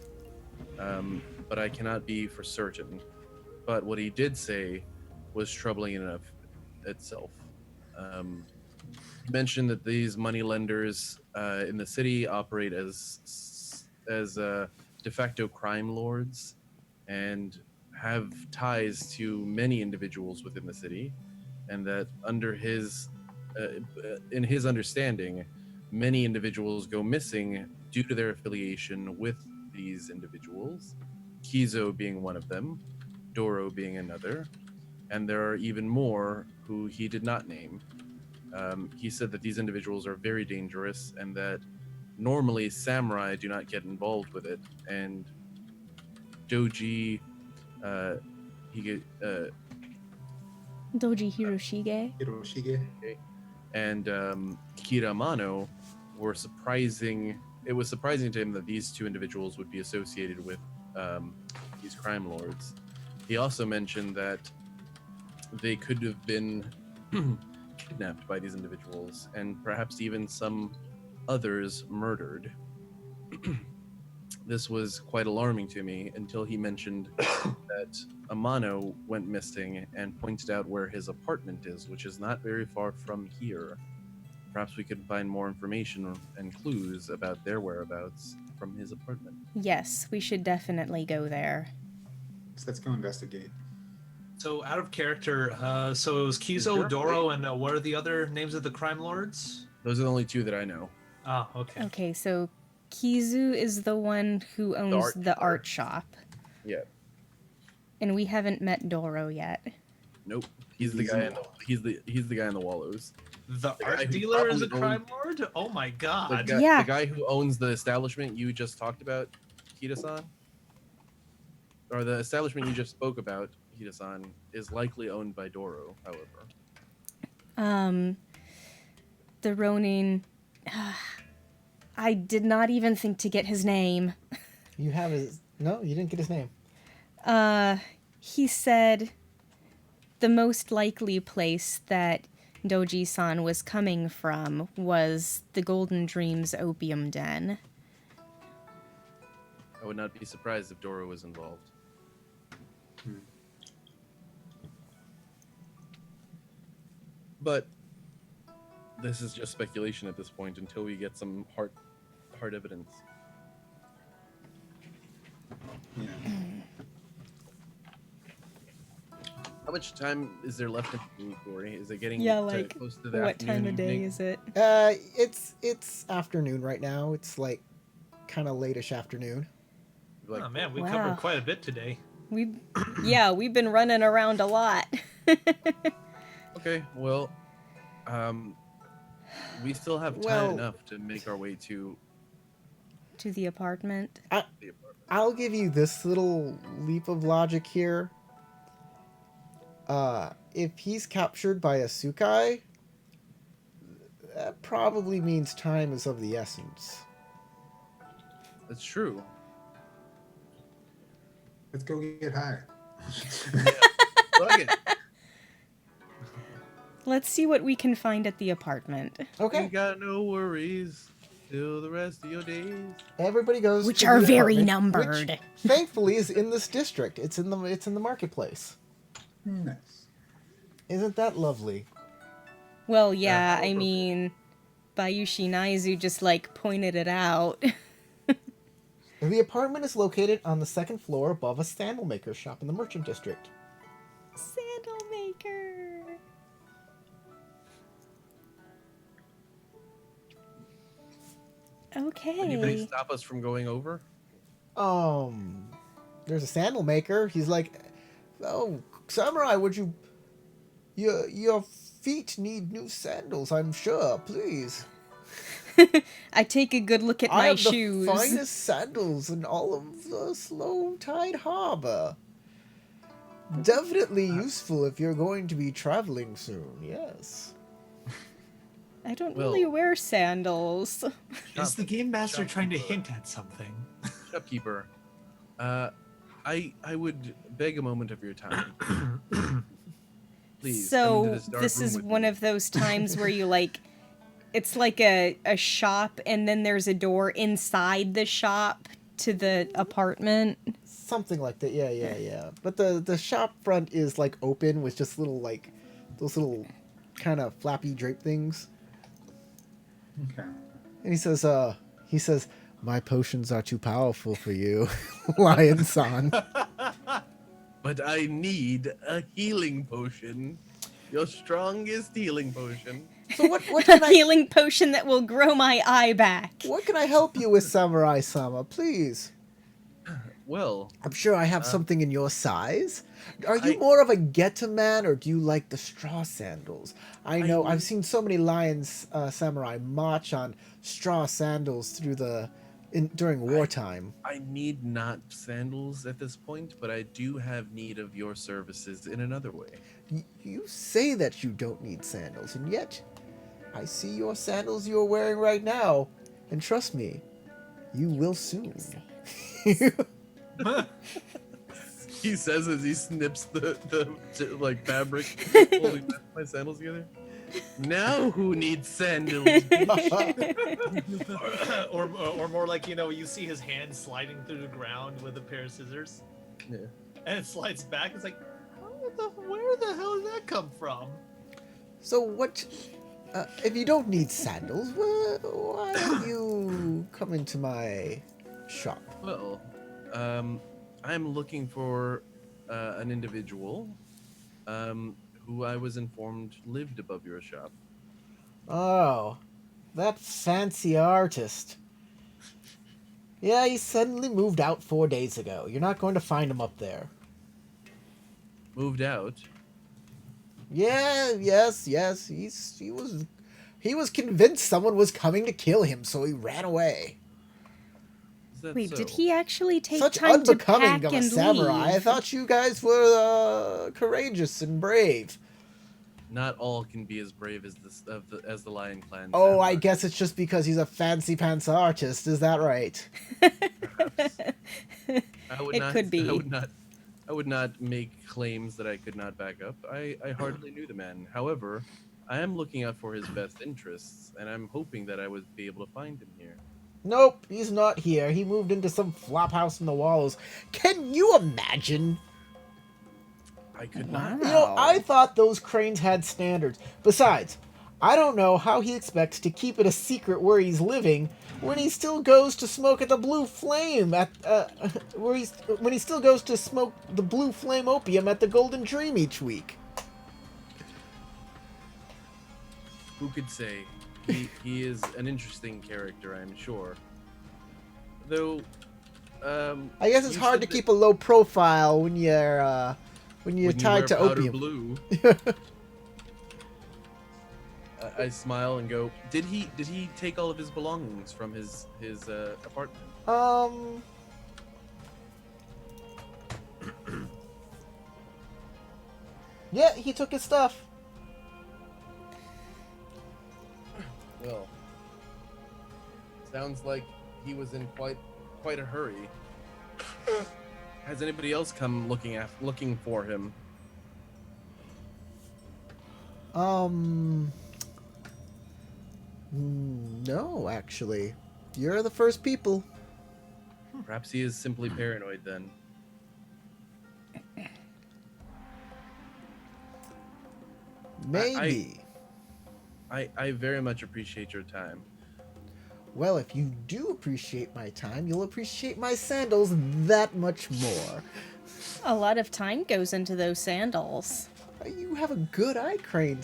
but I cannot be for certain. But what he did say was troubling enough itself. He mentioned that these moneylenders in the city operate as de facto crime lords and have ties to many individuals within the city, and that in his understanding, many individuals go missing due to their affiliation with these individuals, Kizo being one of them, Doro being another, and there are even more who he did not name. He said that these individuals are very dangerous and that normally samurai do not get involved with it, and Doji, Doji Hiroshige. Hiroshige. and Kiramano were surprising. It was surprising to him that these two individuals would be associated with these crime lords. He also mentioned that they could have been kidnapped by these individuals and perhaps even some others murdered. This was quite alarming to me until he mentioned that Amano went missing and pointed out where his apartment is, which is not very far from here. Perhaps we could find more information and clues about their whereabouts from his apartment. Yes, we should definitely go there. So let's go investigate. So out of character, so it was Kizo, Doro, and what are the other names of the crime lords? Those are the only two that I know. Ah, okay. Okay, so Kizu is the one who owns the art shop. Yeah. And we haven't met Doro yet. Nope. He's the guy. He's the guy in the Wallows. The guy art who dealer is a probably crime lord? Oh my god. Yeah. The guy who owns the establishment you just talked about, Hida-san, or the establishment you just spoke about, Hida-san, is likely owned by Doro, however. The Ronin. I did not even think to get his name. You have his... No, you didn't get his name. He said the most likely place that Doji-san was coming from was the Golden Dreams Opium Den. I would not be surprised if Doro was involved. But this is just speculation at this point until we get some hard evidence. Yeah. How much time is there left in the week, Corey? Is it getting close to the what time afternoon, of day evening? is it? It's afternoon right now. It's like kind of late-ish afternoon. Like, Oh man, we Wow. covered quite a bit today. We've been running around a lot. okay, well, we still have time enough to make our way to To the apartment. the apartment. I'll give you this little leap of logic here. If he's captured by a Sukai, that probably means time is of the essence. That's true. Let's go get high. Fuck it. Let's see what we can find at the apartment. You Okay, got no worries till the rest of your days. everybody goes. Which to are the very apartment, numbered. Which, thankfully, is in this district. It's in the marketplace. Nice. Isn't that lovely? Well, yeah, how I appropriate. mean, Bayushi Naizu just like pointed it out. The apartment is located on the second floor above a sandal maker shop in the merchant district. Sandal maker. Okay. Anybody stop us from going over? There's a sandal maker. He's like, oh, samurai, would you? Your feet need new sandals, I'm sure. Please. I take a good look at I my have shoes. the finest sandals in all of the Slow Tide Harbor. Definitely useful if you're going to be traveling soon. Yes. I don't Well- really wear sandals. Is the game master trying to shopkeeper. hint at something? Shopkeeper, I would beg a moment of your time. Please. come into So this dark this room is with one me. of those times where you like, it's like a shop and then there's a door inside the shop to the apartment. Something like that. Yeah. But the shop front is like open with just little like those little kind of flappy drape things. Okay. And he says, my potions are too powerful for you, Lion-san. But I need a healing potion. Your strongest healing potion. So what A can I healing potion that will grow my eye back. what can I help you with, Samurai-sama? Please. Well, I'm sure I have something in your size. Are you I- more of a Geta man, or do you like the straw sandals? I know I've seen so many lions samurai march on straw sandals through during wartime. I need not sandals at this point, but I do have need of your services in another way. You say that you don't need sandals, and yet I see your sandals you're wearing right now, and trust me, you will soon. He says as he snips the like fabric holding my sandals together. Now who needs sandals? or more like, you see his hand sliding through the ground with a pair of scissors, Yeah. and it slides back. It's like, where the hell did that come from? So what? If you don't need sandals, why don't you come into my shop? Well, I'm looking for an individual who I was informed lived above your shop. Oh, that fancy artist. Yeah, he suddenly moved out 4 days ago. You're not going to find him up there. Moved out. Yeah, yes. He was convinced someone was coming to kill him, so he ran away. Is that Wait, so? did he actually take Such time to unbecoming pack of a and samurai. I leave? thought you guys were samurai and brave. Not all can be as brave as as the Lion Clan. Oh, I samurai. guess it's just because he's a fancy pants artist. Is that right? I would It not, could be. I would not make claims that I could not back up. I hardly knew the man. However, I am looking out for his best interests, and I'm hoping that I would be able to find him here. Nope, he's not here. He moved into some flop house in the walls. Can you imagine? I could not. You know, I thought those cranes had standards. Besides, I don't know how he expects to keep it a secret where he's living when he still goes to smoke at the Blue Flame when he still goes to smoke the Blue Flame opium at the Golden Dream each week. Who could say? He is an interesting character, I'm sure. Though, I guess it's you hard to said keep a low profile when you're when you tied wear to powder opium. blue. I smile and go. Did he take all of his belongings from his apartment? Yeah, he took his stuff. Well, sounds like he was in quite a hurry. Has anybody else come looking for him? No, actually. You're the first people. Perhaps he is simply paranoid then. Maybe. I very much appreciate your time. Well, if you do appreciate my time, you'll appreciate my sandals that much more. A lot of time goes into those sandals. You have a good eye, Crab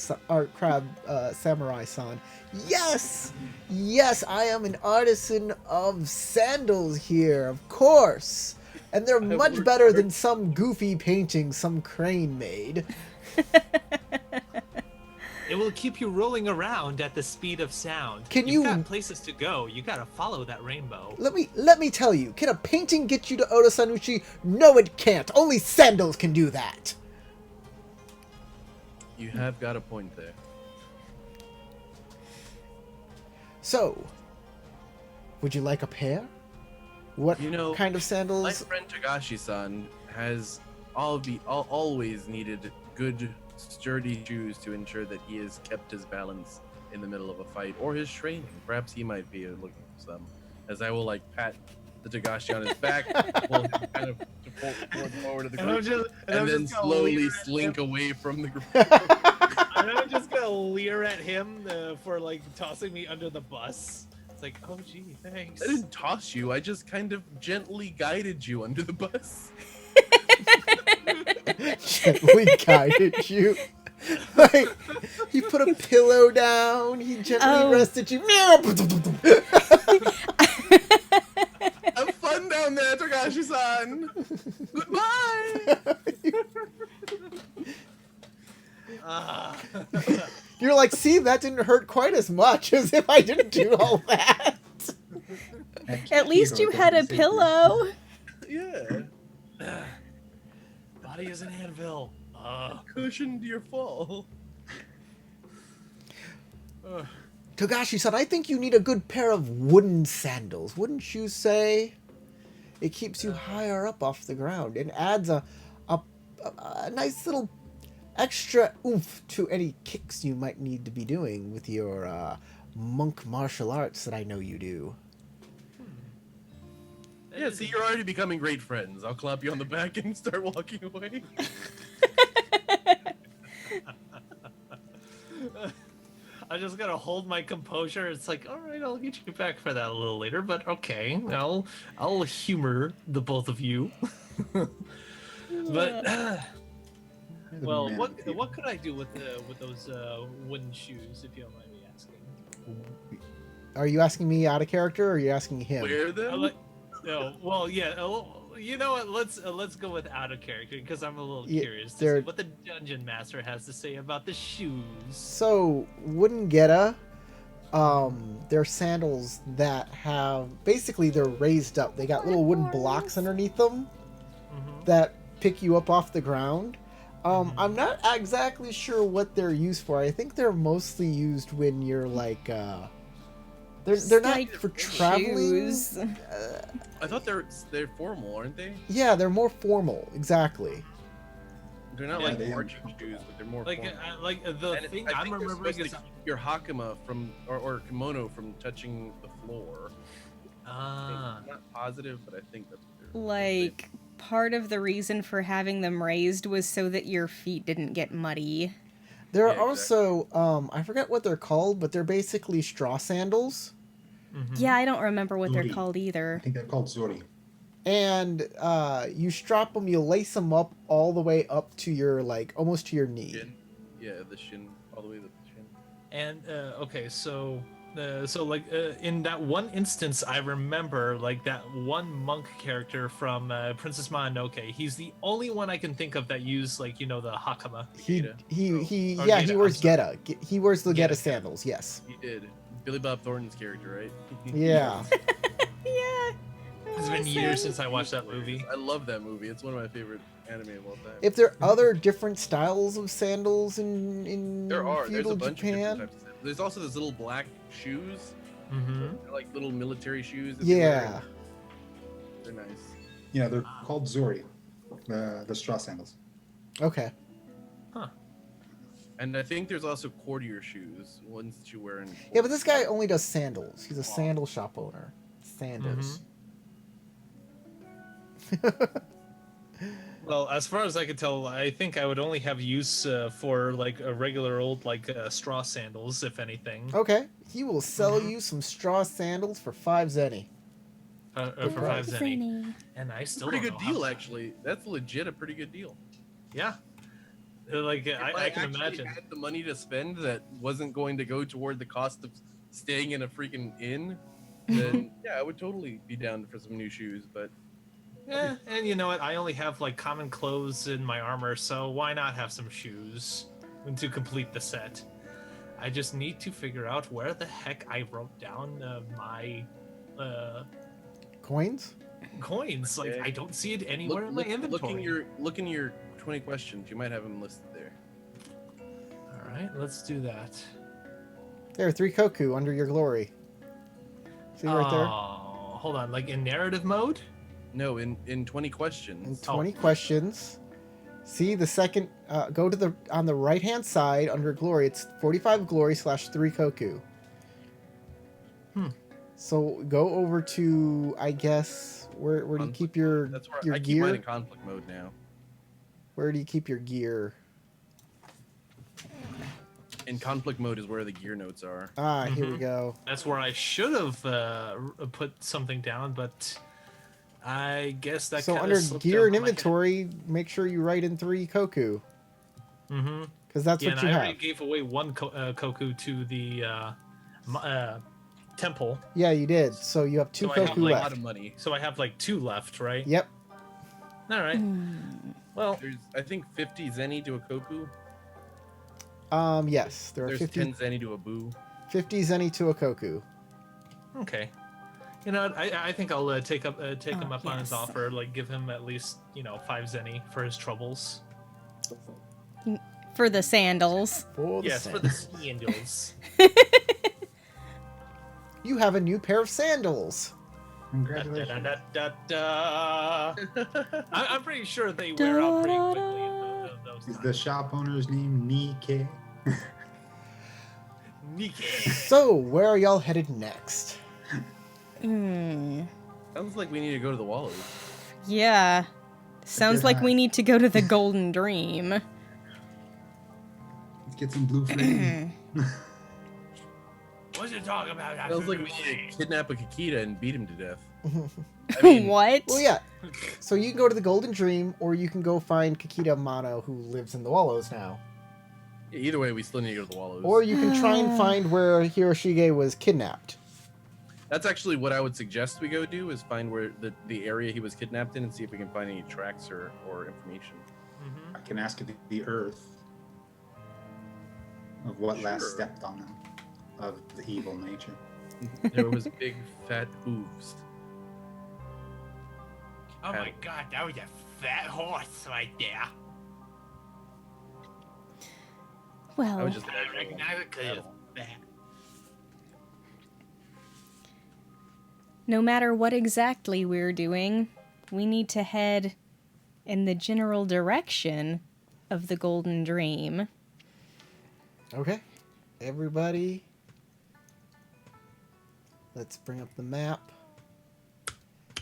Samurai-san. Yes! Yes, I am an artisan of sandals here, of course. And they're much worked better hard. than some goofy painting some crane made. It will keep you rolling around at the speed of sound. Can You've you- got places to go. You gotta follow that rainbow. Let me tell you, can a painting get you to Otosanuchi? No, it can't. Only sandals can do that. You have got a point there. So, would you like a pair? What You know, kind of My sandals? friend Tagashi-san has always needed good, sturdy shoes to ensure that he has kept his balance in the middle of a fight or his training. Perhaps he might be looking for some. As I will pat the Tagashi on his back, pull him kind of forward to the group, and then slowly slink away from the group. And I'm just gonna leer at him for like tossing me under the bus. It's like, oh gee, thanks. I didn't toss you. I just kind of gently guided you under the bus. Gently guided you. Like, he put a pillow down, he gently Oh. rested you. Have fun down there, Tagashi-san. Goodbye. Ah. You're like, see, that didn't hurt quite as much as if I didn't do all that. At least you had a pillow. Yeah. Body is an anvil. Cushioned your fall. Togashi-san, I think you need a good pair of wooden sandals, wouldn't you say? It keeps you higher up off the ground and adds a nice little extra oomph to any kicks you might need to be doing with your monk martial arts that I know you do. Yeah, see, you're already becoming great friends. I'll clap you on the back and start walking away. I just gotta hold my composure. It's like, all right, I'll get you back for that a little later, but okay, I'll humor the both of you. But well, what could I do with those wooden shoes, if you don't mind me asking? Are you asking me out of character, or are you asking him? Wear them? No, well, yeah. You know what? Let's go with out of character because I'm a little Yeah, curious to they're- see what the dungeon master has to say about the shoes. So, wooden geta, they're sandals that have, basically they're raised up. They got little wooden blocks underneath them Mhm. that pick you up off the ground. I'm not exactly sure what they're used for. I think they're mostly used when you're like, they're not Like for traveling. shoes. I thought they're formal, aren't they? Yeah, they're more formal. Exactly. They're not Yeah, like they are. marching shoes, but they're more formal. The And thing I I'm think they're remembering supposed is to keep your hakama from or kimono from touching the floor. I'm not positive, but I think that's what they're Like, part of the reason for having them raised was so that your feet didn't get muddy. There are Yeah, exactly. also, I forget what they're called, but they're basically straw sandals. Mhm. Yeah, I don't remember what they're Zori. called I either. think they're called Zori. And you strap them, you lace them up all the way up to your, like, almost to your knee. shin. Yeah, the shin, all the way to the shin. And okay, so in that one instance, I remember like that one monk character from Princess Mononoke. He's the only one I can think of that used like the hakama. He Geta. he Or yeah, Geta, he wears I'm sorry. Geta. He wears the Geta, Geta yeah. sandals, yes. He did. Billy Bob Thornton's character, right? Yeah. Yeah. It's been years since I watched that movie. I love that movie. It's one of my favorite anime of all time. If there are other different styles of sandals in There are. There's feudal a bunch of Japan. different types of sandals. There's also those little black shoes. Mm-hmm. They're like little military shoes. that they wear. Yeah. They're nice. Yeah, they're called Zori, the straw sandals. Okay. And I think there's also courtier shoes, ones that you wear in. Yeah, but this guy only does sandals. He's a sandal shop owner. Sandals. Well, as far as I could tell, I think I would only have use for like a regular old like straw sandals, if anything, Okay, he will sell Mhm. you some straw sandals for 5 zenny. Good for price. 5 zenny. And I still Pretty don't good know deal, how. actually. That's legit a pretty good deal. Yeah, like If I can actually imagine. had the money to spend that wasn't going to go toward the cost of staying in a freaking inn, then yeah, I would totally be down for some new shoes. But Yeah, and you know what? I only have like common clothes in my armor, so why not have some shoes to complete the set? I just need to figure out where the heck I wrote down my uh, Coins? coins. Like Okay. I don't see it anywhere in my inventory. look in your 20 questions. You might have them listed there. All right, let's do that. There, 3 koku under your glory. See right there? Oh, hold on. Like in narrative mode? No, in 20 And questions. 20 questions. See the second, go to the, on the right hand side under glory, it's 45 glory / 3 koku. So go over to, I guess, where do you Conflict keep your, mode. That's where your I keep mine gear? in conflict mode now. Where do you keep your gear? In conflict mode is where the gear notes are. Ah, here we Mhm. go. That's where I should have put something down, but I guess that So kinda under slipped gear out and of my head. inventory, make sure you write in 3 koku. Mhm. Because that's Yeah, what and you I already have. gave away one koku to the temple, Yeah, you did. So you have 2 So I have, koku a like, lot left. of money. so I have like 2 left, right? Yep. All right. Well, There's I think 50 zenny to a koku. Yes, there are There's 50, 10 zenny to a boo. 50 zenny to a koku. okay. You know, what, I think I'll take him Oh, up on his yes. offer. Like, give him at least 5 zenny for his troubles. For the sandals. For the Yes, for the sandals. You have a new pair of sandals. Congratulations. I'm pretty sure they wear out pretty quickly. Those Is the shop owner's name Nike? Nike. So, where are y'all headed next? Sounds like we need to go to the Wallows. Yeah. Sounds good like we night. need to go to the Golden Dream. Let's get some blue flame. What you talking about? Sounds like we need to kidnap a Kakita and beat him to death. Well, I mean, What? yeah. So you can go to the Golden Dream, or you can go find Kakita Amano, who lives in the Wallows now. either way, we still need to go to the Wallows. Or you can try and find where Hiroshige was kidnapped. That's actually what I would suggest we go do, is find where the area he was kidnapped in and see if we can find any tracks or information. I can ask the Earth of what last Sure. stepped on him, of the evil nature. There was big fat hooves. Oh my god, that was a fat horse right there. I Well, was just I recognize it because it's fat. no matter what exactly we're doing, we need to head in the general direction of the Golden Dream. Okay. Everybody. Let's bring up the map.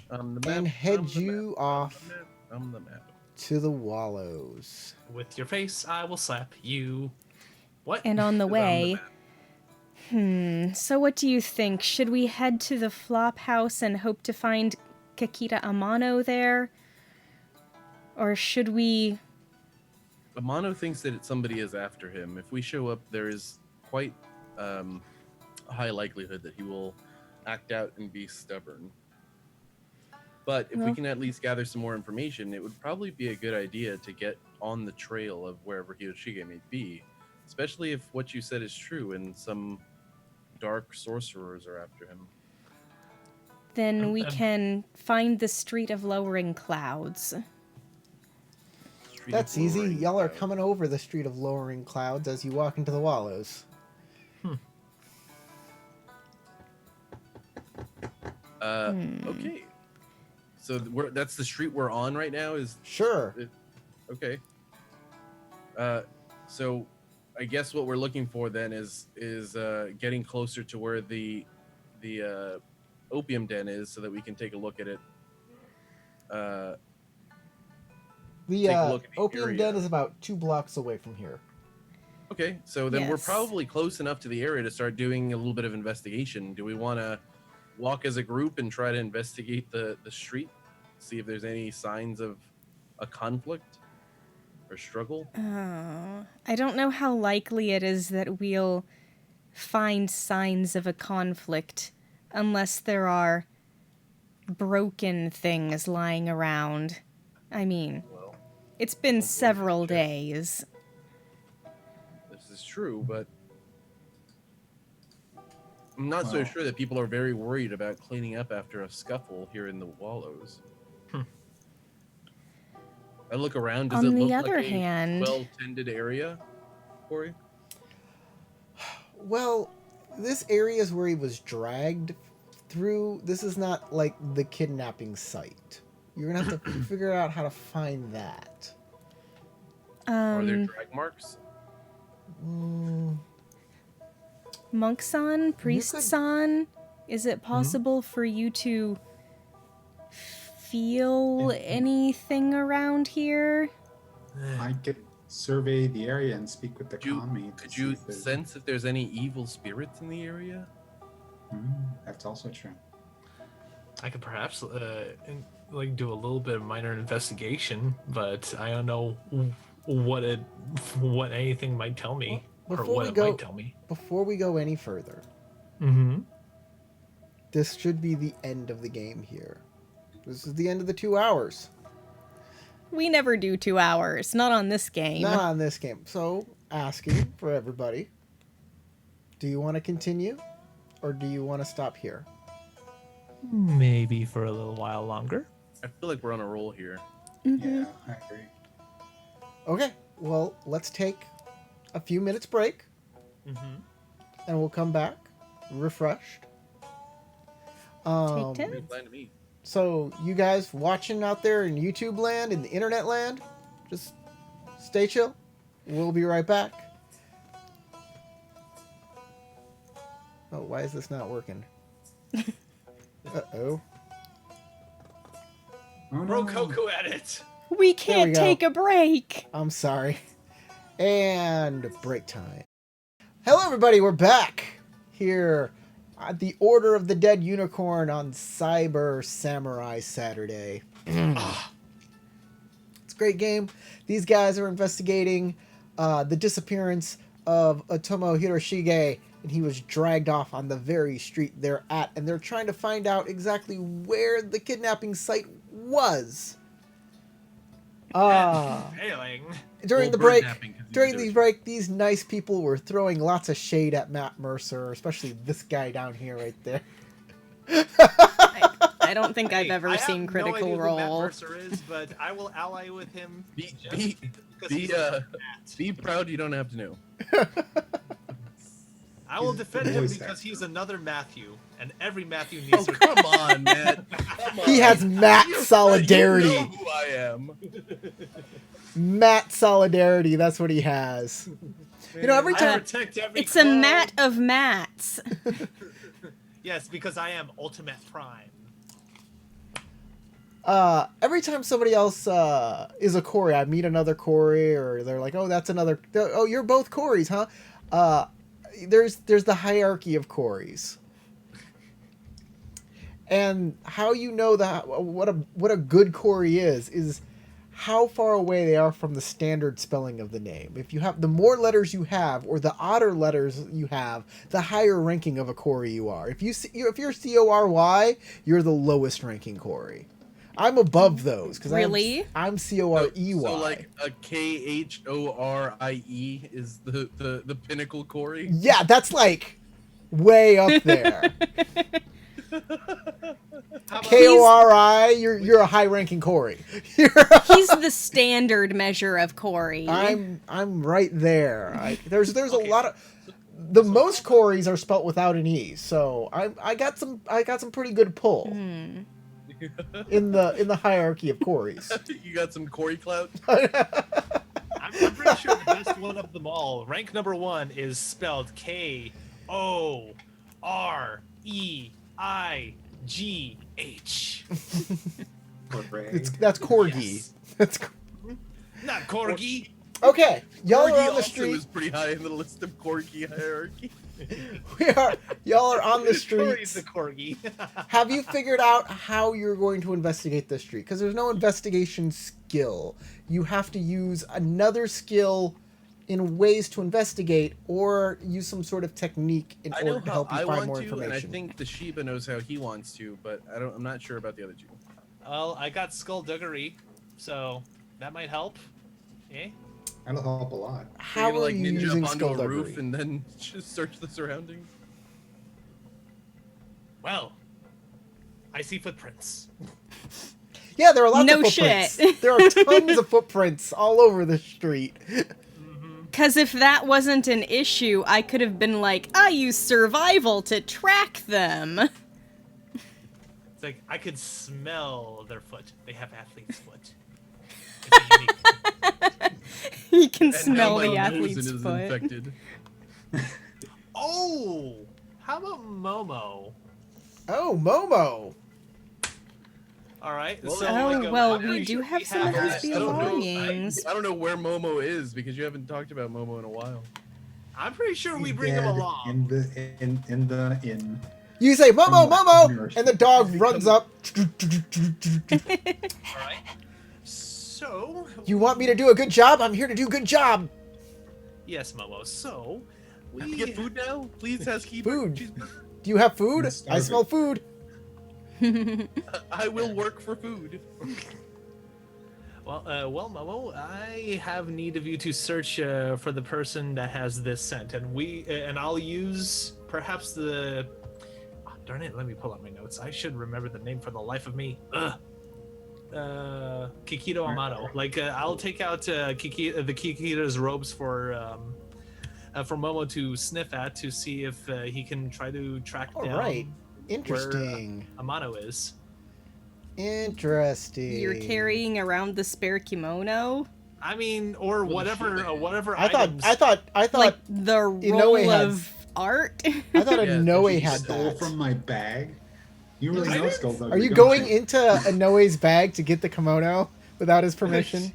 The And head you off on the map. to the Wallows. With your face, I will slap you. What? And on the It's way, map. so what do you think? Should we head to the Flop House and hope to find Kakita Amano there? Or should we... Amano thinks that somebody is after him. If we show up, there is quite a high likelihood that he will act out and be stubborn. But if we Well- can at least gather some more information, it would probably be a good idea to get on the trail of wherever Hiroshige may be, especially if what you said is true and some dark sorcerers are after him. Then we Um, can find the Street of Lowering Clouds. Street of That's easy. Lowering Y'all are Clouds. coming over the Street of Lowering Clouds as you walk into the Wallows. Okay. So that's the street we're on right now. Is Sure. okay. So I guess what we're looking for then is getting closer to where the opium den is, so that we can take a look at it. The take a look at the Opium area. Den is about 2 blocks away from here. Okay, so then we're Yes. probably close enough to the area to start doing a little bit of investigation. Do we want to walk as a group and try to investigate the street, see if there's any signs of a conflict or struggle? Oh, I don't know how likely it is that we'll find signs of a conflict unless there are broken things lying around. I mean, Well, it's been Don't worry, several Jeff. days. this is true, but I'm not so Well- sure that people are very worried about cleaning up after a scuffle here in the Wallows. I look around. Does On it the look other like hand- a well-tended area, Corey? Well, this area is where he was dragged through. This is not like the kidnapping site. You're gonna have to figure out how to find that. Are there Um, drag marks? Mm, Monk-san, Priest-san, is it possible for you to feel anything around here? I could survey the area and speak with the Could you- kami. to Could see you if there's- sense if there's any evil spirits in the area? That's also true. I could perhaps do a little bit of minor investigation, but I don't know what anything might tell me or Before what we it go- might tell me. before we go any further, Mm-hmm. this should be the end of the game here. This is the end of the 2 hours. We never do 2 hours, not on this game. Not on this game. So, asking for everybody, do you want to continue or do you want to stop here? Maybe for a little while longer. I feel like we're on a roll here. Mhm. Yeah, I agree. Okay, well, let's take a few minutes break Mm-hmm. and we'll come back refreshed. Take 10? Pretty fine to me. So, you guys watching out there in YouTube land, in the internet land, just stay chill. We'll be right back. Oh, why is this not working? Uh-oh. Oh, no. Rococo at it. We can't go. take a break. I'm sorry. And break time. Hello, everybody. We're back here at the Order of the Dead Unicorn on Cyber Samurai Saturday. It's a great game. These guys are investigating the disappearance of Otomo Hiroshige, and he was dragged off on the very street they're at, and they're trying to find out exactly where the kidnapping site was. Failing. During Well, the bird break, napping 'cause he's during doing the break, these nice people were throwing lots of shade at Matt Mercer, especially this guy down here right there. I don't think I've Hey, ever I have seen no Critical idea who Matt Role. Mercer is, but I will ally with him. Be, just be, because be, he's a Matt. be proud you don't have to know. I will He's defend the him voice because actor. he's another Matthew, and every Matthew Oh, needs to. come on, Matt. Come on. He has Matt solidarity. You know who I am. Matt solidarity, that's what he has. You know, every I time protect every It's a clone. mat of mats. Yes, because I am Ultimate Prime. every time somebody else is a Corey, I meet another Corey, or they're like, "Oh, that's another. Oh, you're both Corys, huh?" There's the hierarchy of Corys, and how you know that what a good Corey is how far away they are from the standard spelling of the name. If you have the more letters you have, or the odder letters you have, the higher ranking of a Corey you are. If you're Cory, you're the lowest ranking Corey. I'm above those because Really? I'm Corey. So like a Khore is the pinnacle Corey. Yeah, that's like way up there. How about Kori, you're a high ranking Corey. He's the standard measure of Corey. I'm right there. There's a Okay. lot of the most Corys are spelt without an E, so I got some pretty good pull Hmm. in the hierarchy of Corys. You got some Corey clout. I'm pretty sure the best one of them all, rank number 1, is spelled Koreigh. Hooray. That's Corgi. Yes. That's not corgi. Okay, y'all Corgi are on the also street. is pretty high in the list of corgi hierarchy. Y'all are on the Cory's streets. the corgi. Have you figured out how you're going to investigate this street? Because there's no investigation skill. You have to use another skill in ways to investigate, or use some sort of technique in I know order to how help you I find want more to, and I information. think the Shiba knows how he wants to, but I'm not sure about the other two. Well, I got skullduggery, so that might help. Eh? That'll help a lot. How You're gonna are like you ninja using up onto a roof skullduggery? and then just search the surroundings. Well, I see footprints. Yeah, there are lots No of footprints. shit. There are tons of footprints all over the street. Because if that wasn't an issue, I could have been like, I use survival to track them. It's like I could smell their foot. They have athlete's foot. It's a unique- You can And smell now my the nose athlete's is foot. infected. Oh, how about Momo? Oh, Momo. All right. Well, so oh, like, well, I'm we pretty do sure have we some of have his that. I don't know- belongings. I don't know where Momo is because you haven't talked about Momo in a while. I'm pretty sure we He's bring him dead along. in the inn. You say, Momo, From Momo! And the dog runs up. All right. So. You want me to do a good job? I'm here to do a good job. Yes, Momo. So. Can we get food now? Please, housekeeper. Food. Cheeseburger. Do you have food? I'm I smell food. I will work for food. Well, Momo, I have need of you to search for the person that has this scent, and I'll use perhaps the. Oh, darn it! Let me pull out my notes. I should remember the name for the life of me. Ugh. Kikito Amato. Like, I'll take out the Kikito's robes for Momo to sniff at to see if he can try to track All down right. Interesting. where Amato is. Interesting. You're carrying around the spare kimono? I mean, or whatever. I items. thought Like the Inoue roll had- of art? I thought Yeah, Inoue she had Stole that. from my bag. You really I know didn't- Skullduggery. Are you don't going you? into Inoue's bag to get the kimono without his permission?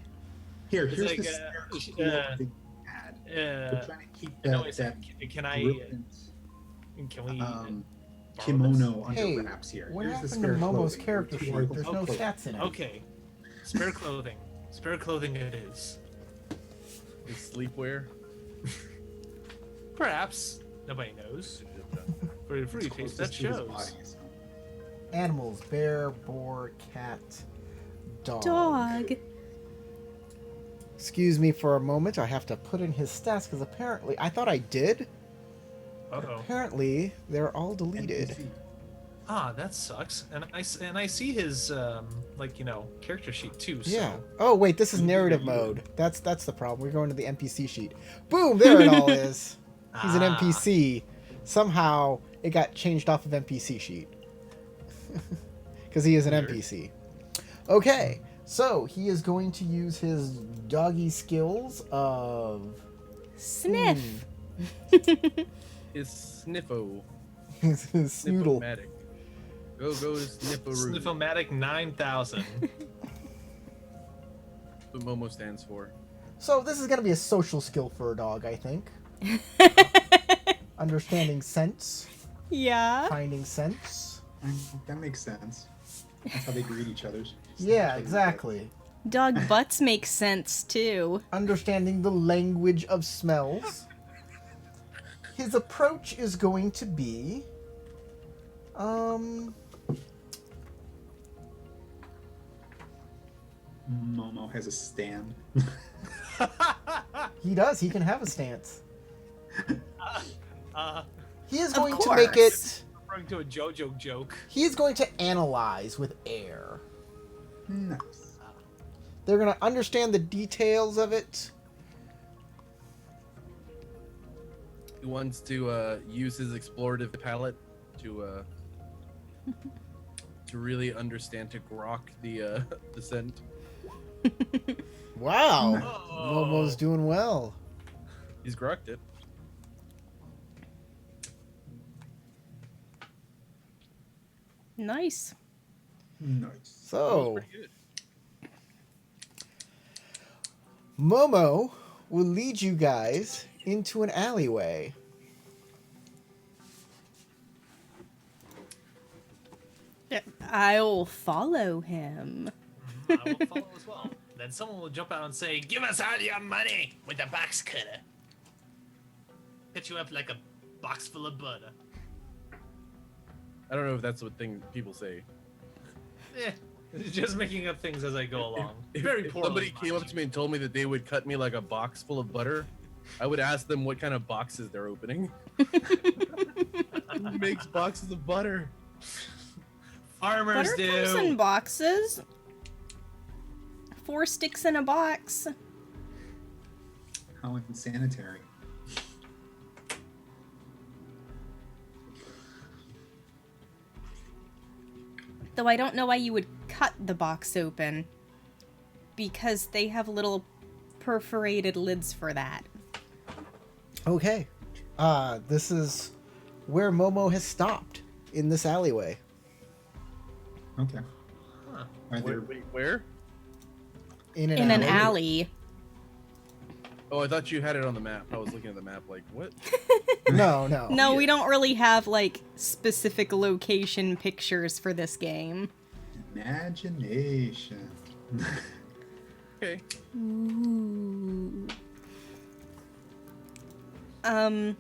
Here, It's here's like, the spare cloth they had. We're trying to keep no, that, it's- that can I? ruined, Can we? borrow kimono under Hey, wraps here. what Here's the happened to spare Momo's clothing. character Two sheet? articles There's of no clothing. stats in it. Okay, spare clothing. Spare clothing it is. Is sleepwear. Perhaps nobody knows. For a free It's face, closest that to his shows. body, so. Animals: bear, boar, cat, dog. Dog. Excuse me for a moment. I have to put in his stats because apparently I thought I did. Uh-oh. Apparently they're all deleted. NPC. Ah, that sucks. And I see his character sheet too. So. Yeah. Oh wait, this is narrative mode. That's the problem. We're going to the NPC sheet. Boom! There it all is. He's an Ah. NPC. Somehow it got changed off of NPC sheet because he is an Weird. NPC. Okay, so he is going to use his doggy skills of Sniff. Is Sniffo. his snoodle. Sniffomatic. Go Sniffaroo. Sniffomatic 9000. That's what Momo stands for. So this is going to be a social skill for a dog, I think. Understanding scents, Yeah. finding scents. That makes sense. That's how they greet each other. Yeah, exactly. Dog butts make sense too. Understanding the language of smells. His approach is going to be Momo has a stand. he does, he can have a stance. uh, He is Of going to make course. it referring to a JoJo joke. he is going to analyze with air. Nice. They're going to understand the details of it. He wants to use his explorative palette to really understand, to grok the scent. Wow. Oh. Momo's doing well. He's grokked it. Nice. Nice. That was So, pretty good. Momo will lead you guys into an alleyway. I'll follow him. I will follow as well. Then someone will jump out and say, "Give us all your money with the box cutter." Hit you up like a box full of butter. I don't know if that's what people say. Eh, just making up things as I go along. If Very poorly. somebody came up to me and told me that they would cut me like a box full of butter, I would ask them what kind of boxes they're opening. Who makes boxes of butter? Farmers Butter do. comes in boxes. 4 sticks in a box. How unsanitary. Though I don't know why you would cut the box open. Because they have little perforated lids for that. Okay. This is where Momo has stopped in this alleyway. Okay. Huh. Are there, Wait, where? In In an alley. alley. Oh, I thought you had it on the map. I was looking at the map like, what? No. No, we don't really have, like, specific location pictures for this game. imagination? Okay. Ooh. Are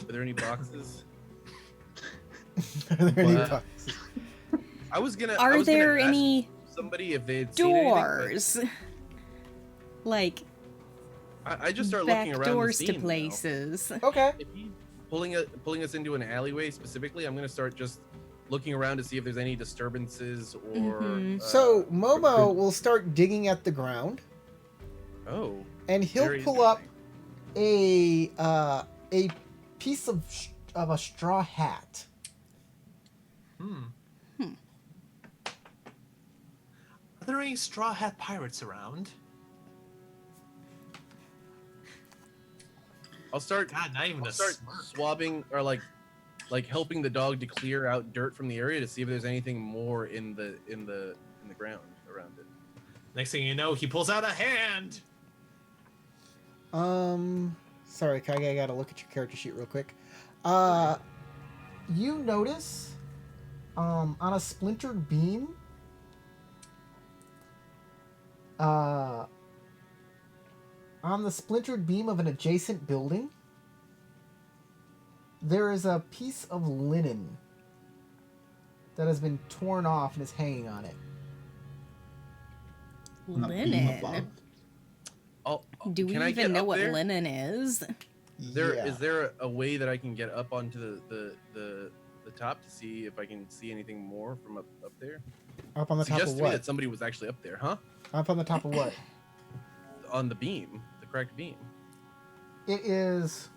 there any boxes? Are there any What? boxes? I was gonna. I Are was gonna there ask any somebody if they had seen anything, doors? Like, but I just start back looking around doors the to scene now. places. Okay. If he's pulling us into an alleyway specifically, I'm gonna start just looking around to see if there's any disturbances or. Mhm. So Momo will start digging at the ground, Oh. and he'll very pull up interesting. a piece of a straw hat. Are there any straw hat pirates around? I'll start. God, not even I'll a start smirk. swabbing or like helping the dog to clear out dirt from the area to see if there's anything more in the ground around it. Next thing you know, he pulls out a hand. Sorry, Kage, I gotta look at your character sheet real quick. You notice, on a splintered beam, on the splintered beam of an adjacent building, there is a piece of linen that has been torn off and is hanging on it. On the beam above? Linen. Oh, Do we can I even get know up what there? linen is? Is there a way that I can get up onto the top to see if I can see anything more from up there? Up on the top Suggest of to me what? that somebody was actually up there, huh? Up on the top of what? On the beam, the cracked beam. It is.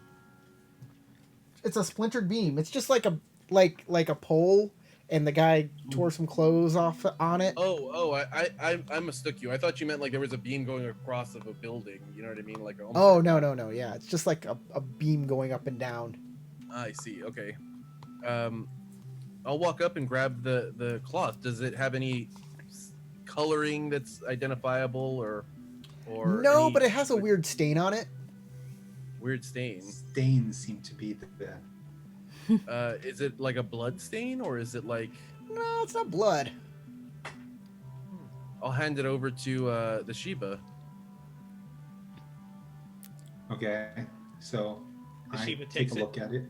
It's a splintered beam. It's just like a pole, and the guy tore some clothes off on it. I mistook you. I thought you meant like there was a beam going across of a building. You know what I mean? Like almost Oh, like no. Yeah, it's just like a beam going up and down. I see. Okay. I'll walk up and grab the cloth. Does it have any coloring that's identifiable or No, any but it has a weird stain on it. weird stain? Stains seem to be the Is it like a blood stain or is it like? No, it's not blood. I'll hand it over to the Sheba. Okay, so The I Shiva take takes a it. look at it.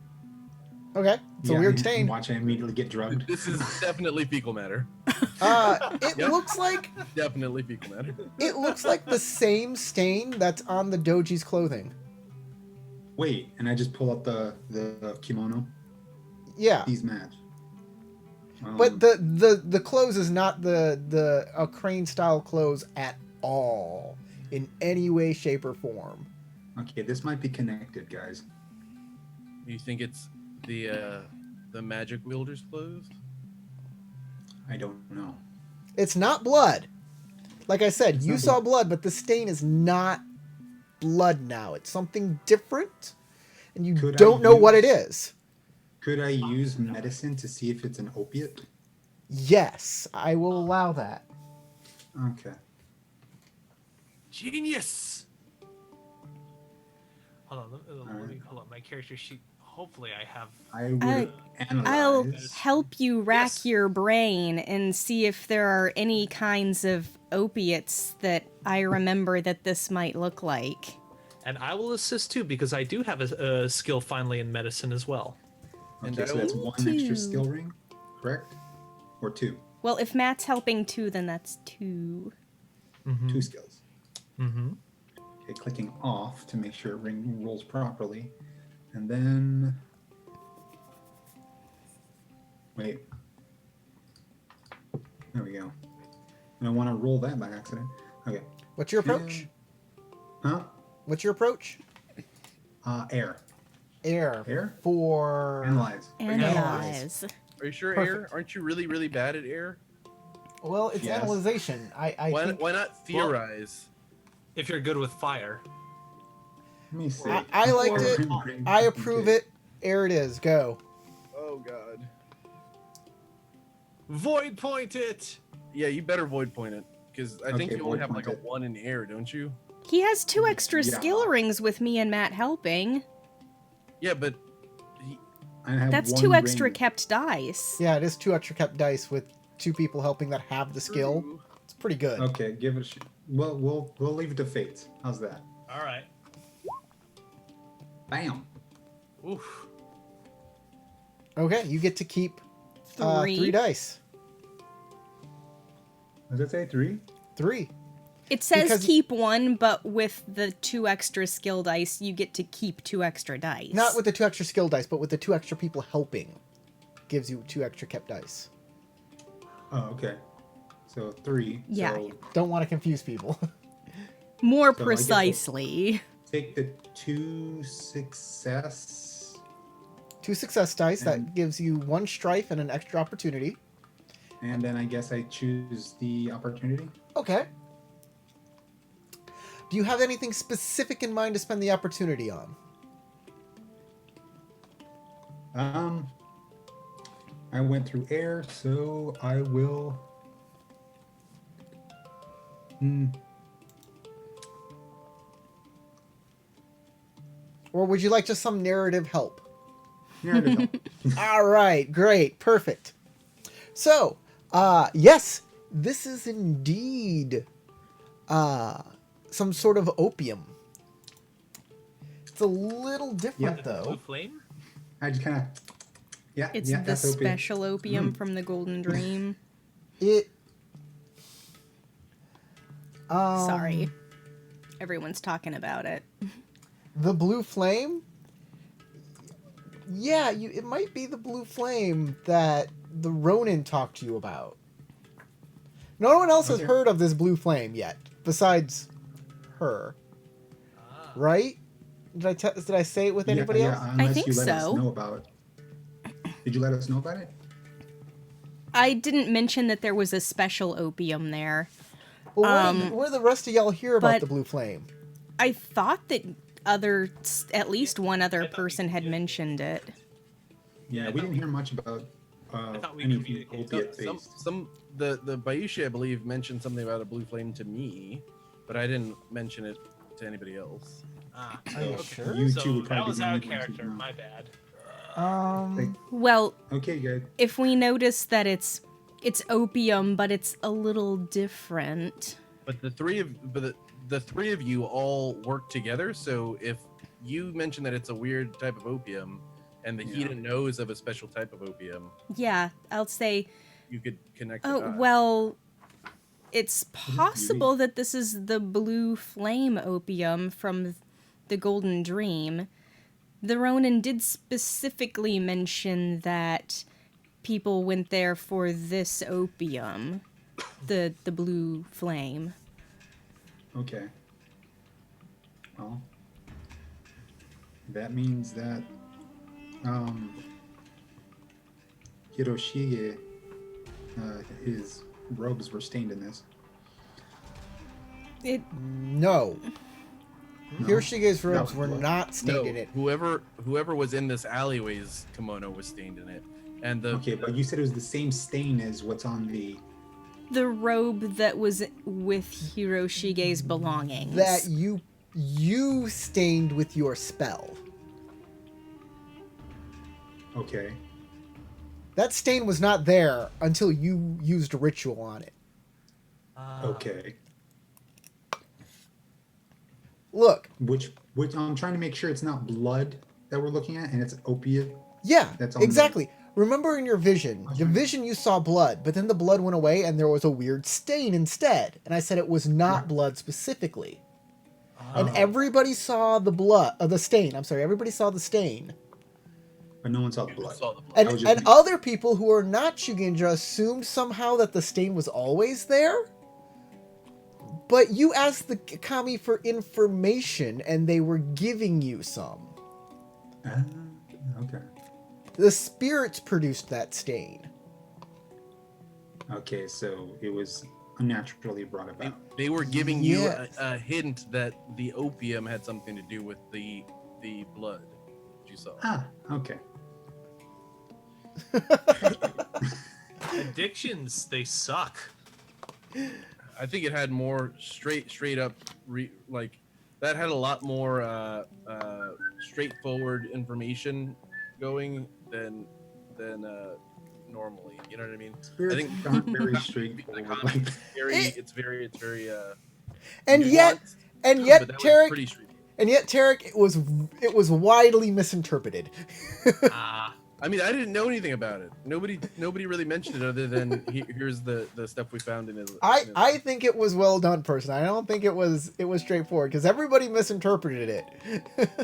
Okay, it's a weird stain. Watch I immediately get drugged. This is definitely fecal matter. It Yep. looks like Definitely fecal matter. the same stain that's on the doji's clothing. Wait, and I just pull up the kimono. Yeah, These match. but the clothes is not the crane style clothes at all in any way, shape, or form. Okay, this might be connected, guys. You think it's the magic wielder's clothes? I don't know. It's not blood. Like I said, It's you not saw blood, but the stain is not blood now. It's something different, and you Could I don't know what it use- is. Could I use medicine to see if it's an opiate? Yes, I will allow that. Okay. Genius. Hold on, let me Alright. pull up my character sheet. Hopefully, I have. I will I'll analyze. help you rack Yes. your brain and see if there are any kinds of opiates that I remember that this might look like. And I will assist too because I do have a skill finally in medicine as well. And Okay, I so that's will- one extra skill ring, correct? Or two? Well, if Matt's helping too, then that's 2. Two skills. Mm-hmm. Okay, clicking off to make sure it rolls properly. And then... Wait. There we go. And I want to roll that by accident. Okay. What's your approach? Huh? What's your approach? Air. Air. Air? For Analyze. Analyze. Are you sure, Perfect. Air? Aren't you really, really bad at Air? well, it's Yes. analyzation. I Why, think why not theorize? If you're good with fire. Let me see. I liked it. I approve Okay. it. Air it is. Go. Oh God. Void point it. Yeah, you better void point it because I think Okay, you only void have like a point it. 1 in Air, don't you? He has 2 extra Yeah. skill rings with me and Matt helping. Yeah, but I have That's one 2 extra ring. kept dice. Yeah, it is 2 extra kept dice with 2 people helping that have the skill. True. It's pretty good. Okay, give it a shot. Well, we'll leave it to fate. How's that? All right. Bam. Oof. Okay, you get to keep 3. 3 dice. Does it say 3? 3. It says Because- keep 1, but with the 2 extra skill dice, you get to keep 2 extra dice. Not with the 2 extra skill dice, but with the 2 extra people helping. Gives you 2 extra kept dice. Oh, okay. So 3. Yeah. So Don't want to confuse people. More So I guess precisely. take the 2 success. 2 success dice, that And- gives you 1 strife and an extra opportunity. And then I guess I choose the opportunity. Okay. Do you have anything specific in mind to spend the opportunity on? I went through air, so I will. Or would you like just some narrative help? Narrative help. All right, great, perfect. So, yes, this is indeed some sort of opium. It's a little different, Yeah. though. Blue flame. I just kind of. Yeah. It's yeah, the that's opium. special opium from the Golden Dream. It. Sorry. Everyone's talking about it. The blue flame. Yeah, it might be the blue flame that the Ronin talked to you about. No one else has Okay. heard of this blue flame yet, besides her. Ah. Right? Did I say it with anybody else? Unless think you let us so. know about. Did you let us know about it? I didn't mention that there was a special opium there. Well, where the rest of y'all hear about but- the blue flame? I thought that at least one other person had mentioned it. Yeah, I we thought didn't hear much about thought we anything communicated. opiate some, based. the Bayushi, I believe, mentioned something about a blue flame to me, but I didn't mention it to anybody else. Ah. Are you So sure? you So two would that probably was be the out only of ones who character. know. My bad. Well, Okay, good. if we notice that it's opium, but it's a little different. But the three of you all work together. So if you mention that it's a weird type of opium, and the Yeah. Hida knows of a special type of opium, Yeah, I'll say, you could connect. the oh, dots. well, it's possible that this is the blue flame opium from the Golden Dream. The Ronin did specifically mention that people went there for this opium, the blue flame. Okay. Well, that means that Hiroshige, his robes were stained in this. It No. No? Hiroshige's robes No. were not stained no, in it. whoever was in this alleyway's kimono was stained in it, and the Okay, but you said it was the same stain as what's on the the robe that was with Hiroshige's belongings. That you stained with your spell. Okay. That stain was not there until you used a ritual on it. Okay. Look. Which I'm trying to make sure it's not blood that we're looking at, and it's opiate. Yeah, That's on exactly. Remember in your vision, Okay. the vision you saw blood, but then the blood went away and there was a weird stain instead. And I said it was not Yeah. blood specifically. Oh. And everybody saw the blood, the stain. I'm sorry, everybody saw the stain. But no one saw the blood. Saw the blood. And, I was just and other people who are not Shugenja assumed somehow that the stain was always there. But you asked the kami for information and they were giving you some. Okay. The spirits produced that stain. Okay, so it was unnaturally brought about. They were giving you Yes. a hint that the opium had something to do with the blood that you saw. Ah, okay. Addictions, they suck. I think it had more straight up like that had a lot more straightforward information going than normally. You know what I mean? Spirits I think aren't very the straightforward. economy Like, it's very And yet, nuanced, yet, but that was Tarek, pretty straightforward. and yet, Tarek, it was widely misinterpreted. Ah, I mean, I didn't know anything about it. Nobody really mentioned it other than here's the stuff we found in his. I think it was well done, personally. I don't think it was straightforward because everybody misinterpreted it.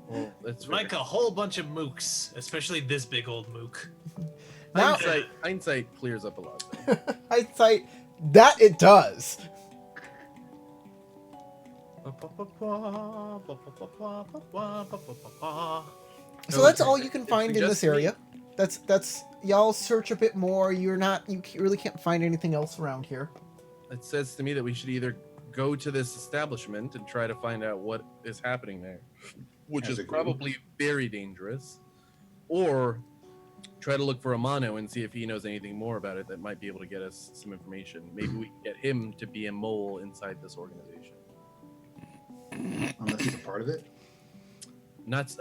Well, that's like a whole bunch of mooks, especially this big old mook. Now, hindsight clears up a lot. Though. hindsight, that it does. So that's all you can find in this area. That's y'all search a bit more. You really can't find anything else around here. It says to me that we should either go to this establishment and try to find out what is happening there, which As is a group. probably very dangerous, or try to look for Amano and see if he knows anything more about it that might be able to get us some information. Maybe we can get him to be a mole inside this organization. unless he's a part of it.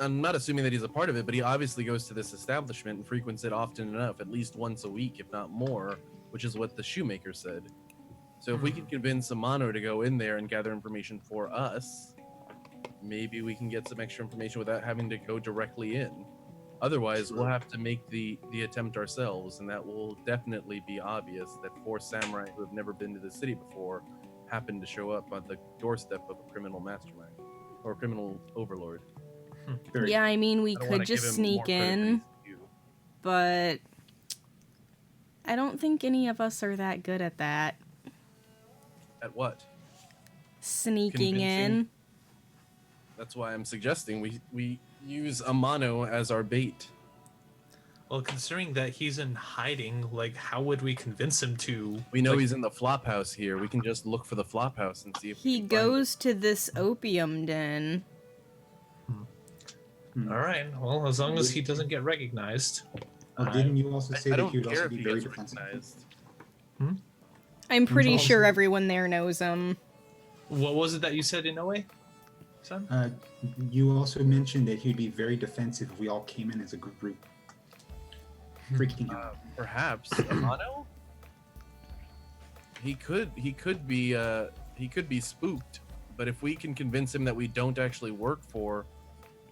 I'm not assuming that he's a part of it, but he obviously goes to this establishment and frequents it often enough, at least once a week, if not more, which is what the shoemaker said. So if we can convince Amano to go in there and gather information for us, maybe we can get some extra information without having to go directly in. Otherwise, we'll have to make the attempt ourselves, and that will definitely be obvious that 4 samurai who have never been to the city before happen to show up on the doorstep of a criminal mastermind or criminal overlord. Very Yeah, I mean, we I don't could wanna just give him sneak more credit than in, he's due. but I don't think any of us are that good at that. At what? Sneaking in. Convincing? That's why I'm suggesting we use Amano as our bait. Well, considering that he's in hiding, like, how would we convince him to? We know like, he's in the flop house here. We can just look for the flop house and see if we He can find goes to this opium den. All right. Well, as long as he doesn't get recognized. Well, didn't you also it. say I that don't he would care also if be he very gets defensive? recognized. I'm pretty also- sure everyone there knows him. What was it that you said, Inoue? Son? You also mentioned that he'd be very defensive if we all came in as a group. Freaking out. Perhaps Amano. He could be spooked, but if we can convince him that we don't actually work for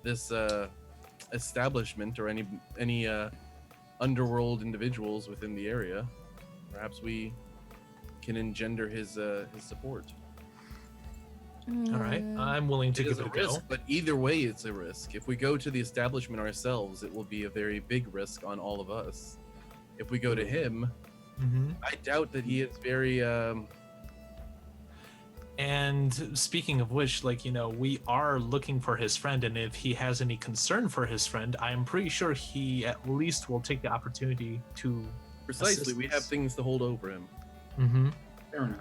this establishment or any underworld individuals within the area, perhaps we can engender his support. All right. I'm willing to It is give it a a go. risk, but either way, it's a risk. If we go to the establishment ourselves, it will be a very big risk on all of us. If we go to him, Mm-hmm. I doubt that he is very. And speaking of which, like, we are looking for his friend, and if he has any concern for his friend, I'm pretty sure he at least will take the opportunity to. Precisely, we have assistance. things to hold over him. Mm-hmm. Fair enough.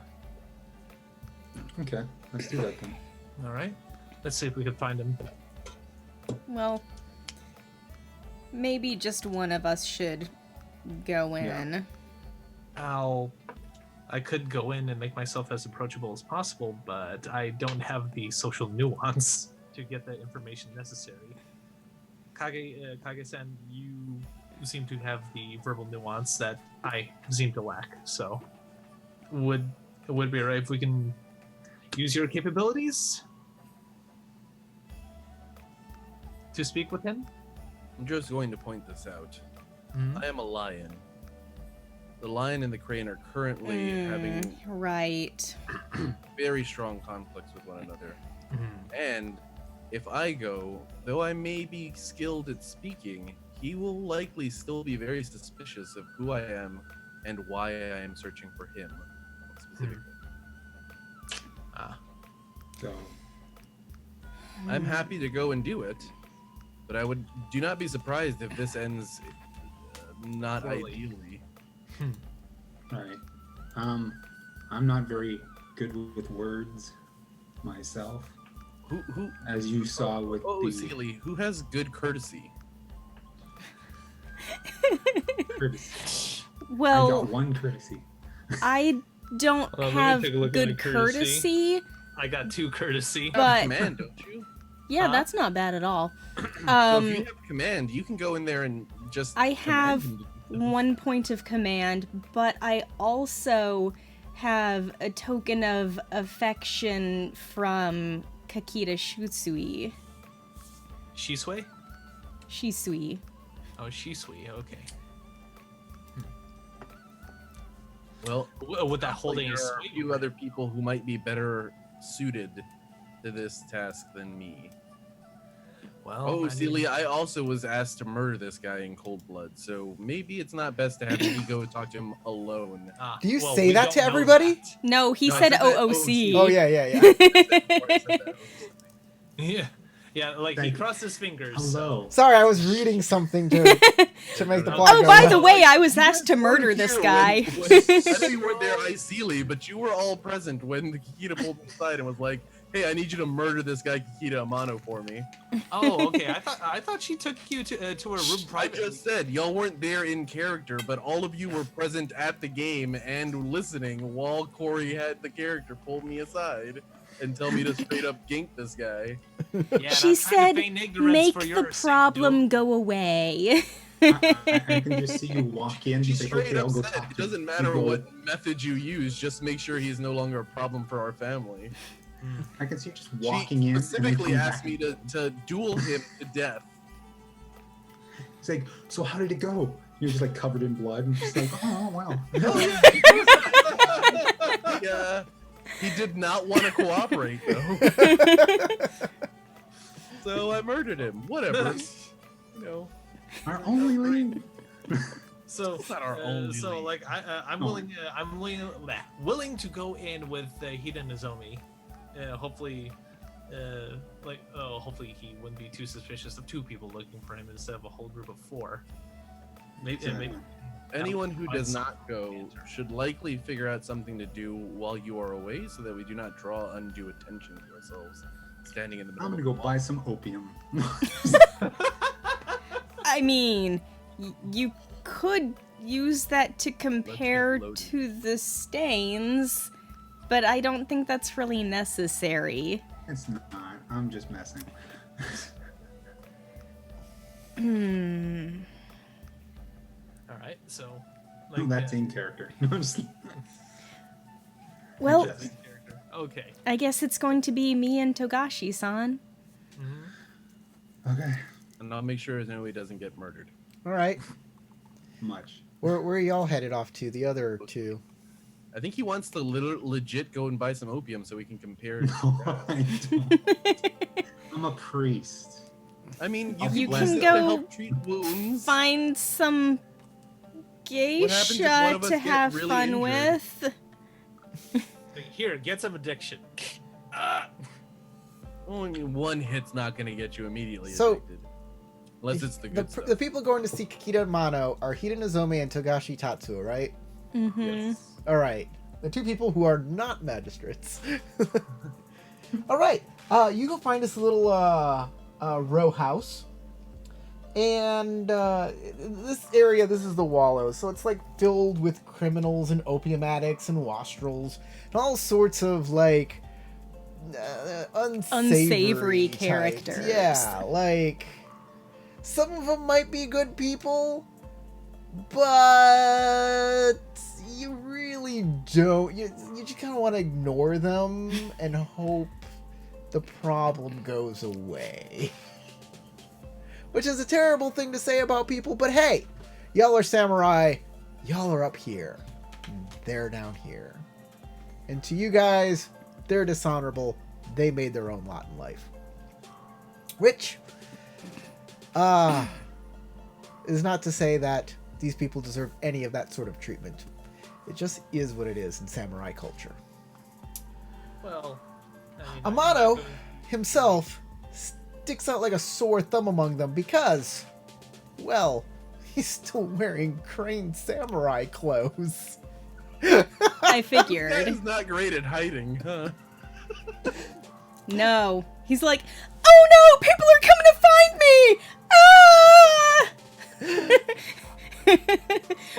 Okay, let's do that then. All right. Let's see if we can find him. Well, maybe just one of us should go in. Yeah. I'll I could go in and make myself as approachable as possible, but I don't have the social nuance to get the information necessary. Kage-san, you seem to have the verbal nuance that I seem to lack. So, would it be alright if we can use your capabilities to speak with him? I'm just going to point this out. Mhm. I am a lion. The lion and the crane are currently having Right. very strong conflicts with one another. Mhm. And if I go, though I may be skilled at speaking, he will likely still be very suspicious of who I am and why I am searching for him specifically. So I'm happy to go and do it, but do not be surprised if this ends not Poorly. ideally. all right. I'm not very good with words myself, Who as you saw with Oh, the Sealy, who has good courtesy? courtesy. I Well, got one courtesy. I don't Hold on, let me have take a look at my good courtesy. courtesy. I got 2 courtesy. But- Command, don't you? Yeah, Huh? that's not bad at all. So if Um, you have command, you can go in there and just. I command have him to do stuff. 1 point of command, but I also have a token of affection from Kakita Shutsui. Shisui? Shisui. Oh, Shisui. Okay. Well, With that holding there his are a few other people who might be better suited to this task than me. Well, Oh, I Celia, mean- I also was asked to murder this guy in cold blood, so maybe it's not best to have me go talk to him alone. Ah, Do you well, say we that don't to know everybody? that. No, he No, I said said that OOC. Oh yeah, yeah, yeah. I said that. Yeah, yeah. Like he Thank- crossed his fingers. Hello. Sorry, I was reading something to make the Oh, plot Oh, go. by well. the way, I was asked to You weren't murder this here guy. I know you weren't there, Iceely, but you were all present when the Kikita pulled me aside and was like, "Hey, I need you to murder this guy Kikita Amano for me." Oh, okay. I thought she took you to her room I privately. just said y'all weren't there in character, but all of you were present at the game and listening while Corey had the character pull me aside and tell me to straight up gink this guy. Yeah, and She I'm trying to said, feign ignorance make for the your sake, problem go away. I can just see you walk in. She and say, straight okay, I'll up go said talk it to doesn't you." matter You go- what method you use, just make sure he's no longer a problem for our family. I can see you just She walking in. specifically and then asked me to duel him to death. It's like, so how did it go? You're just like covered in blood and just like, oh wow. Yeah, he did not want to cooperate though. So I murdered him. Whatever. You know. Our only lead. So, It's not our only so lead. like I'm Oh. willing to go in with Hida Nozomi. Hopefully, hopefully he wouldn't be too suspicious of 2 people looking for him instead of a whole group of 4. Maybe Anyone who Find does some not go answer. should likely figure out something to do while you are away so that we do not draw undue attention to ourselves standing in the middle I'm of gonna the go buy some opium. I mean, you could use that to compare loaded. to the stains, but I don't think that's really necessary. It's not. I'm just messing. Hmm. All right, so No, that's in character. No, I'm just- Well, Just- character. Okay. I guess it's going to be me and Togashi-san. Mhm. okay. And I'll make sure nobody doesn't get murdered. All right, Much. where are y'all headed off to? The other 2. I think he wants to legit go and buy some opium so we can compare. No, I don't. I'm a priest. I mean, You you, can can go to help treat wounds. Find some happens if one geisha of us to get have really fun injured? with. Here, get some addiction. Only one hit's not going to get you immediately So- addicted. Unless it's the good stuff. The people going to see Kikita Amano are Hida Nozomi and Togashi Tatsuo, right? Mm-hmm. Yes. All right, the 2 people who are not magistrates. All right, you go find this little row house. And this area, this is the Wallows, so it's like filled with criminals and opium addicts and wastrels and all sorts of like unsavory types. characters. Yeah, like some of them might be good people, but you really don't. You just kind of want to ignore them and hope the problem goes away. Which is a terrible thing to say about people, but hey, y'all are samurai, y'all are up here, they're down here. And to you guys, they're dishonorable, they made their own lot in life. Which, is not to say that these people deserve any of that sort of treatment. It just is what it is in samurai culture. Well, I mean, Amano himself sticks out like a sore thumb among them because, well, he's still wearing Crane samurai clothes. I That figured. is not great at hiding, huh? No. He's like, oh no, people are coming to find me! Ah! Hold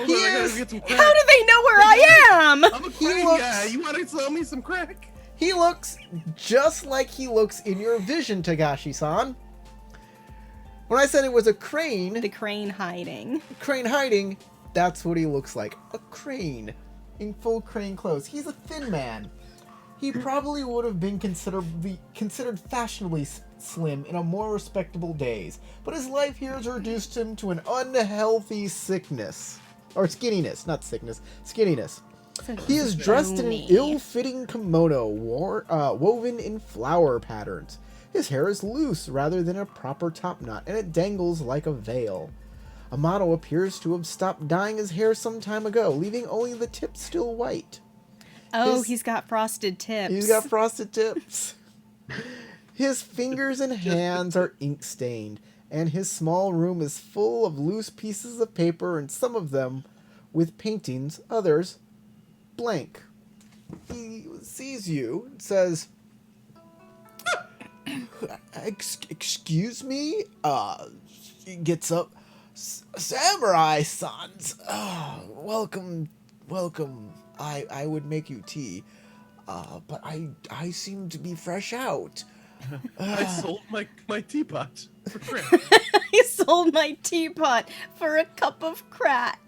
on, I gotta get some crack. How do they know where I am? I'm a He crack looks- guy. You want to sell me some crack? He looks just like he looks in your vision, Tagashi-san. When I said it was a crane, The crane hiding. hiding, that's what he looks like. A crane in full crane clothes. He's a thin man. He probably would have been considered fashionably slim in a more respectable days, but his life here has reduced him to an unhealthy sickness. Or skinniness, not sickness, skinniness. He is dressed in an Bony. ill-fitting kimono woven in flower patterns. His hair is loose rather than a proper top knot, and it dangles like a veil. Amano appears to have stopped dyeing his hair some time ago, leaving only the tips still white. Oh, His- he's got frosted tips. He's got frosted tips. His fingers and hands are ink-stained, and his small room is full of loose pieces of paper, and some of them with paintings, others blank. He sees you and says, excuse me? He gets up. Samurai sons, welcome. I would make you tea, but I seem to be fresh out. I sold my teapot for crack. He sold my teapot for a cup of crack.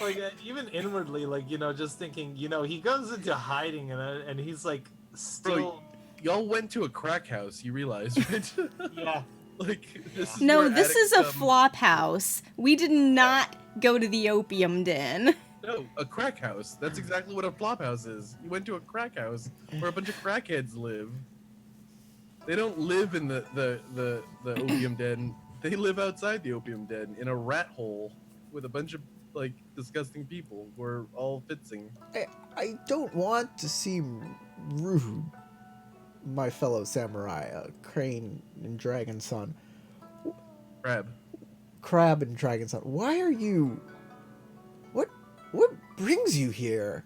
like even inwardly, like just thinking, he goes into hiding and he's like still, Y'all went to a crack house, you realize, right? yeah. Like this is No, where this is a addicts, flop house. We did not go to the opium den. No, a crack house. That's exactly what a flop house is. You went to a crack house where a bunch of crackheads live. They don't live in the opium den. They live outside the opium den in a rat hole with a bunch of like disgusting people who are all fitzing. I don't want to seem rude, my fellow samurai, Crane and Dragon Son. Crab and Dragon Son. Why are you... What brings you here?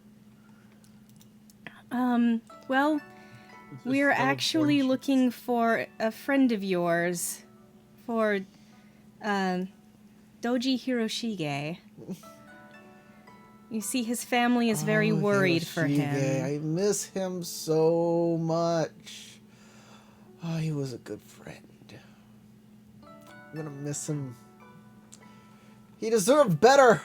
Well, It's we're just full of actually orange- looking for a friend of yours, for Doji Hiroshige. You see, his family is very Oh, worried for Hiroshige, him. I miss him so much. Oh, he was a good friend. I'm gonna miss him. He deserved better.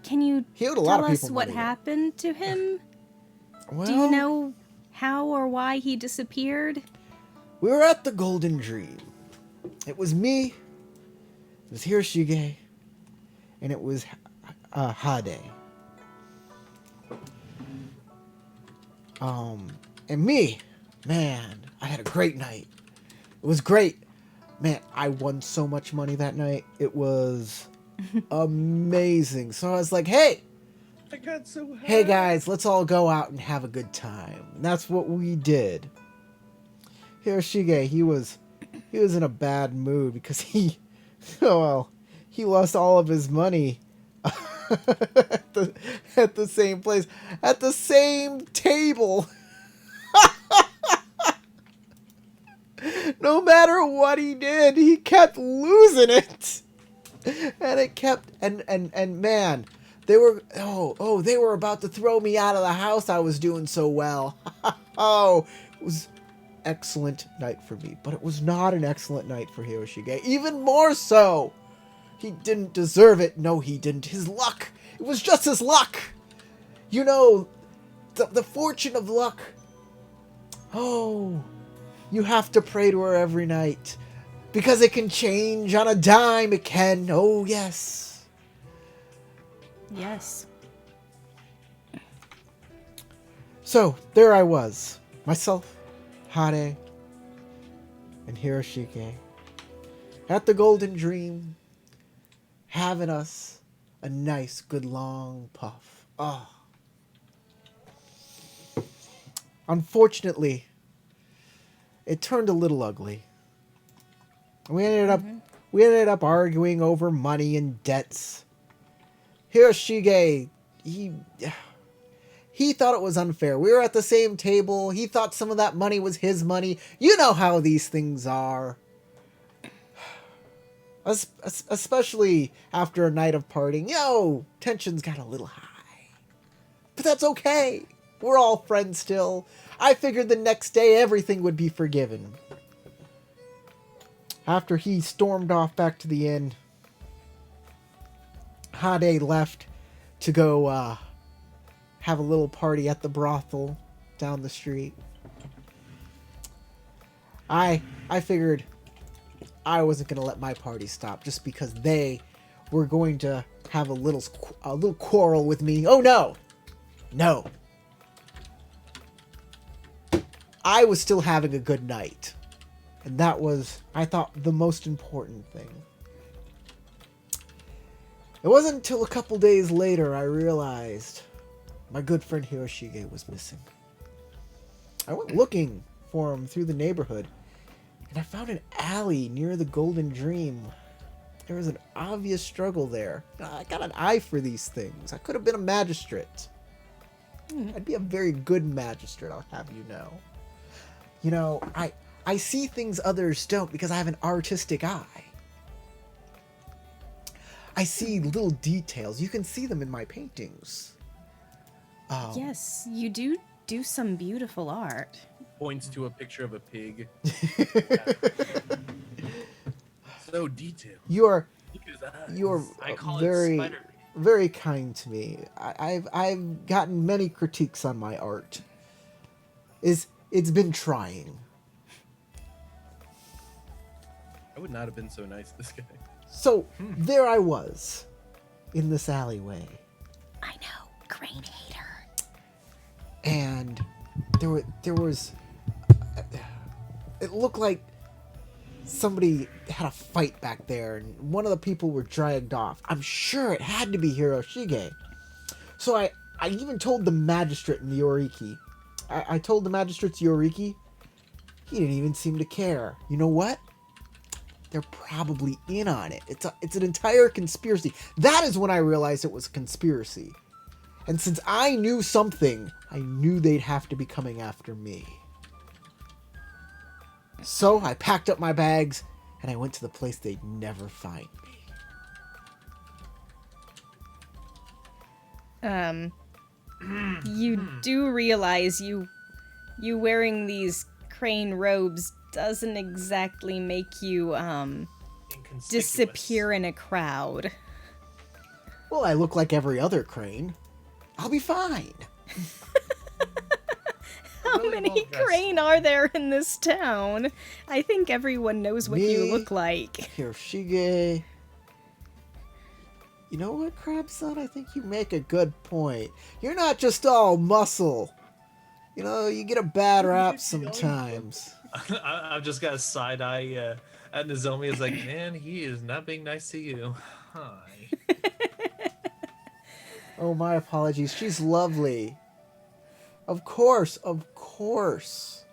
Can you He owed a lot tell of us people what money. happened to him? Well, Do you know how or why he disappeared? we were at the Golden Dream. It was me, it was Hiroshige, and it was Hade. And me, man, I had a great night. It was great. Man, I won so much money that night. It was amazing. So I was like, hey got so high. hey guys, let's all go out and have a good time. And that's what we did. Hiroshige, he was in a bad mood because he lost all of his money at the same place, at the same table. No matter what he did, he kept losing it. And it kept and man, they were they were about to throw me out of the house. I was doing so well. Oh, it was excellent night for me, but it was not an excellent night for Hiroshige. Even more so. He didn't deserve it. No, he didn't. His luck. It was just his luck. You know, the fortune of luck. Oh, you have to pray to her every night. Because it can change on a dime. It can. Oh, yes. Yes. So, there I was. Myself, Hade, and Hiroshige. At the Golden Dream. Having us a nice, good, long puff. Oh. Unfortunately, it turned a little ugly. We ended up arguing over money and debts. Hiroshige, he thought it was unfair. We were at the same table. He thought some of that money was his money. You know how these things are. Especially after a night of partying. Tensions got a little high. But that's okay. We're all friends still. I figured the next day everything would be forgiven. After he stormed off back to the inn, Hade left to go have a little party at the brothel down the street. I figured I wasn't going to let my party stop just because they were going to have a little quarrel with me. Oh, no. No. I was still having a good night. And that was, I thought, the most important thing. It wasn't until a couple days later I realized my good friend Hiroshige was missing. I went looking for him through the neighborhood. And I found an alley near the Golden Dream. There was an obvious struggle there. I got an eye for these things. I could have been a magistrate. I'd be a very good magistrate, I'll have you know. You know, I see things others don't because I have an artistic eye. I see little details. You can see them in my paintings. Yes, you do some beautiful art. Points to a picture of a pig. So detailed. You're I call it very, spider. very kind to me. I've gotten many critiques on my art. It's been trying. I would not have been so nice, this guy. So there I was, in this alleyway, I know, Crane hater. and there was. It looked like somebody had a fight back there, and one of the people were dragged off. I'm sure it had to be Hiroshige. So I even told the magistrate in the Yoriki. I told the magistrate's Yoriki. He didn't even seem to care. You know what? They're probably in on it. It's an entire conspiracy. That is when I realized it was a conspiracy. And since I knew something, I knew they'd have to be coming after me. So I packed up my bags and I went to the place they'd never find me. You do realize you wearing these crane robes doesn't exactly make you Inconspicuous. disappear in a crowd. Well, I look like every other crane. I'll be fine. How Really many well dressed. crane are there in this town? I think everyone knows what you Me. look like. Hiroshige. You know what, Crabson? I think you make a good point. You're not just all muscle. You know, you get a bad rap sometimes. I've just got a side eye at Nozomi. It's like, man, he is not being nice to you. Hi. Oh, my apologies. She's lovely. Of course, of course.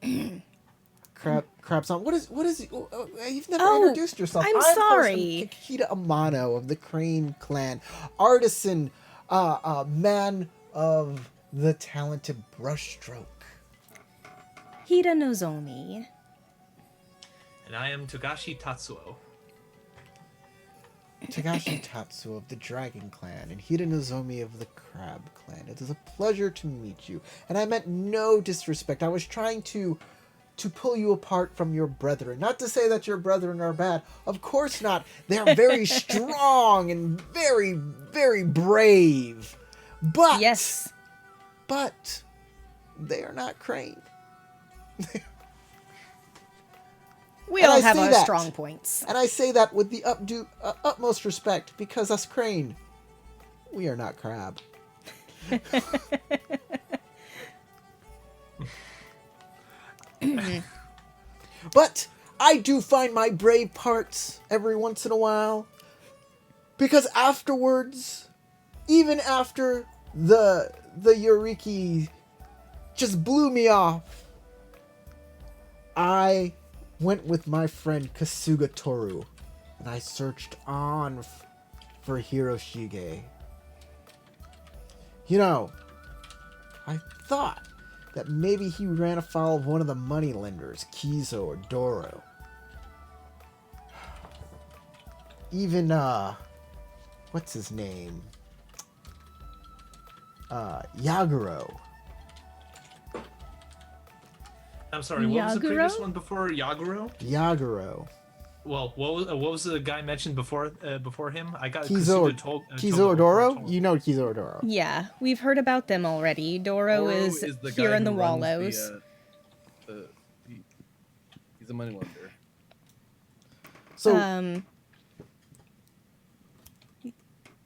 Crabson, what is you've never Oh, introduced yourself. I'm Person sorry. Kikita Amano of the Crane Clan, artisan, man of the talented brushstroke. Hida Nozomi. And I am Togashi Tatsuo. Tagashi Tatsu of the Dragon Clan and Hida Nozomi of the Crab Clan. It is a pleasure to meet you. And I meant no disrespect. I was trying to pull you apart from your brethren. Not to say that your brethren are bad. Of course not. They're very strong and very, very brave. But Yes. But they are not Crane. We And all I have say our that. strong points. And I say that with the utmost respect, because us Crane, we are not crab. But I do find my brave parts every once in a while, because afterwards, even after the Yoriki just blew me off, I went with my friend Kasuga Toru, and I searched on for Hiroshige. You know, I thought that maybe he ran afoul of one of the moneylenders, Kizo or Doro. Even, what's his name? Yaguro. I'm sorry, what was the previous Yaguro? one before Yaguro? Yaguro. Well, what was the guy mentioned before him? I got Kizo or Doro? You know Kizo or Doro. Yeah, we've heard about them already. Doro is the here guy in the who runs Wallows. He's a moneylender. So,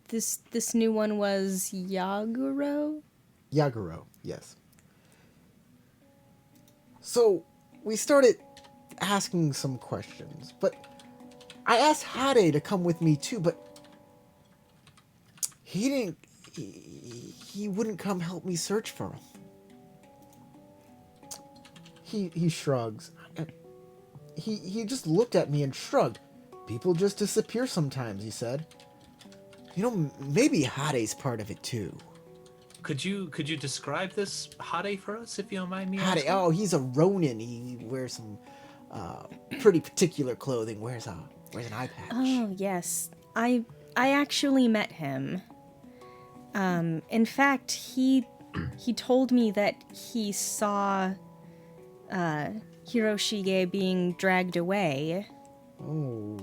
This new one was Yaguro? Yaguro, yes. So, we started asking some questions, but I asked Hade to come with me too, but he didn't. He wouldn't come help me search for him. He shrugs. He just looked at me and shrugged. People just disappear sometimes, he said. You know, maybe Hade's part of it too. Could you describe this Hade for us, if you don't mind me Hade, asking? oh, he's a Ronin. He wears some pretty particular clothing. Wears an eye patch. Oh, yes. I actually met him. In fact, he told me that he saw Hiroshige being dragged away. Oh,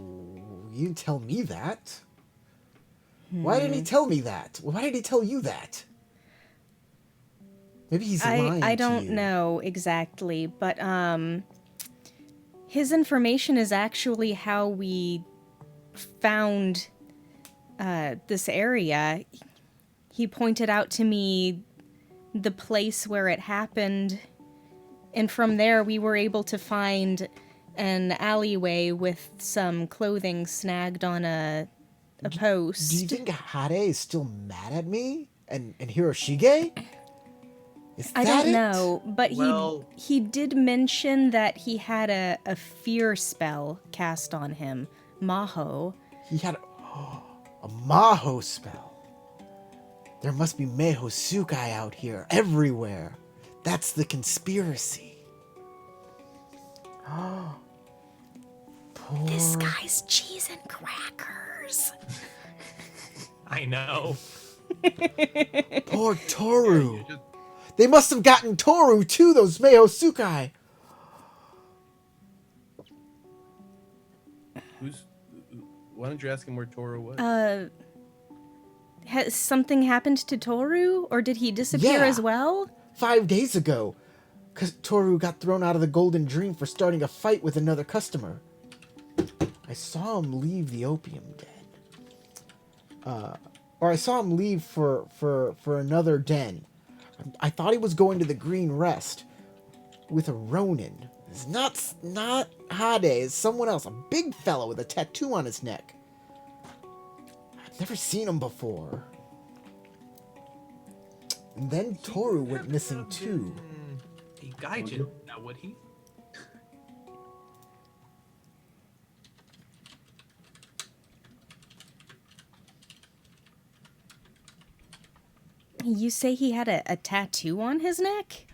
you didn't tell me that. Why didn't he tell me that? Why did he tell you that? Maybe he's lying I to don't you. know exactly, but his information is actually how we found this area. He pointed out to me the place where it happened, and from there we were able to find an alleyway with some clothing snagged on a post. Do you think Hade is still mad at me and Hiroshige? Is I that don't it? know, but Well- he did mention that he had a fear spell cast on him, Maho. He had a Maho spell. There must be Meho Sukai out here, everywhere. That's the conspiracy. Poor, This guy's cheese and crackers. I know. poor Toru. They must have gotten Toru too, those Meho Sukai. Why don't you ask him where Toro was? Has something happened to Toru, or did he disappear Yeah. as well? 5 days ago, Toru got thrown out of the Golden Dream for starting a fight with another customer. I saw him leave the opium den. Or I saw him leave for another den. I thought he was going to the Green Rest with a Ronin. It's not Hade, it's someone else. A big fellow with a tattoo on his neck. I've never seen him before. And then Toru went missing too. A gaijin, now would he? You say he had a tattoo on his neck?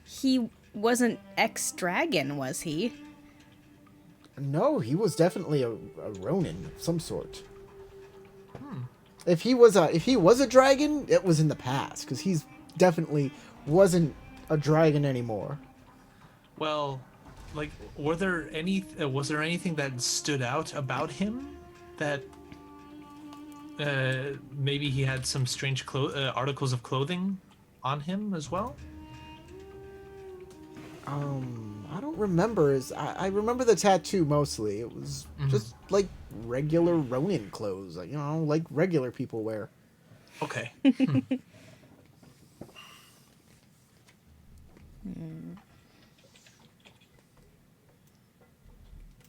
He wasn't ex-dragon, was he? No, he was definitely a Ronin of some sort. If he was a dragon, it was in the past, because he's definitely wasn't a dragon anymore. Well, like, was there anything that stood out about him that maybe he had some strange articles of clothing on him as well? I don't remember. I remember the tattoo mostly. It was just like regular Ronin clothes, like regular people wear. Okay.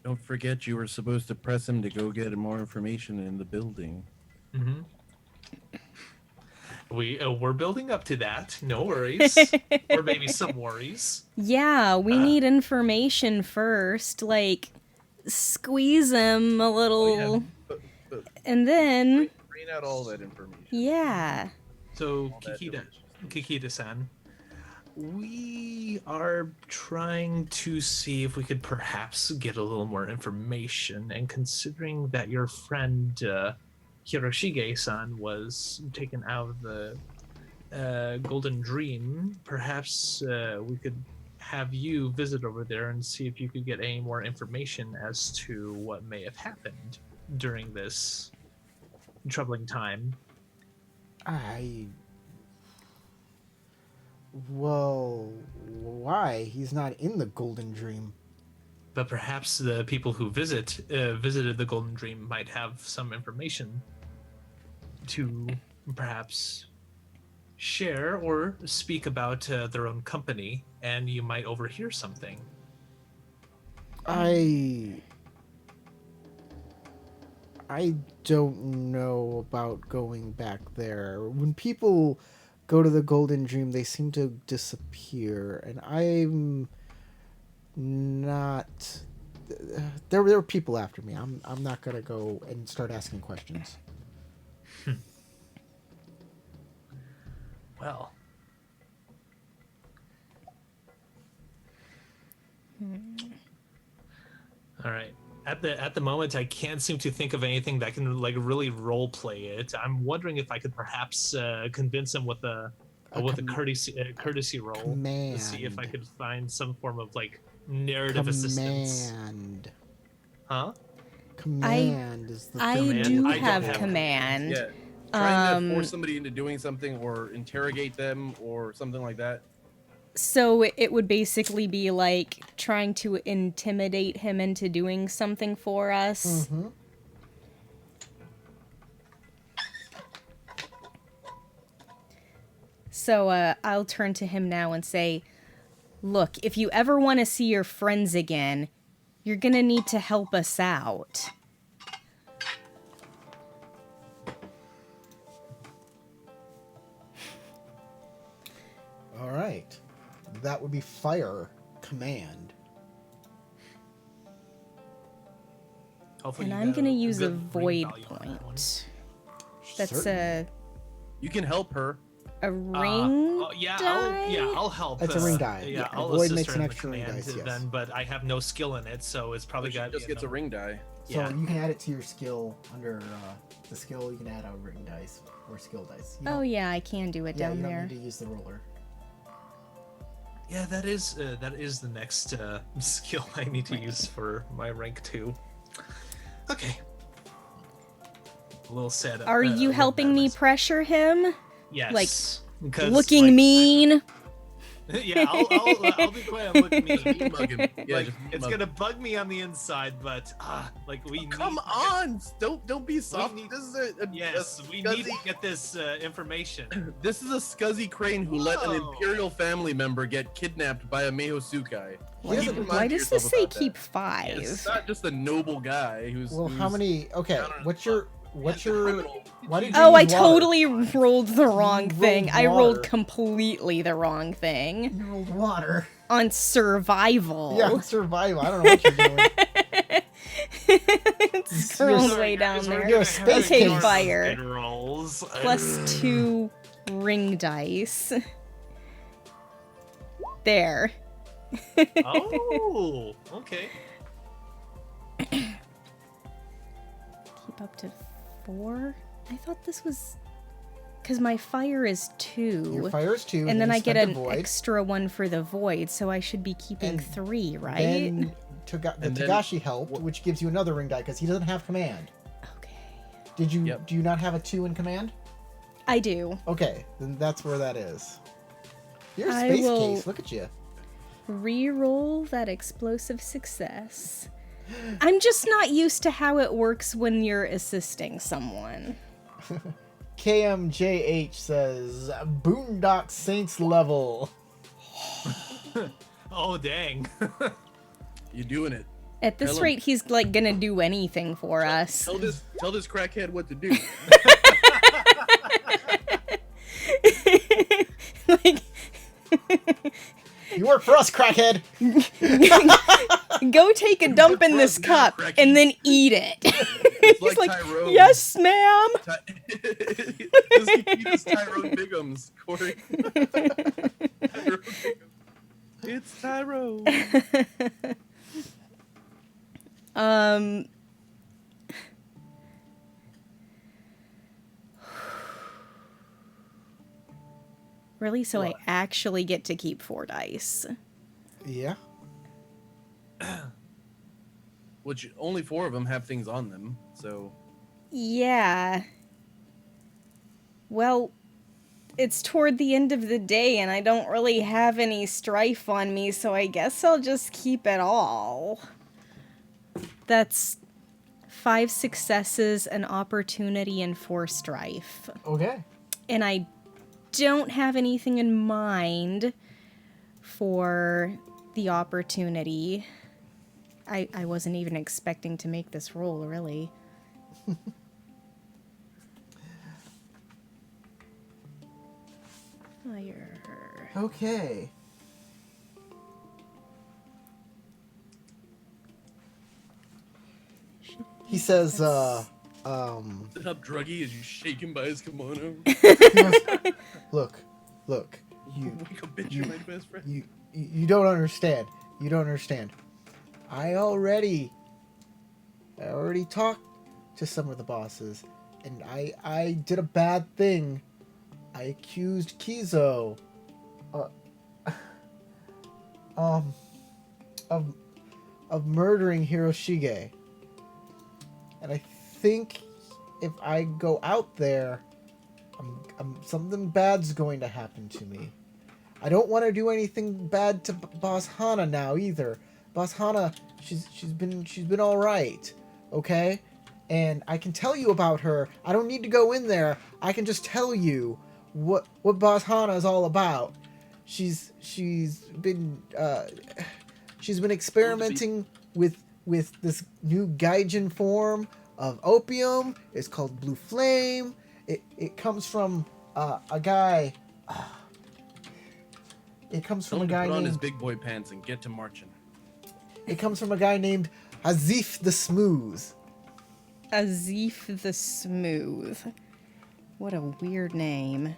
Don't forget you were supposed to press him to go get more information in the building. Mm-hmm. We're building up to that. No worries. Or maybe some worries. Yeah, we need information first. Like, squeeze him a little, and then Bring out all that information. yeah. So, All that Kikita-san, we are trying to see if we could perhaps get a little more information. And considering that your friend Hiroshige-san was taken out of the Golden Dream, perhaps we could have you visit over there and see if you could get any more information as to what may have happened during this troubling time. Well, why? He's not in the Golden Dream. But perhaps the people who visited the Golden Dream might have some information to perhaps share or speak about their own company, and you might overhear something. I don't know about going back there. When people go to the Golden Dream, they seem to disappear, and I'm not. There are people after me. I'm not gonna go and start asking questions. Well. All right. At the moment, I can't seem to think of anything that can like really role play it. I'm wondering if I could perhaps convince him with a courtesy roll to see if I could find some form of like narrative assistance. Huh? Command is the I thing. do I don't have have command. Yeah. Trying to force somebody into doing something or interrogate them or something like that. So it would basically be like trying to intimidate him into doing something for us. Mm-hmm. So I'll turn to him now and say, look, if you ever want to see your friends again, you're gonna need to help us out. All right. That would be fire command. Hopefully And you I'm got gonna use a good ring void value on that one. point. That's Certainly. You can help her. a ring die? I'll help. It's a ring die. Yeah, Yeah, I'll void assist makes her an in the extra ring command dice, yes. then, but I have no skill in it, so it's probably She got just gets a ring die. So Yeah. you can add it to your skill under the skill. You can add a ring dice or skill dice. You Oh don't- yeah, I can do it yeah, down you there. don't need to use the roller. Yeah, that is the next skill I need to use for my rank 2. Okay. A little sad. Are you helping me pressure him? Yes. like, because, Looking like, mean? Yeah, I'll be quiet. I'm looking mean. Mug him. Yeah, Like, just it's mug gonna bug me on the inside, but like we need Come to get- on! Don't be soft. need- This is a Yes, we scuzzy- need to get this information. This is a scuzzy crane who let an Whoa. imperial family member get kidnapped by a Mehosukai. Why does Keep it- in mind Why to does this yourself say about that. keep 5? It's not just a noble guy who's. Well, how who's many? Okay, down on what's his your luck. what's Yeah, your? criminal. Why did you Oh, I use water? totally rolled the wrong You thing. rolled I rolled water. completely the wrong thing. You rolled water. On survival. Yeah, survival. I don't know what you're doing. It's scrolled You're- way down there. You're a space Okay, case. fire. Rolls. Plus 2 ring dice. there. Oh, okay. Keep up to 4? I thought this was... Because my fire is 2. Your fire is 2, And then you I get spent an a void. extra 1 for the void, so I should be keeping And 3, right? Then the And then- Togashi helped, which gives you another ring die because he doesn't have command. Okay. Did you? Yep. Do you not have a 2 in command? I do. Okay, then that's where that is. You're a I space will- case. Look at you. Re-roll that explosive success. I'm just not used to how it works when you're assisting someone. KMJH says Boondock Saints level. Oh, dang. You doing it? At this Tell him. rate, he's like gonna do anything for us. Tell this crackhead what to do. Like, You work for us, crackhead. go take a dump in this Now, cup Cracky. and then eat it. It's He's like like, Tyrone. yes, ma'am. This is Tyrone Biggums, Corey. Tyrone Biggums. It's Tyrone. Really? So What? I actually get to keep 4 dice. Yeah. Which only 4 of them have things on them, so Yeah. Well, it's toward the end of the day and I don't really have any strife on me, so I guess I'll just keep it all. That's 5 successes, an opportunity, and 4 strife. Okay. And I don't have anything in mind for the opportunity. I wasn't even expecting to make this roll, really. Fire. Okay. He says, Sit up, druggy, as you shake him by his kimono. look, you, Wake up, bitch, you're my best friend. you don't understand. You don't understand. I already talked to some of the bosses, and I did a bad thing. I accused Kizo, of murdering Hiroshige, and I think if I go out there, something bad's going to happen to me. I don't want to do anything bad to Boss Hana now either. Boss Hana, she's been all right, okay? And I can tell you about her. I don't need to go in there. I can just tell you what Boss Hana is all about. She's been experimenting with this new gaijin form of opium. It's called Blue Flame. It comes from a guy. It comes Tell from a him to guy put on his named. big boy pants and get to marching. It comes from a guy named Azif the Smooth. Azif the Smooth. What a weird name.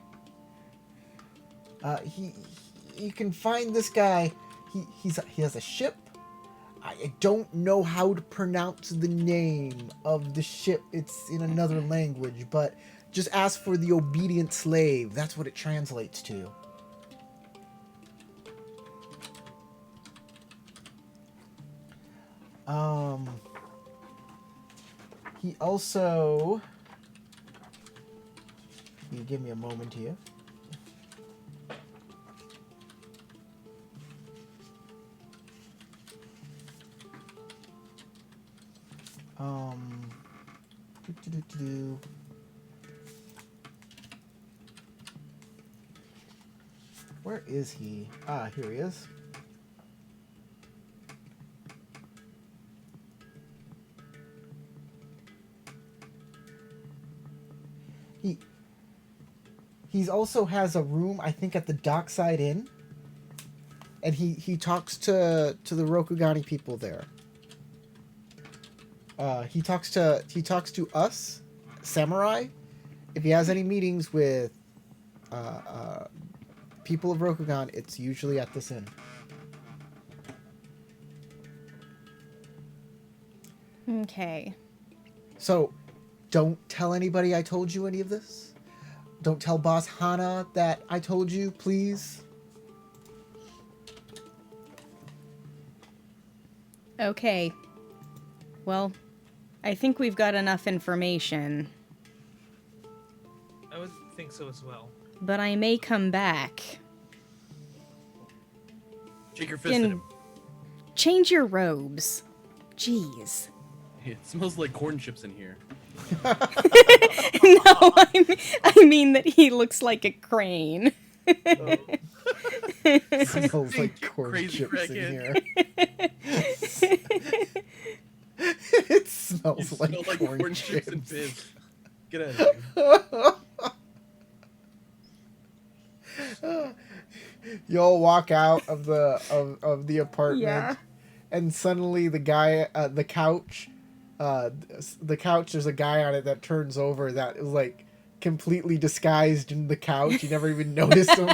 You can find this guy. He has a ship. I don't know how to pronounce the name of the ship. It's in another language, but just ask for the obedient slave. That's what it translates to. He also... You give me a moment here. Do-do-do-do. Where is he? Ah, here he is. He's also has a room, I think, at the Dockside Inn, and he talks to the Rokugani people there. He talks to us, samurai, if he has any meetings with people of Rokugan, it's usually at this inn. Okay. So, don't tell anybody I told you any of this. Don't tell Boss Hana that I told you, please. Okay. Well, I think we've got enough information, I would think so as well. but I may come back. Shake your fist at him. Change your robes. Jeez. It smells like corn chips in here. No, I mean that he looks like a crane. It smells like corn Crazy chips in crackhead. here. It smells You like, smell like corn chips and chips. piss. Get out of here. Y'all walk out of the apartment, Yeah. and suddenly the guy, the couch, there's a guy on it that turns over that is like completely disguised in the couch. You never even noticed him.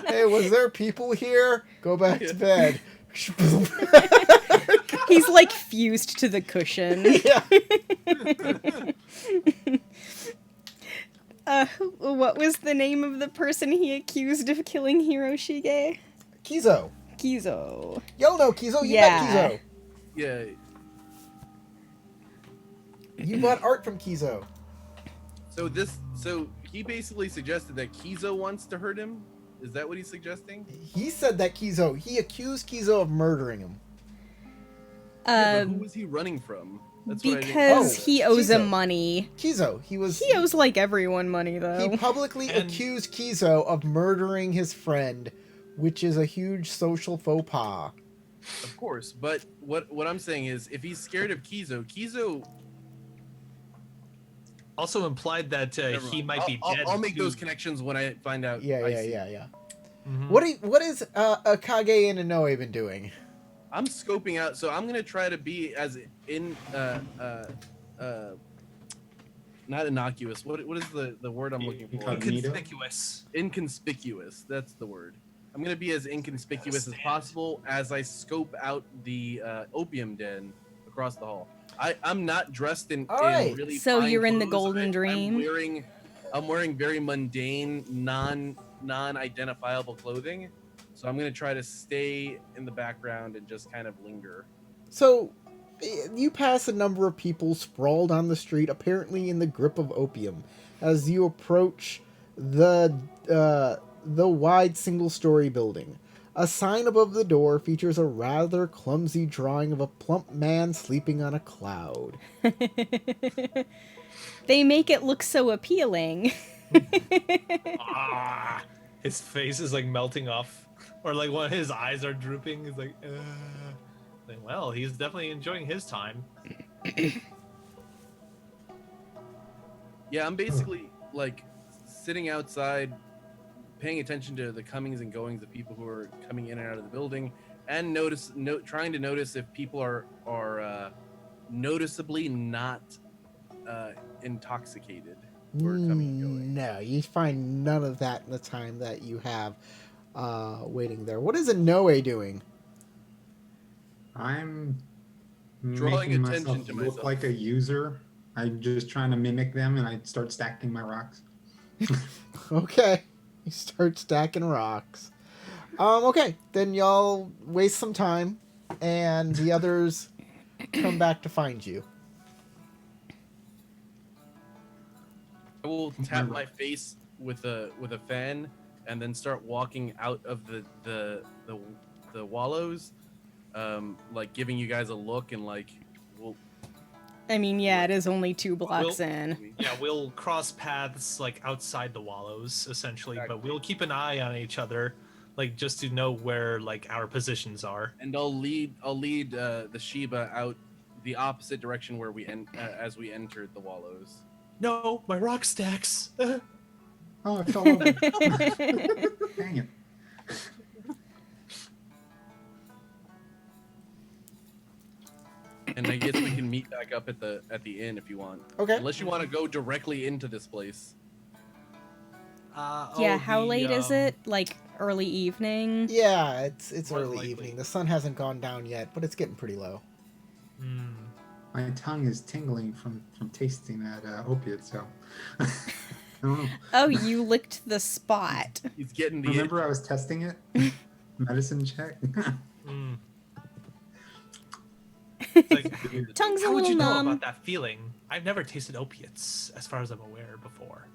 Hey, was there people here? Go back to bed. He's like fused to the cushion. Yeah. What was the name of the person he accused of killing Hiroshige? Kizo. Kizo. Y'all know Kizo. You Yeah. met Kizo. Yeah. You bought art from Kizo. So he basically suggested that Kizo wants to hurt him. Is that what he's suggesting? He said that he accused Kizo of murdering him. Yeah, but who was he running from? That's what I didn't Because Oh, he owes him Kizo. money. Kizo. He owes like everyone money He though. publicly And- accused Kizo of murdering his friend, which is a huge social faux pas. Of course, but what I'm saying is, if he's scared of Kizo Also implied that never he mind. might be dead. I'll make too. those connections when I find out. Yeah. I see. Mhm. What is Akage and Inoue been doing? I'm scoping out, so I'm gonna try to be as not innocuous. What is the word I'm looking for? Incognito? Inconspicuous. Inconspicuous. That's the word. I'm gonna be as inconspicuous as possible as I scope out the opium den across the hall. I'm not dressed in Alright. really. So fine you're in the clothes. Golden Dream? I'm wearing very mundane, non-identifiable clothing. So I'm gonna try to stay in the background and just kind of linger. So, you pass a number of people sprawled on the street, apparently in the grip of opium, as you approach the wide single-story building. A sign above the door features a rather clumsy drawing of a plump man sleeping on a cloud. They make it look so appealing. Ah, his face is like melting off, or like one of his eyes are drooping. He's like, well, he's definitely enjoying his time. Yeah, I'm basically like sitting outside, paying attention to the comings and goings of people who are coming in and out of the building, and trying to notice if people are noticeably not intoxicated or coming and going. No, you find none of that in the time that you have waiting there. What is Inoue doing? I'm Drawing making attention myself to look myself. like a user. I'm just trying to mimic them, and I start stacking my rocks. Okay. You start stacking rocks. Okay, then y'all waste some time, and the others come back to find you. I will tap my face with a fan and then start walking out of the wallows, like giving you guys a look and like we'll. I mean, yeah, it is only 2 blocks in. Yeah, we'll cross paths like outside the wallows, essentially, but we'll keep an eye on each other, like just to know where like our positions are. And I'll lead the Shiba out the opposite direction where as we entered the wallows. No, my rock stacks. Oh, I fell over. Dang it. And I guess we can meet back up at the inn if you want. Okay. Unless you want to go directly into this place. Yeah, oh, how the, late is it? Like early evening? Yeah, it's More early likely. evening. The sun hasn't gone down yet, but it's getting pretty low. Hmm. My tongue is tingling from tasting that opiate. So I don't know. Oh, you licked the spot. He's getting the Remember, I was testing it. Medicine check. Mm. It's like, Tongue's a how would little you know numb. about that feeling? I've never tasted opiates, as far as I'm aware, before.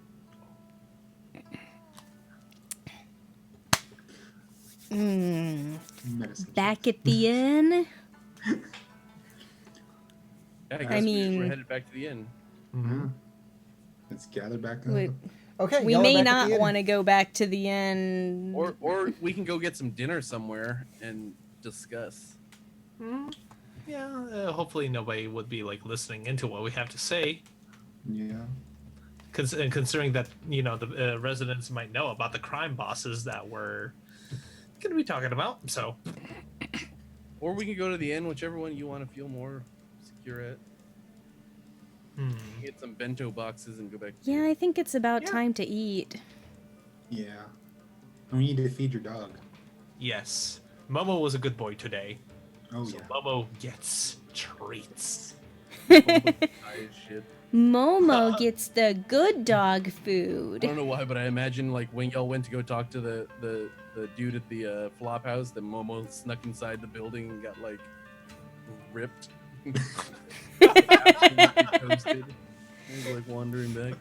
Medicine. Back at the inn? Yeah, I guess we're mean- headed back to the inn. Mm-hmm. Yeah. Let's gather back to We, Okay, we y'all are may back at not the inn. want to go back to the inn. Or we can go get some dinner somewhere and discuss. Yeah, hopefully nobody would be like listening into what we have to say. Yeah. And considering that the residents might know about the crime bosses that we're going to be talking about, so Or we can go to the inn, whichever one you want to feel more secure at. Get some bento boxes and go back. Yeah, I think it's about Yeah. time to eat. Yeah. And we need to feed your dog. yes, Momo was a good boy today, Oh so yeah. Momo gets treats. Shit. Momo gets the good dog I food. don't know why, but I imagine like when y'all went to go talk to the dude at the flop house, that Momo snuck inside the building and got like ripped. Absolutely toasted. He was like wandering back.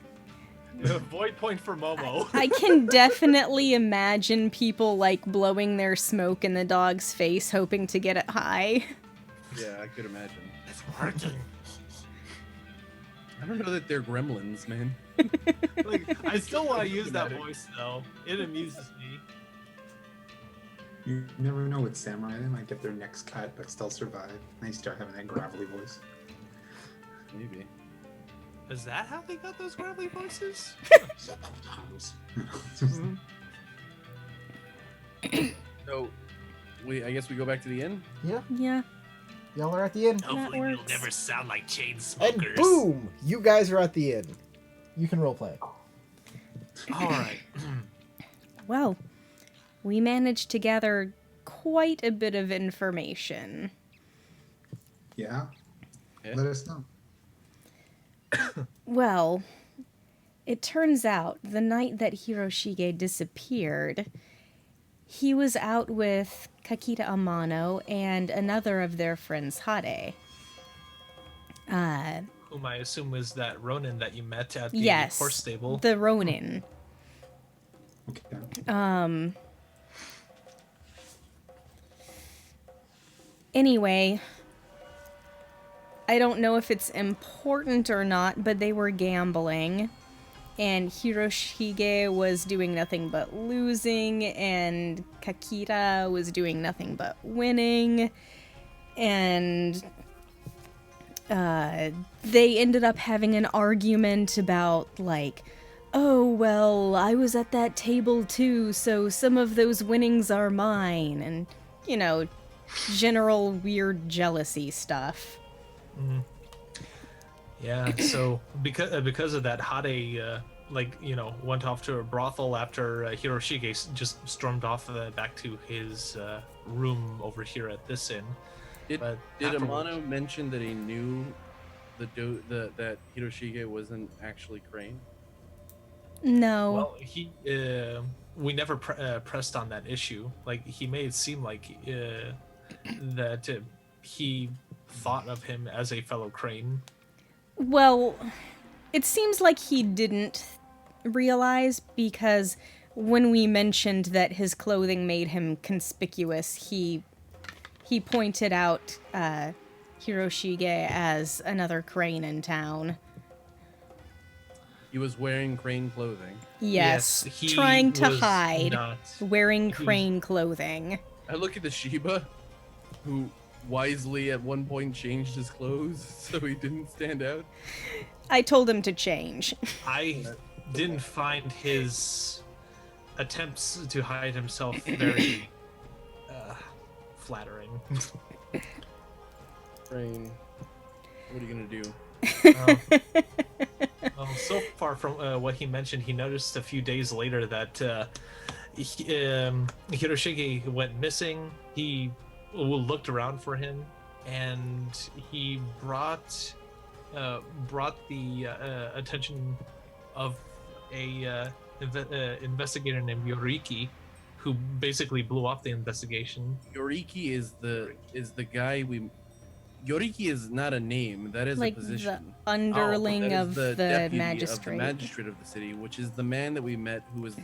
Void point for Momo. I can definitely imagine people like blowing their smoke in the dog's face, hoping to get it high. Yeah, I could imagine. It's working. I don't know that they're gremlins, man. Like, I still want to use that voice though. It amuses me. You never know with samurai. They might get their necks cut but still survive. They start having that gravelly voice. Maybe. Is that how they got those gravelly voices? So, I guess we go back to the inn. Yeah, Yeah. y'all are at the inn. Hopefully works. we'll never sound like chain And smokers. boom! You guys are at the inn. You can roleplay. All right. Well, we managed to gather quite a bit of information. Yeah. Yeah. Let us know. Well, it turns out the night that Hiroshige disappeared, he was out with Kakita Amano and another of their friends, Hade. Whom I assume was that Ronin that you met at the Yes, horse stable. the Ronin. Okay. Anyway, I don't know if it's important or not, but they were gambling, and Hiroshige was doing nothing but losing, and Kakita was doing nothing but winning, and they ended up having an argument about, like, oh, well, I was at that table too, so some of those winnings are mine, and, general weird jealousy stuff. Yeah, so because of that, Hade went off to a brothel after Hiroshige just stormed off back to his room over here at this inn. Did But Amano afterwards- mention that he knew that Hiroshige wasn't actually Crane? No. Well, we never pressed on that issue. Like, he made it seem like that he thought of him as a fellow Crane. Well, it seems like he didn't realize, because when we mentioned that his clothing made him conspicuous, he pointed out Hiroshige as another Crane in town. He was wearing Crane clothing. Yes, he trying to was hide, not- wearing he was- Crane clothing. I look at the Shiba, who wisely at one point changed his clothes so he didn't stand out. I told him to change. I didn't find his attempts to hide himself very flattering. Crane, what are you gonna do? Well, so far from what he mentioned, he noticed a few days later that Hiroshige went missing. He looked around for him, and he brought the attention of a investigator named Yoriki, who basically blew off the investigation. Yoriki is the guy we. Yoriki is not a name. That is Like a position. the underling That is of the the deputy magistrate. of the magistrate of the city, which is the man that we met who was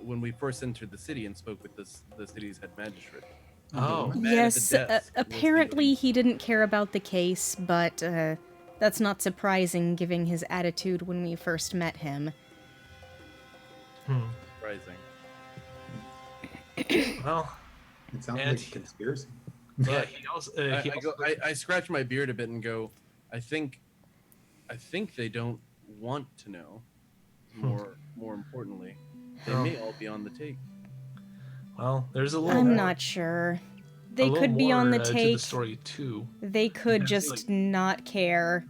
when we first entered the city and spoke with the city's head magistrate. Oh. The man at Yes, the desk was the apparently Yoriki. he didn't care about the case, but that's not surprising given his attitude when we first met him. Surprising. Well, It sounds And like a he- conspiracy. yeah, he also I scratch my beard a bit and go, I think they don't want to know. More importantly, they Oh. may all be on the take. well, there's a little. I'm more, not sure. a They little could be on more, the to take. the story too. They could Yeah, just like- not care.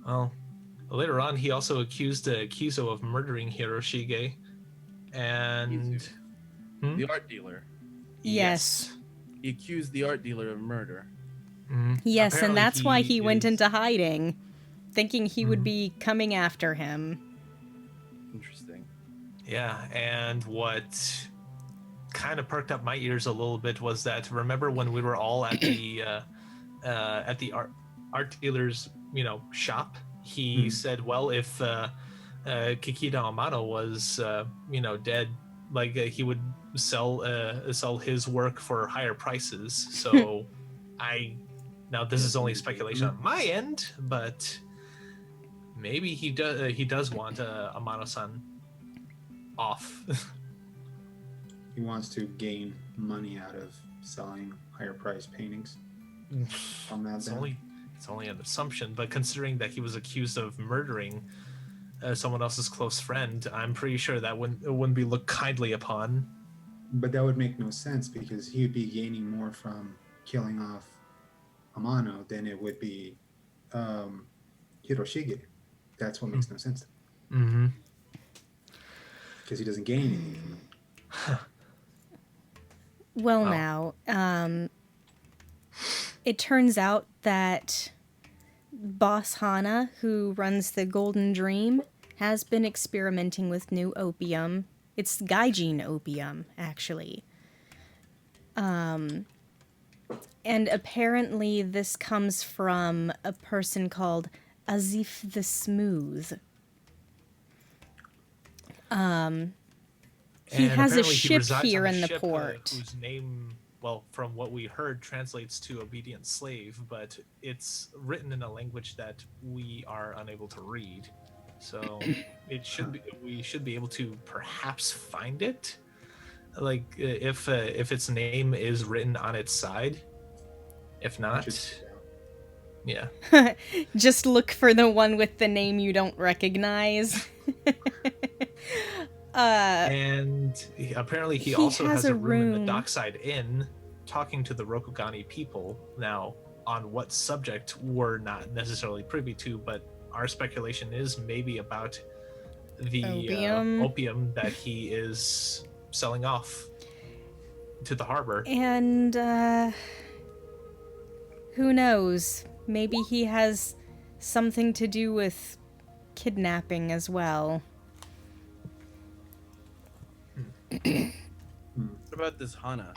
Well, later on, he also accused Kizo of murdering Hiroshige, and Kizu. The art dealer. Yes. He accused the art dealer of murder. Mhm. Yes, Apparently and that's why he went is- into hiding, thinking he would Mhm. be coming after him. Interesting. Yeah, and what kind of perked up my ears a little bit was that, remember when we were all at the art dealer's shop? He said, well, if Kikida Amano was dead, like he would sell his work for higher prices. So now this is only speculation on my end, but maybe he does want Amano-san off. He wants to gain money out of selling higher priced paintings. On that It's then. only an assumption, but considering that he was accused of murdering someone else's close friend, I'm pretty sure that wouldn't be looked kindly upon. But that would make no sense because he would be gaining more from killing off Amano than it would be Hiroshige. That's what makes no sense. Mm-hmm. Because he doesn't gain anything from it. Well, Wow. now, it turns out that Boss Hana, who runs the Golden Dream, has been experimenting with new opium. It's gaijin opium, actually. And apparently this comes from a person called Azif the Smooth. He And has a apparently he ship resides here on a in the ship, port. whose name, well, from what we heard, translates to obedient slave, but it's written in a language that we are unable to read. So we should be able to perhaps find it, like if its name is written on its side. If not, Just- yeah. Just look for the one with the name you don't recognize. And apparently he he also has has a a room in the room. Dockside Inn talking to the Rokugani people. Now, on what subject we're not necessarily privy to, but our speculation is maybe about the opium that he is selling off to the harbor. And, who knows? Maybe he has something to do with kidnapping as well. What about this Hana?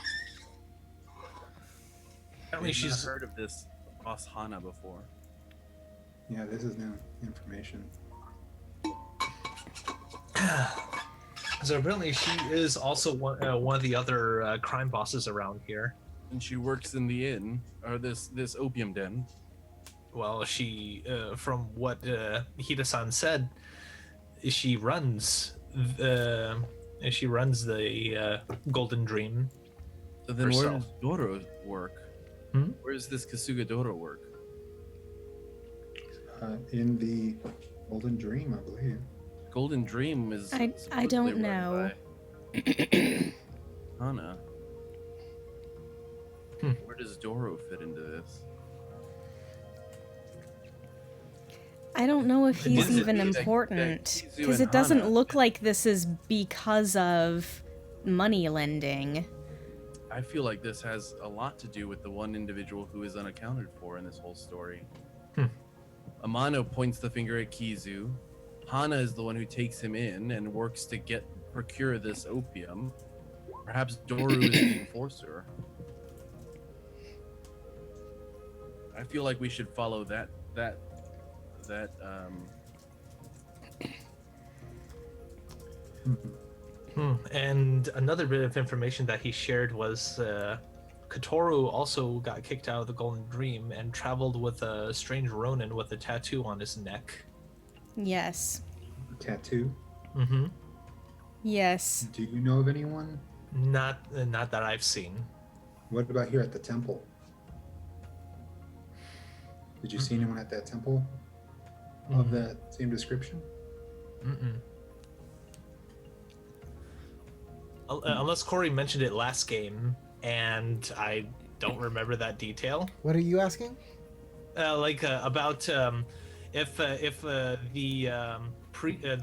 Apparently She's I've she's not heard of this boss Hana before. Yeah, this is new information. so apparently she is also one of the other crime bosses around here. And she works in the inn, or this opium den. Well, she, from what Hida-san said, she runs the Golden Dream. So then where Herself. does Doro work? Hmm? Where does this Kasuga Doro work? In the Golden Dream, I believe. Golden Dream is I supposedly don't run know. by Hana. Hmm. Where does Doro fit into this? I don't know if he's Does it even mean that important, Kizu because and it doesn't Hana- look like this is because of money lending. I feel like this has a lot to do with the one individual who is unaccounted for in this whole story. Amano points the finger at Kizu. Hana is the one who takes him in and works to procure this opium. Perhaps Doru is the enforcer. I feel like we should follow that And another bit of information that he shared was Katoru also got kicked out of the Golden Dream and traveled with a strange Ronin with a tattoo on his neck. Yes. Tattoo. Mm-hmm. Yes. Do you know of anyone? Not that I've seen. What about here at the temple? Did you see anyone at that temple of that same description? Mm-mm. Unless Corey mentioned it last game, and I don't remember that detail. What are you asking? About if the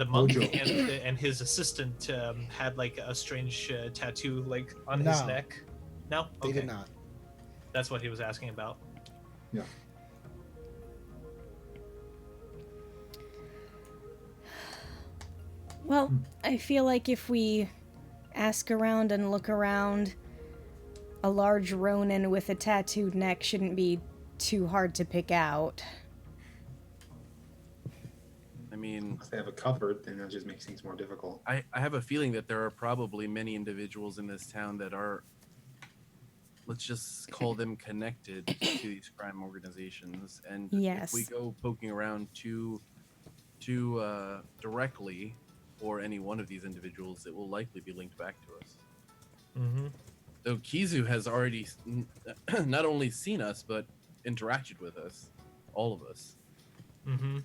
monk Ojo. and his assistant had like a strange tattoo like on his No. neck. No, They okay. did not. That's what he was asking about. Yeah. Well, I feel like if we ask around and look around, a large Ronin with a tattooed neck shouldn't be too hard to pick out. I mean, If they have a cupboard, then that just makes things more difficult. I have a feeling that there are probably many individuals in this town that are, let's just call them connected to these crime organizations. And if we Yes. go poking around too directly for any one of these individuals, it will likely be linked back to us. Mm-hmm. Though Kizu has already not only seen us, but interacted with us, all of us. Mm-hmm.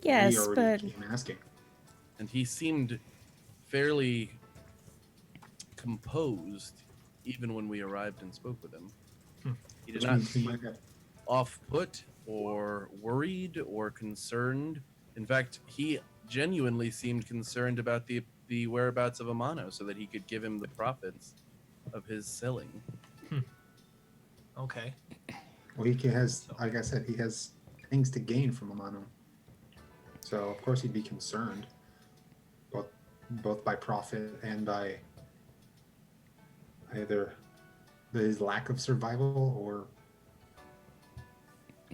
Yes, We but already came asking. And he seemed fairly composed even when we arrived and spoke with him. He did Which not means he seem might have. off-put or worried or concerned. In fact, he genuinely seemed concerned about the whereabouts of Amano so that he could give him the profits of his selling. Okay. Well, he has, like I said, he has things to gain from Amano. So of course he'd be concerned, both by profit and by either his lack of survival or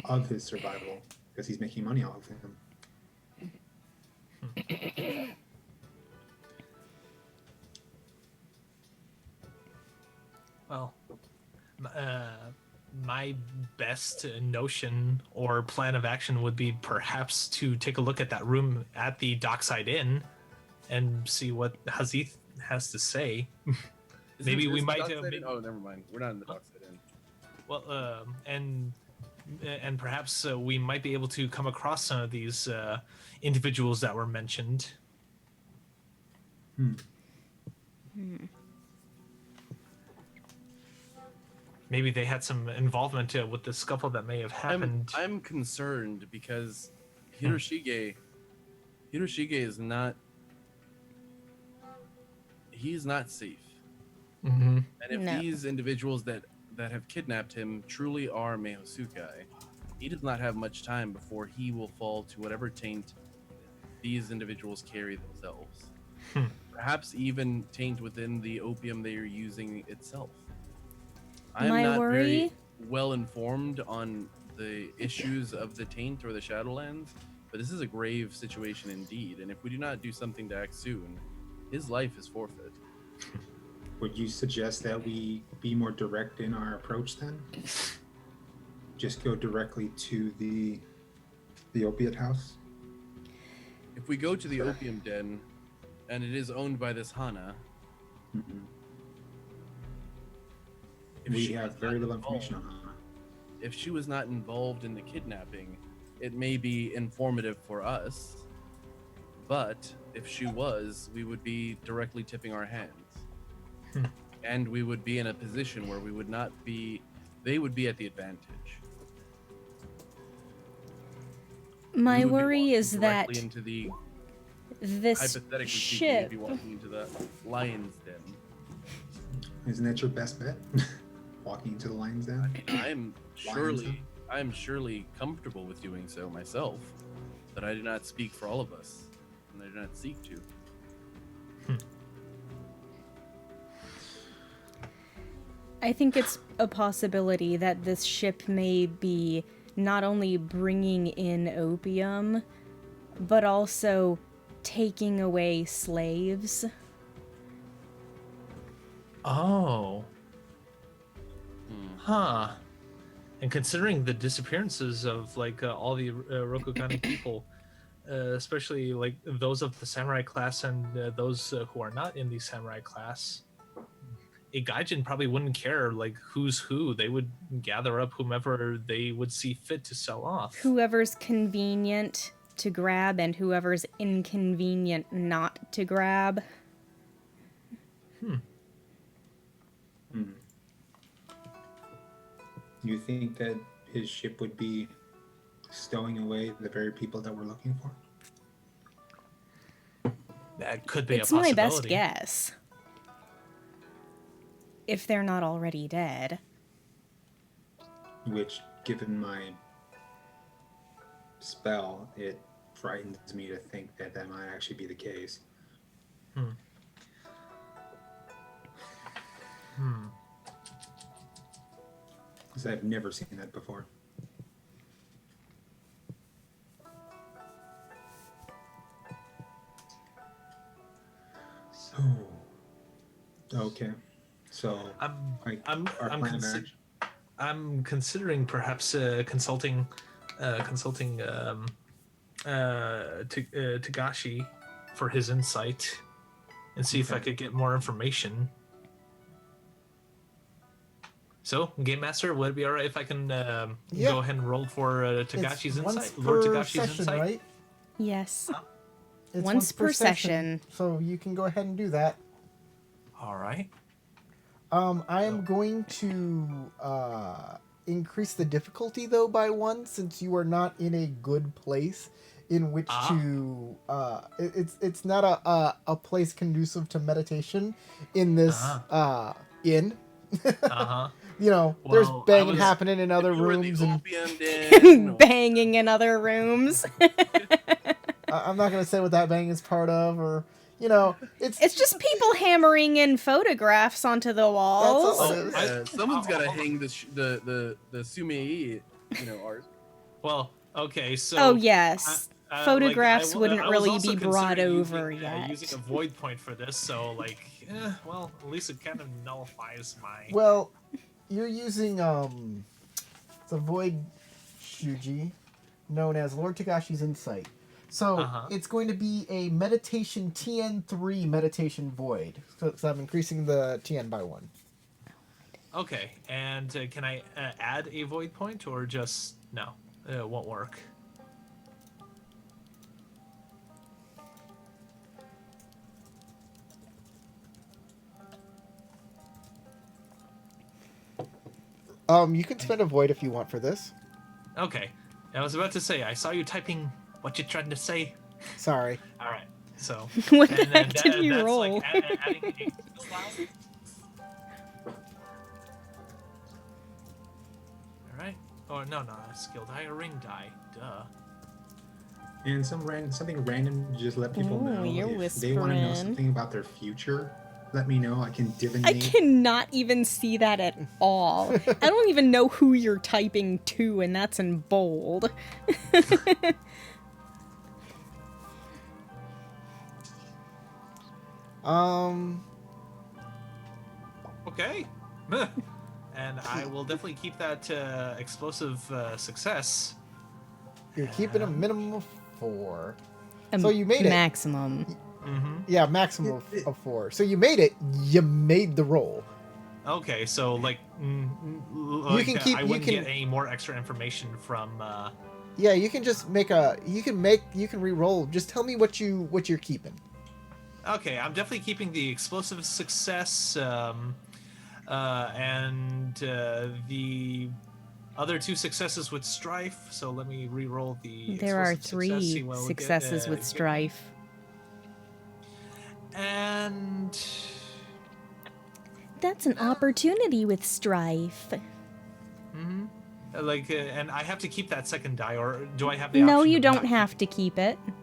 of his survival, because he's making money off of him. Well, my best notion or plan of action would be perhaps to take a look at that room at the Dockside Inn and see what Hazith has to say. Maybe we might. Oh, never mind. We're not in the Dockside Inn. Well, and perhaps we might be able to come across some of these individuals that were mentioned. Maybe they had some involvement with the scuffle that may have happened. I'm concerned because Hiroshige is not. He's not safe. Mm-hmm. And if No. these individuals that have kidnapped him truly are Mehosukai, he does not have much time before he will fall to whatever taint these individuals carry themselves. Perhaps even taint within the opium they are using itself. I'm My not worry- very well informed on the issues of the taint or the Shadowlands, but this is a grave situation indeed, and if we do not do something to act soon, his life is forfeit. Would you suggest that we be more direct in our approach then? Just go directly to the opiate house? If we go to the opium den, and it is owned by this Hana, if We she have was very not little involved- information on Hana. If she was not involved in the kidnapping, it may be informative for us, but if she was, we would be directly tipping our hands. And we would be in a position where we would not be, they would be at the advantage. My You would be worry walking is that directly into the this hypothetically speaking, ship. you'd be walking into the lion's den. Isn't that your best bet? Walking into the lion's den? I'm surely comfortable with doing so myself, but I do not speak for all of us, and I do not seek to. I think it's a possibility that this ship may be not only bringing in opium, but also taking away slaves. Oh. Huh. And considering the disappearances of like all the Rokugani people, especially like those of the samurai class and those who are not in the samurai class, a gaijin probably wouldn't care like who's who. They would gather up whomever they would see fit to sell off. Whoever's convenient to grab and whoever's inconvenient not to grab. You think that his ship would be stowing away the very people that we're looking for? That could be It's a possibility. my best guess. If they're not already dead. Which, given my spell, it frightens me to think that that might actually be the case. Because I've never seen that before. So, okay. So, I'm considering perhaps consulting Tagashi for his insight and see if I could get more information. So, Game Master, would it be alright if I can go ahead and roll for Tagashi's insight? Lord Tagashi's insight? Right? Yes. It's Once per session. So you can go ahead and do that. Alright. I am going to increase the difficulty though by 1 since you are not in a good place in which to it's not a place conducive to meditation in this inn. You know, there's banging happening in other rooms and banging in other rooms. I'm not gonna say what that bang is part of, or you know, it's just people hammering in photographs onto the walls. That's all it is. Someone's got to hang the sumei, art. Well, okay, so Oh yes, photographs I wouldn't was really also be brought considering over using, yet. using a void point for this, so well, at least it kind of nullifies my. Well, you're using the void shuji, known as Lord Tagashi's insight. So it's going to be a meditation TN3 meditation void. So I'm increasing the TN by 1. Okay, and can I add a void point or just no? It won't work. You can spend a void if you want for this. Okay, I was about to say I saw you typing what you're trying to say. Sorry. All right, so What the heck did you that's roll? like adding a slot. All right. Oh no, not a skill die, a ring die. Duh. And something random to just let people Ooh, know. you're If they want to know whispering. something about their future, let me know. I can I divinate. cannot even see that at all. I don't even know who you're typing to, and that's in bold. Okay. And I will definitely keep that explosive success. You're keeping a minimum of 4. So you made it. Maximum. Yeah, maximum of 4. So you made it. You made the roll. Okay, so like can keep- I you wouldn't can- get any more extra information from. Yeah, you can just make you can re-roll. Just tell me what you're keeping. Okay, I'm definitely keeping the explosive success and the other 2 successes with strife. So let me re-roll the. There are explosive success, see 3 what we'll successes get, with strife. And That's an opportunity with strife. and I have to keep that second die, or do I have the No, option you of don't not have to keep it. keep-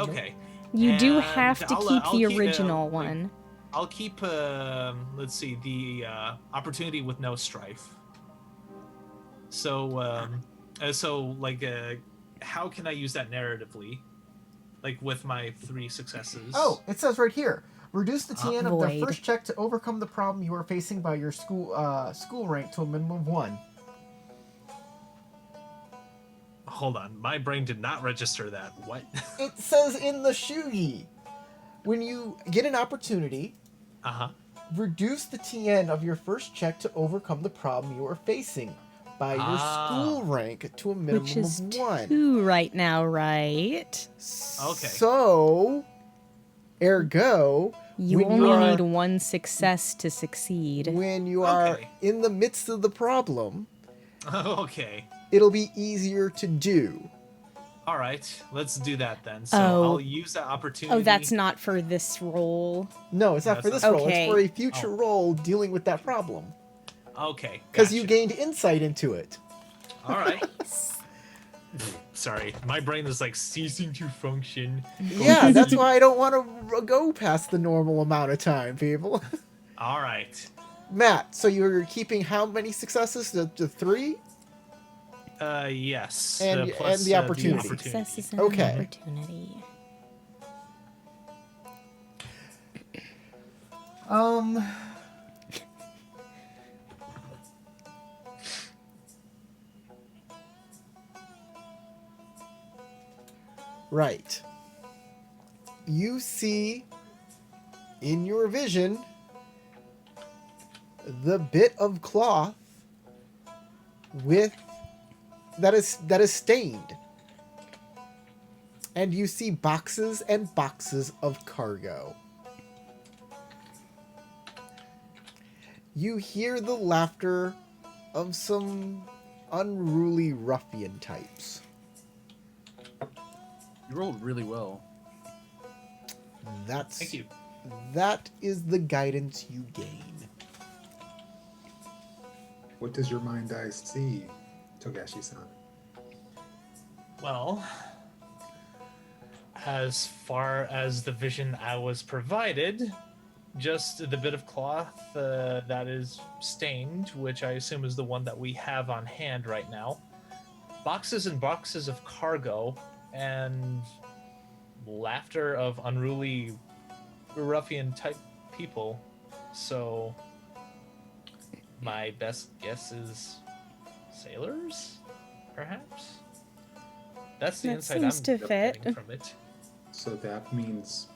Okay. You do And have to keep I'll the keep, original like, one. I'll keep. Let's see, the opportunity with no strife. So, how can I use that narratively? Like with my 3 successes. Oh, it says right here. Reduce the TN of the Void. first check to overcome the problem you are facing by your school rank to a minimum of 1. Hold on, my brain did not register that. What? It says in the Shugi, when you get an opportunity, reduce the TN of your first check to overcome the problem you are facing by your school rank to a minimum Which is of 1. 2 right now, right? Okay. So, ergo, You when only are, need 1 success to succeed. when you are Okay. in the midst of the problem, Okay. it'll be easier to do. All right, let's do that then. So Oh. I'll use that opportunity. Oh, that's not for this roll. No, it's not That's for this not- roll. It's Okay. for a future Oh. roll dealing with that problem. Okay. Because you gotcha. gained insight into it. All right. Sorry, my brain is like ceasing to function. Yeah, that's why I don't want to go past the normal amount of time, people. All right. Matt, so you're keeping how many successes? The 3? Yes. And- plus, and the opportunity. Success is an Okay. opportunity. Right. You see in your vision the bit of cloth with that is stained. And you see boxes and boxes of cargo. You hear the laughter of some unruly ruffian types. You rolled really well. Thank you. That is the guidance you gain. What does your mind eye see, Togashi-san? Well, as far as the vision I was provided, just the bit of cloth that is stained, which I assume is the one that we have on hand right now, boxes and boxes of cargo, and laughter of unruly ruffian type people. So my best guess is sailors, perhaps? That's the That insight seems I'm to really fit. getting from it. So that means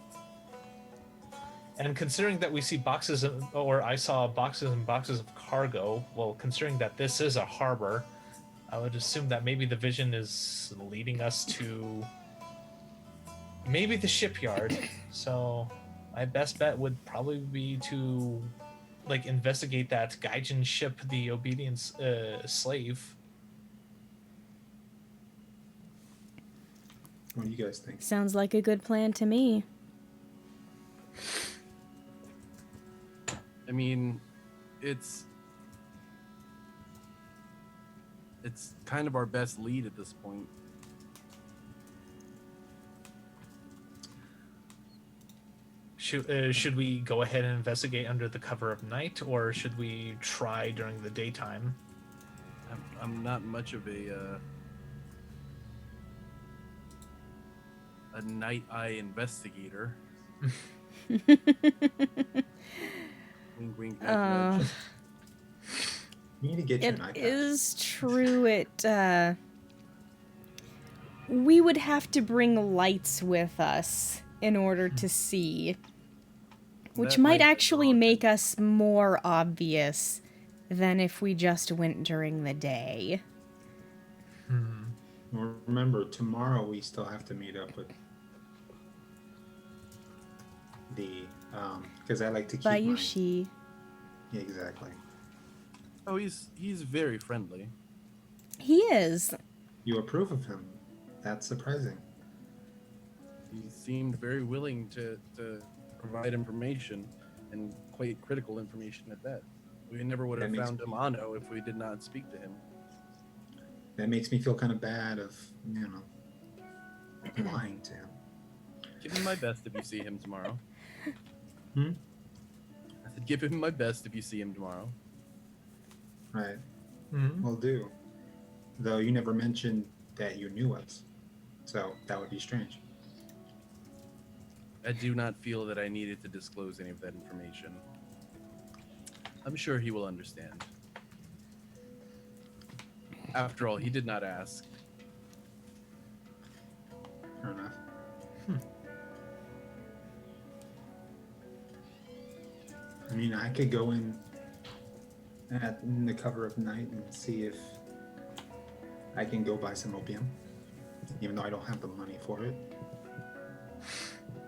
And considering that we see boxes, or I saw boxes and boxes of cargo, well, considering that this is a harbor, I would assume that maybe the vision is leading us to maybe the shipyard. So my best bet would probably be to like investigate that Gaijin ship, the Obedience slave. what do you guys think? Sounds like a good plan to me. I mean, it's kind of our best lead at this point. Should we go ahead and investigate under the cover of night, or should we try during the daytime? I'm not much of a night eye investigator. Wink, wink, nudge, nudge. You need to get your It night is true. We would have to bring lights with us in order to see, which That might might be actually wrong. make us more obvious than if we just went during the day. Remember, tomorrow we still have to meet up with the because I like to keep my Bayushi. Yeah, exactly. Oh, he's very friendly. He is. You approve of him. That's surprising. He seemed very willing to provide information, and quite critical information at that. We never would have That makes- found Amano if we did not speak to him. That makes me feel kind of bad of, lying to him. Give him my best if you see him tomorrow. Hmm? I said, give him my best if you see him tomorrow. Right. Mhm. Will do. Though you never mentioned that you knew us. So that would be strange. I do not feel that I needed to disclose any of that information. I'm sure he will understand. After all, he did not ask. Fair enough. I mean, I could go in in the cover of night and see if I can go buy some opium, even though I don't have the money for it.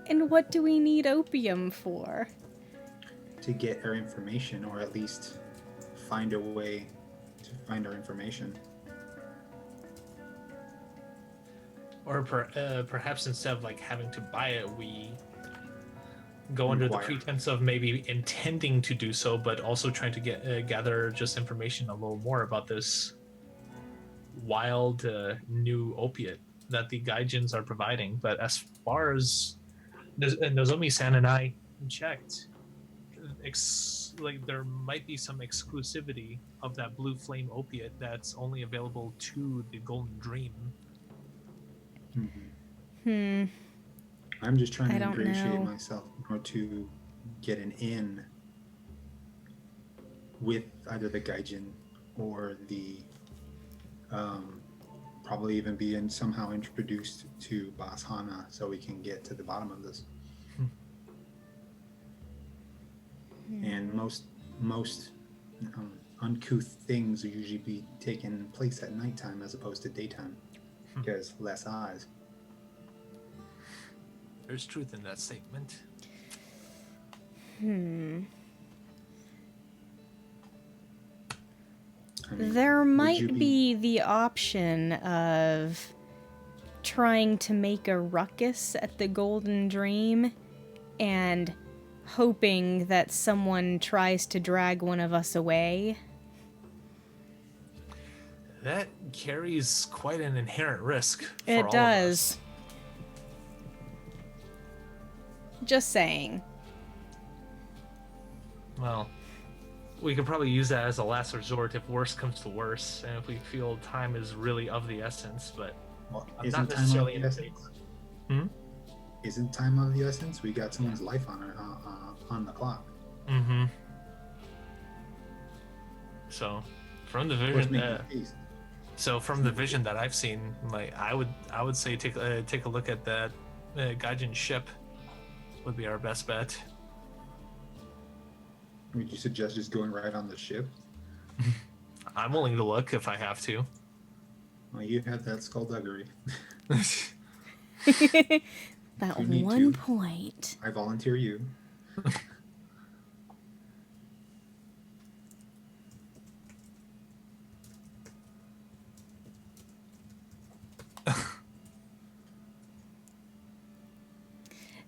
And what do we need opium for? To get our information, or at least find a way to find our information. Or perhaps instead of like having to buy it, we go under the Inquire. pretense of maybe intending to do so, but also trying to gather just information a little more about this wild new opiate that the Gaijins are providing. But as far as Nozomi-san and I checked, like there might be some exclusivity of that blue flame opiate that's only available to the Golden Dream. Hmm. I'm just trying I to don't ingratiate know. myself in order to get an in with either the Gaijin or the probably even be somehow introduced to Boss Hana so we can get to the bottom of this. And most uncouth things will usually be taking place at nighttime as opposed to daytime because less eyes. There's truth in that statement. I mean, There would might you be the option of trying to make a ruckus at the Golden Dream and hoping that someone tries to drag one of us away. That carries quite an inherent risk for It all of does. us. Just saying. Well, we could probably use that as a last resort if worse comes to worse, and if we feel time is really of the essence, but Well, I'm isn't not time of necessarily the in essence? favor. Isn't time of the essence? We got someone's life on the clock. Mm-hmm. So, from the What's vision, making peace? from the vision that I've seen, like I would say take a look at that Gaijin ship would be our best bet. Would you suggest just going right on the ship? I'm willing to look if I have to. Well, you have that skullduggery. That You need one to. point. I volunteer you.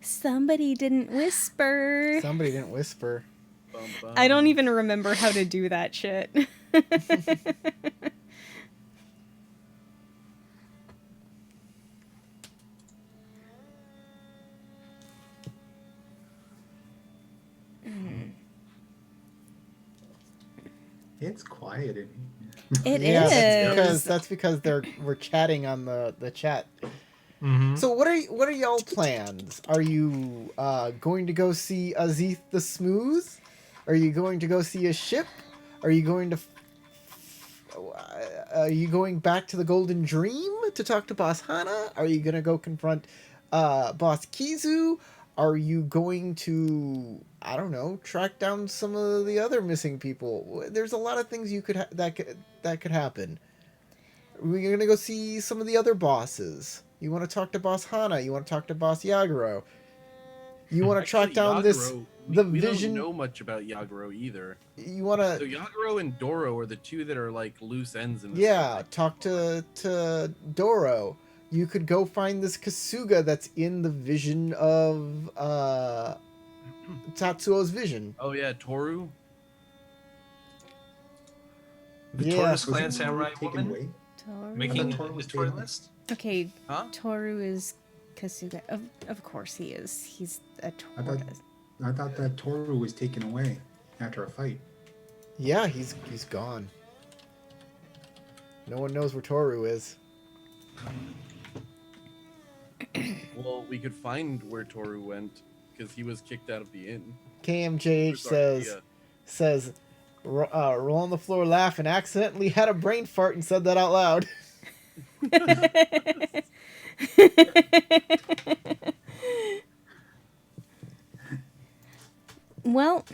Somebody didn't whisper. Somebody didn't whisper. Bum, bum. I don't even remember how to do that shit. It's quiet in here. It Yeah, is. that's because we're chatting on the chat. Mm-hmm. So what are y'all plans? Are you going to go see Azith the Smooth? Are you going to go see a ship? Are you going to are you going back to the Golden Dream to talk to Boss Hana? Are you gonna go confront Boss Kizu? Are you going to, I don't know, track down some of the other missing people? There's a lot of things you could that could happen. We're gonna go see some of the other bosses. You want to talk to Boss Hana? You want to talk to Boss Yaguro? You want to track Actually, down this? the we vision. don't know much about Yagoro either. You want So to, Yagoro and Doro are the two that are like loose ends in this. yeah, story. talk to Doro. You could go find this Kasuga that's in the vision of Tatsuo's vision. Oh yeah, Toru. The Yeah. Taurus Was clan it samurai taken woman away? Toru. making Toru was his toy taken- list. Okay, Huh? Toru is Kasuga. Of course he is. He's a I thought, tortoise. I thought that Toru was taken away after a fight. Yeah, he's gone. No one knows where Toru is. Well, we could find where Toru went because he was kicked out of the inn. KMJH says, roll on the floor, laugh, and accidentally had a brain fart and said that out loud. Well,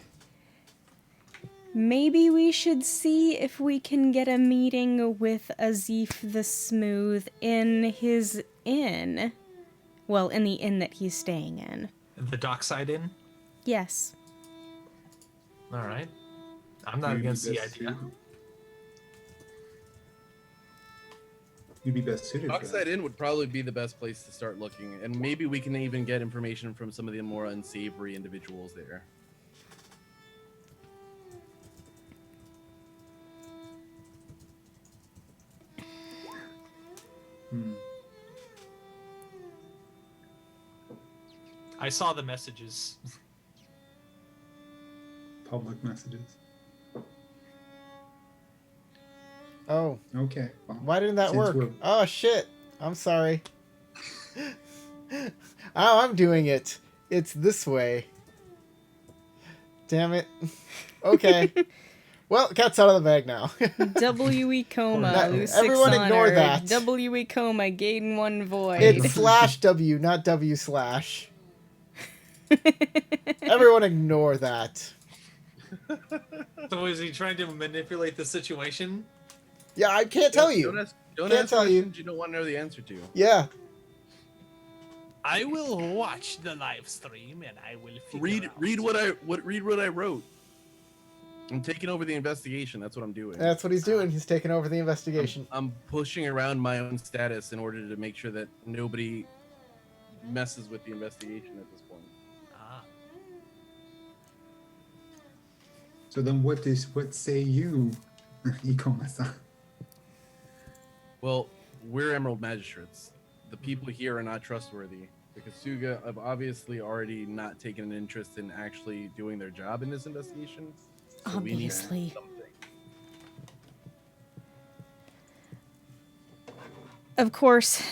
maybe we should see if we can get a meeting with Azif the Smooth in his inn. Well, in the inn that he's staying in. The Dockside Inn. Yes. All right. I'm not You'd be against the best idea. suited- You'd be best suited for Dockside that. Inn would probably be the best place to start looking, and maybe we can even get information from some of the more unsavory individuals there. Hmm. I saw the messages. Public messages. Oh, Okay. Well, why didn't that since work? we're- Oh, shit. I'm sorry. Oh, I'm doing it. It's this way. Damn it. Okay. Well, cat's out of the bag now. W.E. Coma, That- lose everyone 6 ignore honor. that. W.E. Coma, gain 1 void. It's /W, not W/. Everyone ignore that. So is he trying to manipulate the situation? Yeah, I can't tell Don't you. ask, don't Can't ask tell you. questions you don't want to know the answer to. Yeah. I will watch the live stream and I will Read what I wrote. I'm taking over the investigation. That's what I'm doing. That's what he's doing. He's taking over the investigation. I'm pushing around my own status in order to make sure that nobody messes with the investigation at this point. Ah. So then, what say you, Ikoma-san? Well, we're Emerald Magistrates. The people here are not trustworthy. The Kasuga have obviously already not taken an interest in actually doing their job in this investigation. So we need Obviously. something. Of course,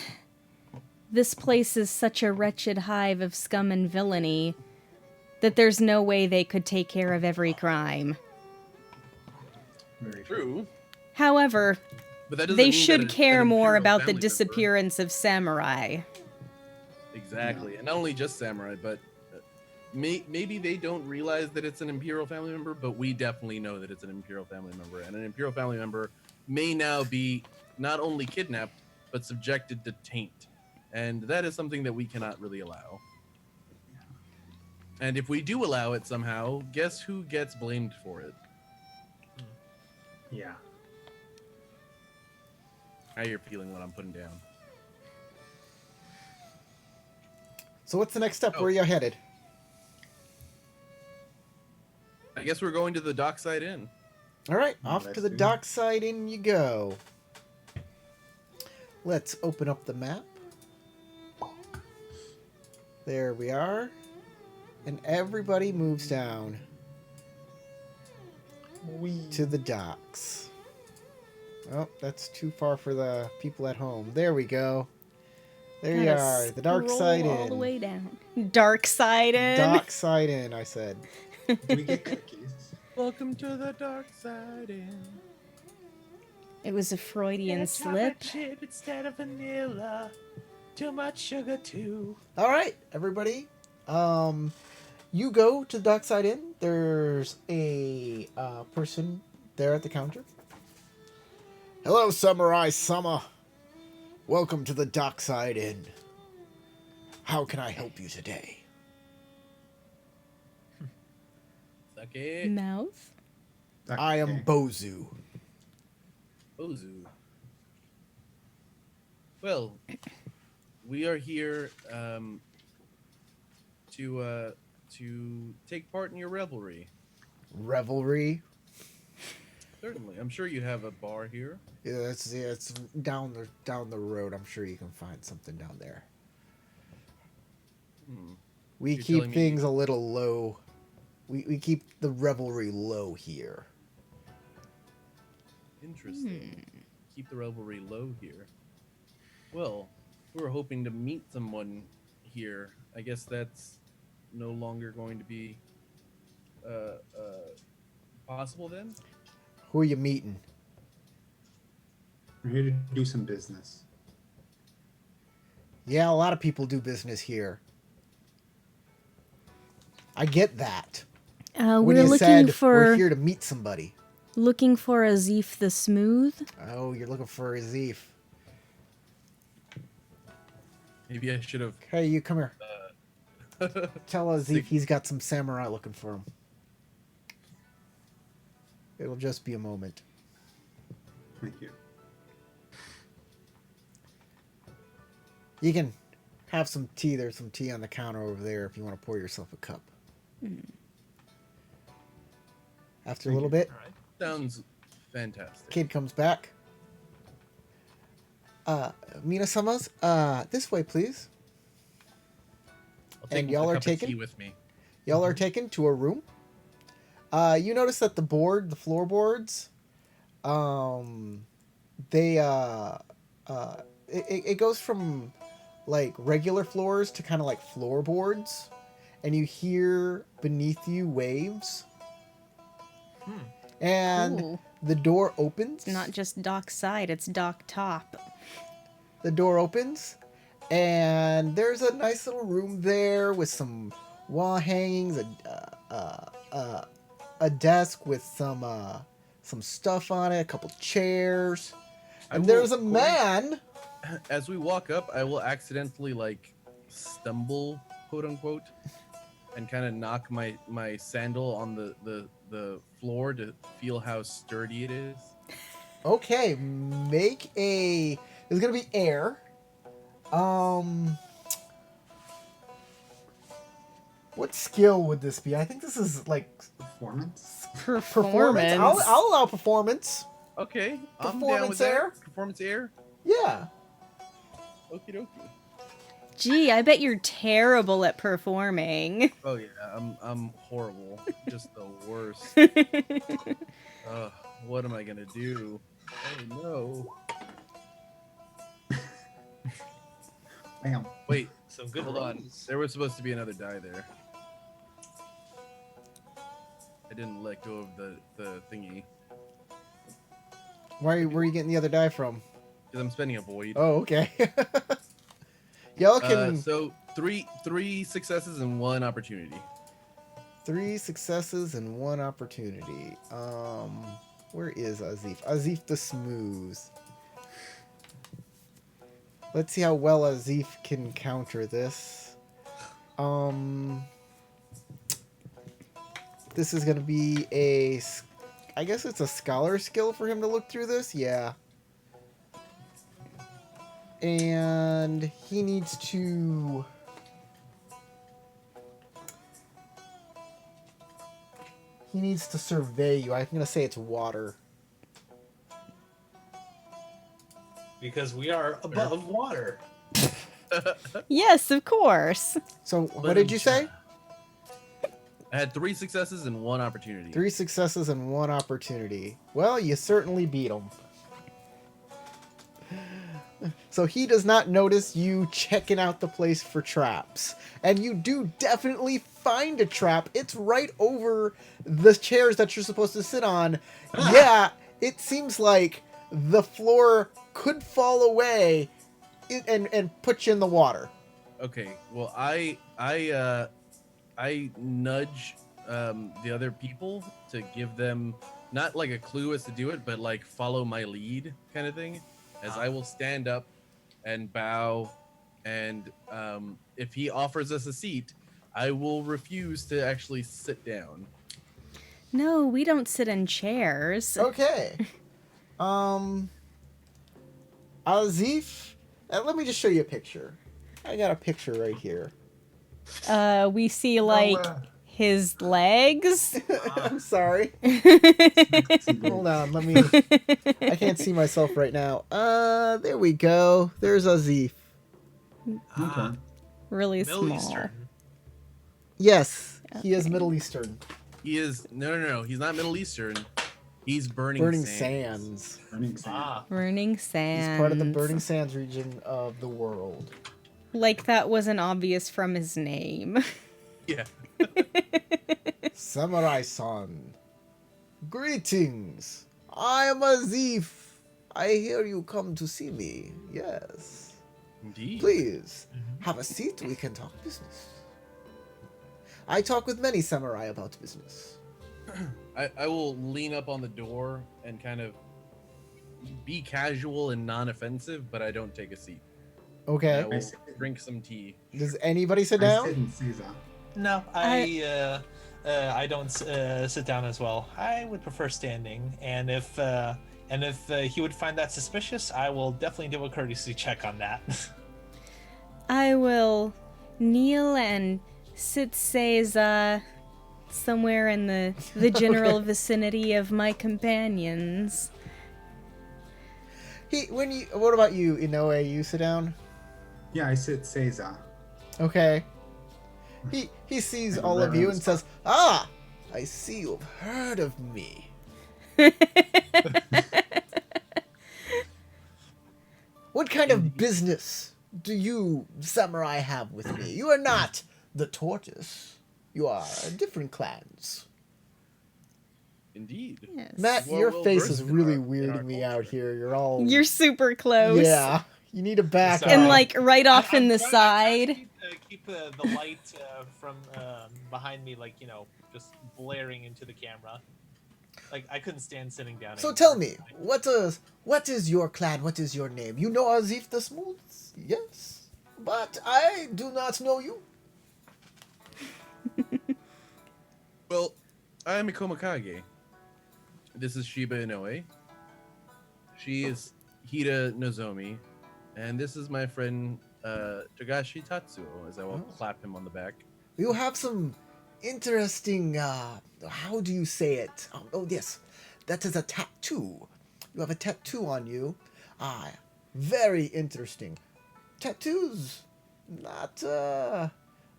this place is such a wretched hive of scum and villainy that there's no way they could take care of every crime. Very True. However, But that doesn't they mean that should an care more Imperial about the family member- disappearance of samurai. Exactly. And not only just samurai, but maybe they don't realize that it's an Imperial family member, but we definitely know that it's an Imperial family member. And an Imperial family member may now be not only kidnapped, but subjected to taint. And that is something that we cannot really allow. And if we do allow it somehow, guess who gets blamed for it? Yeah. How you're feeling what I'm putting down. So what's the next step? Oh. Where are you headed? I guess we're going to the Dockside Inn. All right, off Let's to the do it. dockside in you go. Let's open up the map. There we are. And everybody moves down to the docks. Oh, that's too far for the people at home. There we go. There you Gotta are, the dark scroll side all the in. way down. Dark side in. Dockside in, I said. Do we get cookies? Welcome to the Dockside Inn. It was a Freudian slip. chip instead of vanilla. Too much sugar too. All right, everybody. You go to the dockside inn. There's a person there at the counter. Hello, Samurai Sama. Welcome to the dockside inn. How can I help you today? Sake. Mouth. I am Okay. Bozu. Ozu. Well, we are here to take part in your revelry. Revelry. Certainly, I'm sure you have a bar here. Yeah, it's down the road. I'm sure you can find something down there. Hmm. We You're keep telling me- things a little low. We keep the revelry low here. Interesting. Keep the revelry low here. Well, we were hoping to meet someone here. I guess that's no longer going to be possible then. Who are you meeting? We're here to do some business. Yeah, a lot of people do business here. I get that. When We're you looking said we're for here to meet somebody. Azif the Smooth. Oh, you're looking for Azif. Maybe I should have. Hey, you come here. Tell Azif Sig- he's got some samurai looking for him. It'll just be a moment. Thank you. You can have some tea. There's some tea on the counter over there if you want to pour yourself a cup. After a little bit, All right. Sounds fantastic. kid comes back. Mina-sama's, this way, please. I'll take And y'all a are cup of taken? tea with me. Y'all are taken to a room. You notice that the floorboards, it goes from like regular floors to kind of like floorboards, and you hear beneath you waves, and Ooh. the door opens. It's not just dock side, it's dock top. The door opens, and there's a nice little room there with some wall hangings, a desk with some stuff on it, a couple chairs, and there's a man. As we walk up, I will accidentally like stumble, quote unquote, and kind of knock my sandal on the floor to feel how sturdy it is. Okay, make a. There's gonna be air. What skill would this be? I think this is like Performance? performance. I'll allow performance. Okay, I'm down Performance with that. air? Performance air. Yeah. Okie dokie. Gee, I bet you're terrible at performing. Oh yeah, I'm horrible. Just the worst. What am I gonna do? Oh no. Bam. Wait, Some good hold on. rolls. There was supposed to be another die there. I didn't let go of the thingy Where are you getting the other die from? because I'm spending a void. Oh, okay. Y'all can So three successes and one opportunity. 3 successes and 1 opportunity. Where is Azif? Azif the Smooth. Let's see how well Azif can counter this. This is gonna be I guess it's a scholar skill for him to look through this. Yeah. And he needs to. He needs to survey you. I'm gonna say it's water. Because we are above water. Yes, of course. So what did you say? I had 3 successes and 1 opportunity. 3 successes and 1 opportunity. Well, you certainly beat him. So he does not notice you checking out the place for traps. And you do definitely find a trap. It's right over the chairs that you're supposed to sit on. Yeah, it seems like the floor could fall away and put you in the water. Okay. Well, I nudge the other people to give them not like a clue as to do it, but like follow my lead kind of thing. As I will stand up and bow, and if he offers us a seat, I will refuse to actually sit down. No, we don't sit in chairs. Okay. Azif, let me just show you a picture. I got a picture right here. We see like his legs. I'm sorry. Hold on, let me. I can't see myself right now. There we go. There's Azif. Ah, Really Middle small. Eastern. Yes, he is Okay. Middle Eastern. He is no. He's not Middle Eastern. He's Burning Burning Sands. Sands. Burning Sand. Ah, Burning He's sands. part of the Burning Sands region of the world. Like that wasn't obvious from his name. Yeah. Samurai-san. Greetings. I am Azif. I hear you come to see me. Yes. Indeed. Please, have a seat. We can talk business. I talk with many samurai about business. I will lean up on the door and kind of be casual and non-offensive, but I don't take a seat. Okay. I will drink some tea. Does anybody sit I down? sit in Caesar. no, I don't sit down as well. I would prefer standing, and if he would find that suspicious, I will definitely do a courtesy check on that. I will kneel and sit Seiza somewhere in the general Okay. vicinity of my companions. What about you, Inoue? You sit down? Yeah, I sit Caesar. Okay. He sees Like all of right you on and the spot. says, "Ah, I see you've heard of me. What kind of business do you, samurai, have with me? You are not the tortoise. You are different clans." Indeed. Yes. Matt, Well, your well face versed is in really our- in our weirding me out culture. here. You're all... You're super close. Yeah. You need to back Sorry. And up. like right off in I'm the trying- I'm side. trying to keep the light from behind me, like, just blaring into the camera. Like, I couldn't stand sitting down. So anymore. tell me, what is your clan? What is your name? You know Azif the Smooth? Yes. But I do not know you. Well, I am Ikomakage. This is Shiba Inoue. She is Hida Nozomi. And this is my friend Togashi Tatsuo, as I will Oh. clap him on the back. You have some interesting, how do you say it? Oh, yes. That is a tattoo. You have a tattoo on you. Ah, very interesting. Tattoos, not,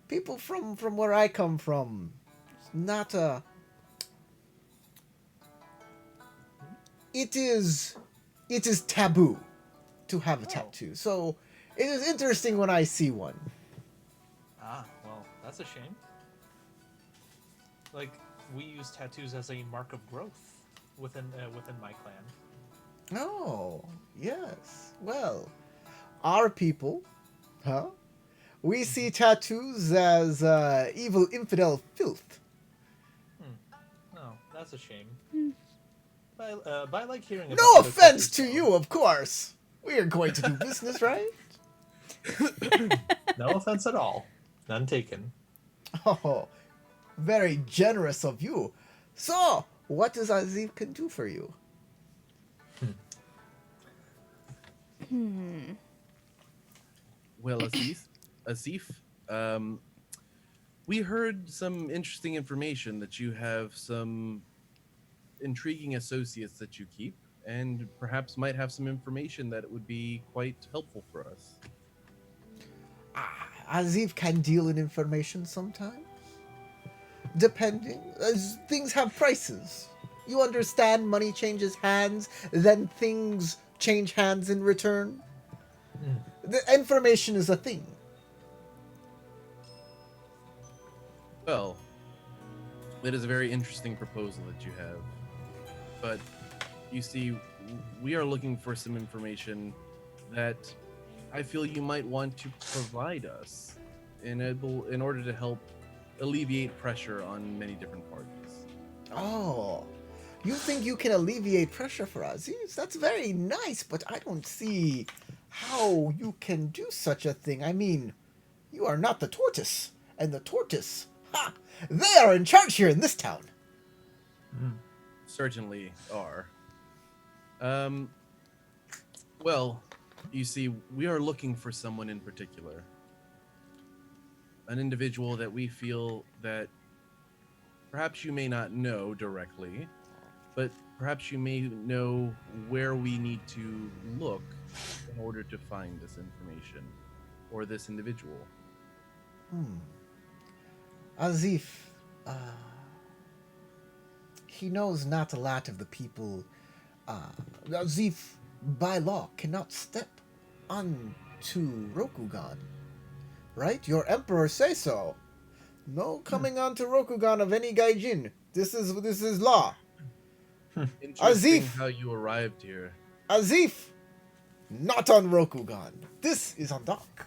people from where I come from. Not, it is taboo to have a tattoo. So, it is interesting when I see one. Ah, well, that's a shame. Like, we use tattoos as a mark of growth within my clan. Oh, yes. Well, our people, huh? We see tattoos as evil infidel filth. No, that's a shame. But I like hearing. About No other offense cultures, to though. you, of course. We are going to do business, right? No offense at all. None taken. Oh, very generous of you. So, what does Azif can do for you? Well, Asif, we heard some interesting information that you have some intriguing associates that you keep, and perhaps might have some information that would be quite helpful for us. Azif can deal in information sometimes. Depending. As things have prices. You understand money changes hands, then things change hands in return. The information is a thing. Well, that is a very interesting proposal that you have. But you see, we are looking for some information that I feel you might want to provide us in order to help alleviate pressure on many different parties. Oh, you think you can alleviate pressure for Aziz? That's very nice, but I don't see how you can do such a thing. I mean, you are not the tortoise, and the tortoise, ha! They are in charge here in this town. certainly are. Um, well, you see, we are looking for someone in particular. An individual that we feel that perhaps you may not know directly, but perhaps you may know where we need to look in order to find this information or this individual. Azif, uh, he knows not a lot of the people. Azif, by law, cannot step onto Rokugan, right? Your emperor say so. No coming onto Rokugan of any gaijin. This is law. Interesting Azif! how you arrived here. Azif, not on Rokugan. This is on dock.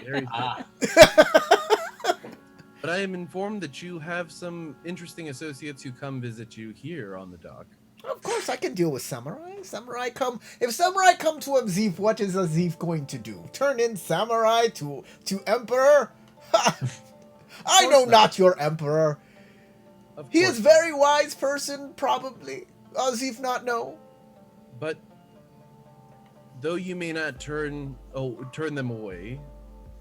Very Ah, But I am informed that you have some interesting associates who come visit you here on the dock. Of course, I can deal with samurai. If samurai come to Azif, what is Azif going to do? Turn in samurai to emperor? Ha! I know not your emperor. Of He course, is very wise person, probably. Azif not know. but though you may not turn them away,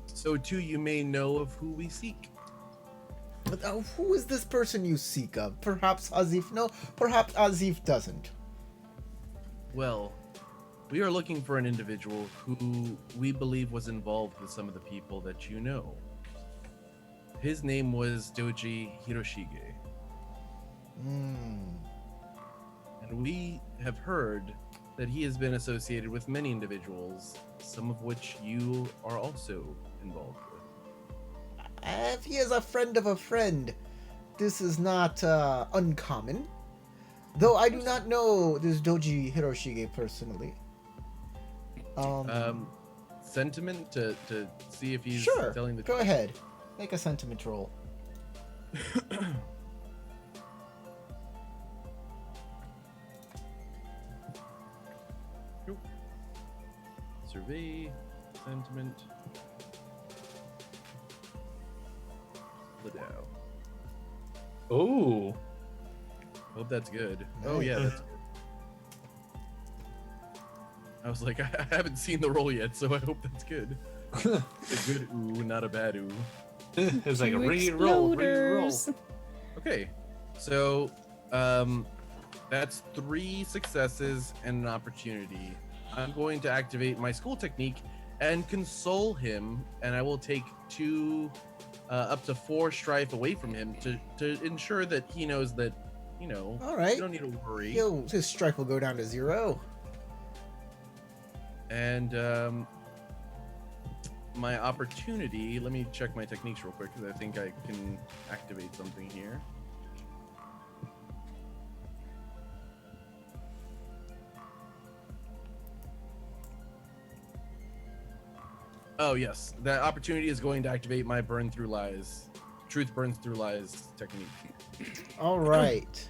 so too you may know of who we seek. But who is this person you seek of? Perhaps Azif no, perhaps Azif doesn't. Well, we are looking for an individual who we believe was involved with some of the people that you know. His name was Doji Hiroshige, Hmm. and we have heard that he has been associated with many individuals, some of which you are also involved with. If he is a friend of a friend, this is not uncommon. Though I do not know this Doji Hiroshige personally. Sentiment to see if he's Sure, telling the go truth. ahead. Make a sentiment roll. Survey, sentiment. Lidow. ooh. Hope that's good. Oh yeah, that's good. I was like, I haven't seen the roll yet, so I hope that's good. A good ooh, not a bad ooh. It's like a Two re-roll, re-roll. exploders. Okay, so that's 3 successes and an opportunity. I'm going to activate my school technique and console him, and I will take 2 up to 4 strife away from him to ensure that he knows that, All right. you don't need to worry. His strife will go down to 0. And my opportunity, let me check my techniques real quick because I think I can activate something here. Oh yes, that opportunity is going to activate my burn through lies, truth burns through lies technique. All right.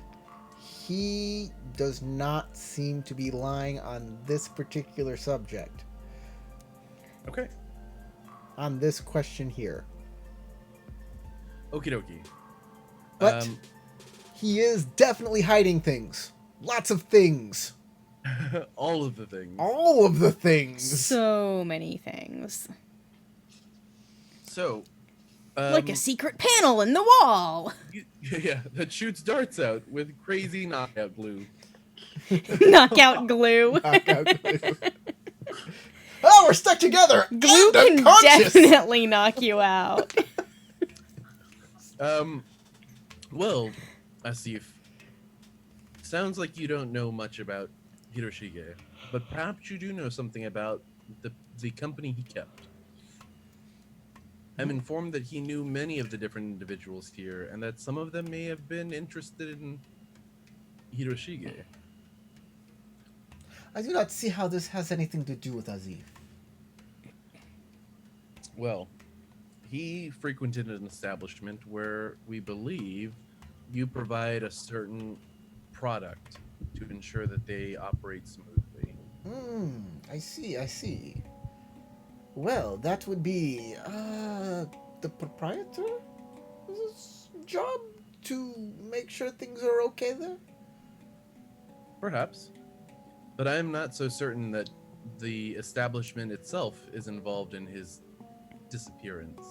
He does not seem to be lying on this particular subject. Okay. On this question here. Okie dokie. But he is definitely hiding things. Lots of things. all of the things. All of the things. So many things. So, Like a secret panel in the wall. yeah, that shoots darts out with crazy knockout glue. Knockout glue. Knockout glue. Oh, we're stuck together. Glue and can unconscious. definitely knock you out. Well, Asif, sounds like you don't know much about Hiroshige, but perhaps you do know something about the company he kept. I'm informed that he knew many of the different individuals here, and that some of them may have been interested in Hiroshige. I do not see how this has anything to do with Azif. Well, he frequented an establishment where we believe you provide a certain product to ensure that they operate smoothly. I see. Well, that would be the proprietor's job to make sure things are okay there? Perhaps. But I am not so certain that the establishment itself is involved in his disappearance.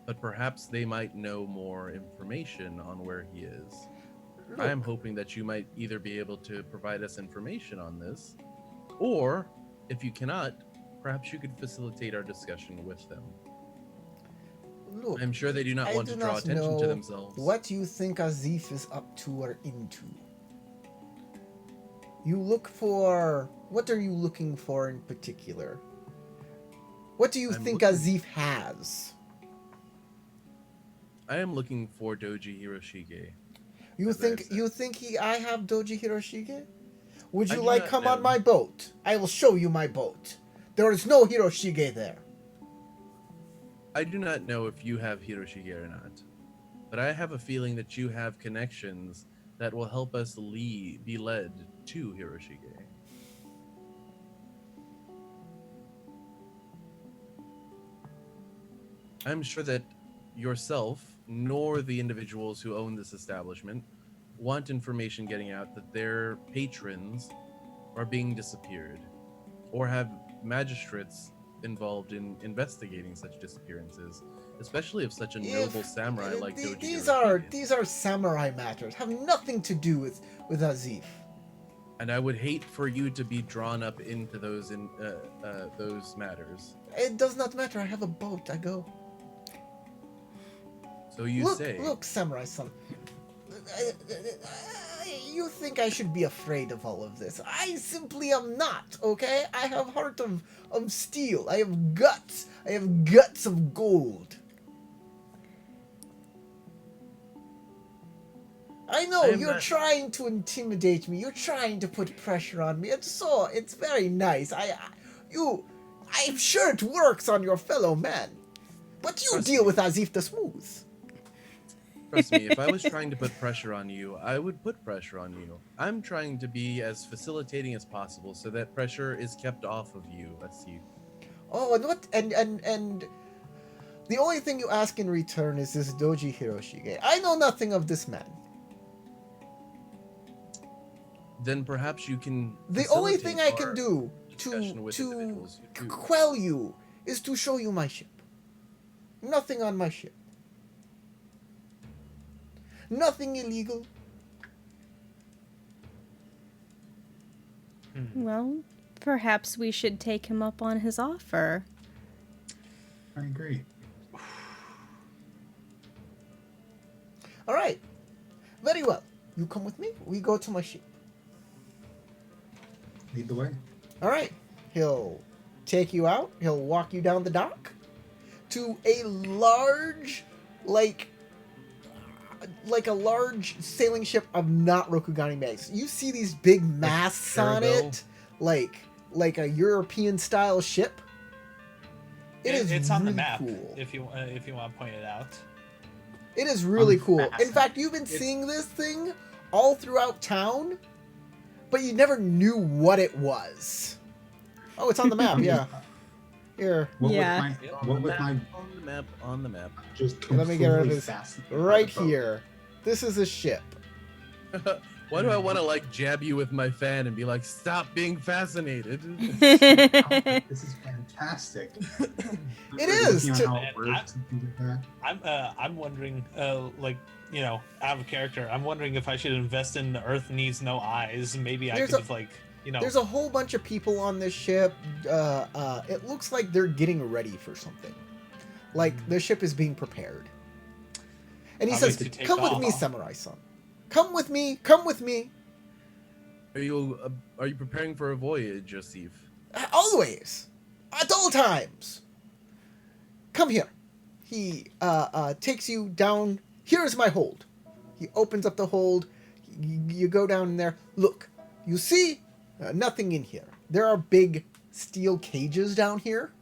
But perhaps they might know more information on where he is. I am Look, hoping that you might either be able to provide us information on this, or if you cannot, perhaps you could facilitate our discussion with them. look. I'm sure they do not I want do to draw not attention to know themselves. what you think Azif is up to or into. You look for... What are you looking for in particular? What do you I'm think looking- Azif has? I am looking for Doji Hiroshige. You As I think said. I have Doji Hiroshige? Would I you do like not come know. on my boat? I will show you my boat. There is no Hiroshige there. I do not know if you have Hiroshige or not, but I have a feeling that you have connections that will help us be led to Hiroshige. I'm sure that yourself, nor the individuals who own this establishment, want information getting out that their patrons are being disappeared, or have magistrates involved in investigating such disappearances, especially of such a noble samurai like Doji Hiroshige. These are samurai matters. Have nothing to do with Azif. And I would hate for you to be drawn up into those matters. It does not matter. I have a boat. I go. So you say. Look, samurai-san. You think I should be afraid of all of this? I simply am not. Okay? I have heart of steel. I have guts. I have guts of gold. I know I'm you're not- trying to intimidate me. You're trying to put pressure on me. It's very nice. I'm sure it works on your fellow men. But you Trust deal me. with Azif the Smooth. Trust me, if I was trying to put pressure on you, I would put pressure on you. I'm trying to be as facilitating as possible so that pressure is kept off of you. Let's see. Oh, and what? And the only thing you ask in return is this Doji Hiroshige. I know nothing of this man. Then perhaps you can. The only thing I facilitate can our do discussion with to individuals who do. quell you is to show you my ship. Nothing on my ship. Nothing illegal. Well, perhaps we should take him up on his offer. I agree. All right. Very well. You come with me. We go to my ship. Lead the way. All right. He'll take you out. He'll walk you down the dock to a large, like a large sailing ship of not Rokugani makes. You see these big masts on Cargo. it, like a European style ship. It's on the really map cool. if you want to point it out. It is really cool. In Fascinating. fact, you've been seeing this thing all throughout town, but you never knew what it was. Oh, it's on the map. Yeah. Here, Yeah. What with my On the map. just Let me get rid of completely this fascinated by right the boat. here. This is a ship. Why do I want to like jab you with my fan and be like, stop being fascinated? This is fantastic. It is, Looking to- on how it works and things like that. I'm wondering, like, out of character. I'm wondering if I should invest in the Earth Needs No Eyes. Maybe I There's could a- have, like, There's a whole bunch of people on this ship. It looks like they're getting ready for something. Like the ship is being prepared. And he Probably says, to take "Come with off. me, samurai-san. Come with me. Come with me. Are you preparing for a voyage, Joseph? Always, at all times. Come here." He takes you down. Here's my hold. He opens up the hold. You go down in there. Look, you see nothing in here. There are big steel cages down here,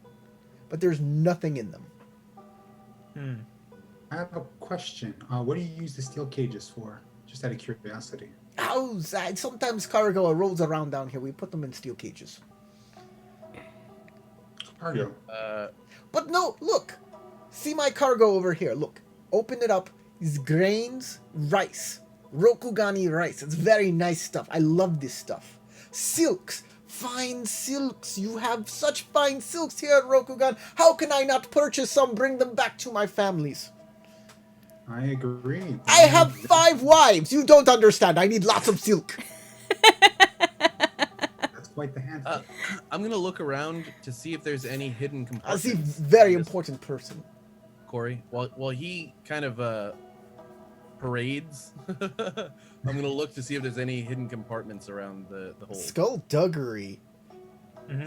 but there's nothing in them. I have a question. What do you use the steel cages for? Just out of curiosity. Oh, sometimes cargo rolls around down here. We put them in steel cages. Cargo. But no, look. See my cargo over here. Look. Open it up. These grains, rice, Rokugani rice. It's very nice stuff. I love this stuff. Silks, fine silks. You have such fine silks here at Rokugan. How can I not purchase some, bring them back to my families? I agree. I have 5 wives. You don't understand. I need lots of silk. That's quite the handful. I'm gonna look around to see if there's any hidden I compartments. see very in this, important person. Corey. While he kind of parades, I'm gonna look to see if there's any hidden compartments around the hold. Skullduggery. Can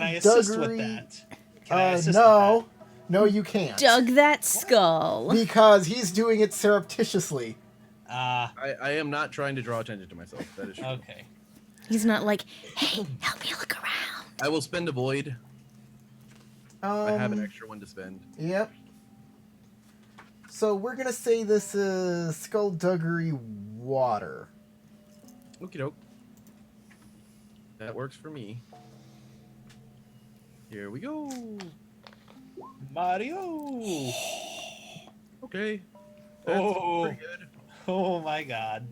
I assist with that? Can I assist No. No, you can't. Dug that skull. Because he's doing it surreptitiously. with that? I am not trying to draw attention to myself. That is true. Okay. He's not like, hey, help me look around. I will spend a void. I have an extra one to spend. Yep. So we're gonna say this is skullduggery water. Okie doke. That works for me. Here we go. Mario. Okay. That's Oh. pretty good. Oh my god.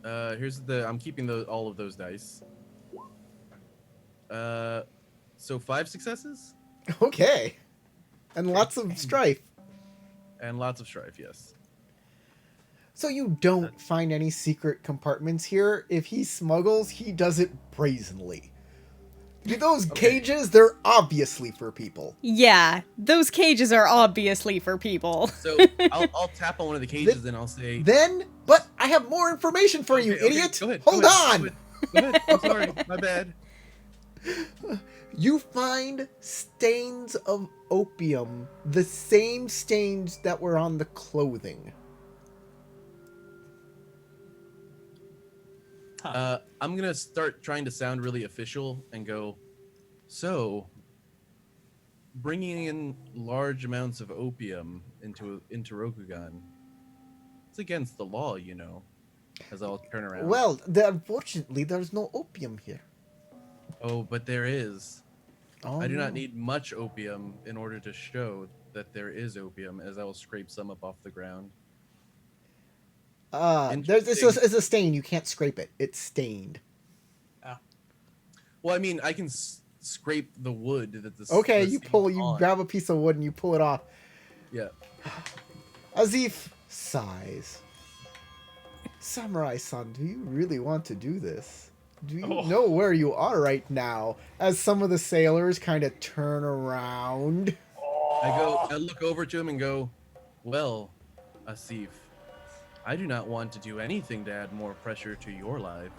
Here's I'm keeping all of those dice. So 5 successes Okay. And lots of strife. and lots of strife. Yes. So you don't find any secret compartments here. If he smuggles, he does it brazenly. Those cages, they're obviously for people. Yeah, those cages are obviously for people. So I'll tap on one of the cages and I'll say, But I have more information for you, Okay, okay, idiot! go ahead, Hold go on! ahead, go ahead. I'm sorry. My bad. You find stains of opium, the same stains that were on the clothing. I'm gonna start trying to sound really official and go, so bringing in large amounts of opium into Rokugan, it's against the law, you know. As I'll turn around. Well, unfortunately, there's no opium here. Oh, but there is. Oh, I do no. not need much opium in order to show that there is opium, as I will scrape some up off the ground. It's a stain. You can't scrape it. It's stained. Well, I mean, I can scrape the wood that this. Okay, the you stain's pull. You on. grab a piece of wood and you pull it off. Yeah. Azif sighs. Samurai-san, do you really want to do this? Do you know where you are right now? As some of the sailors kind of turn around. I look over to him and go, well, Asif, I do not want to do anything to add more pressure to your life,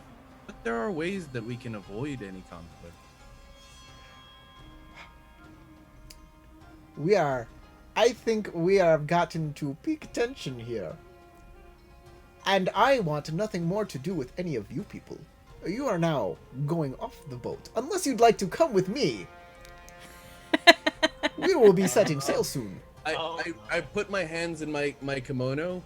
but there are ways that we can avoid any conflict. I think we have gotten to peak tension here. And I want nothing more to do with any of you people. You are now going off the boat, unless you'd like to come with me. We will be setting sail soon. I put my hands in my kimono,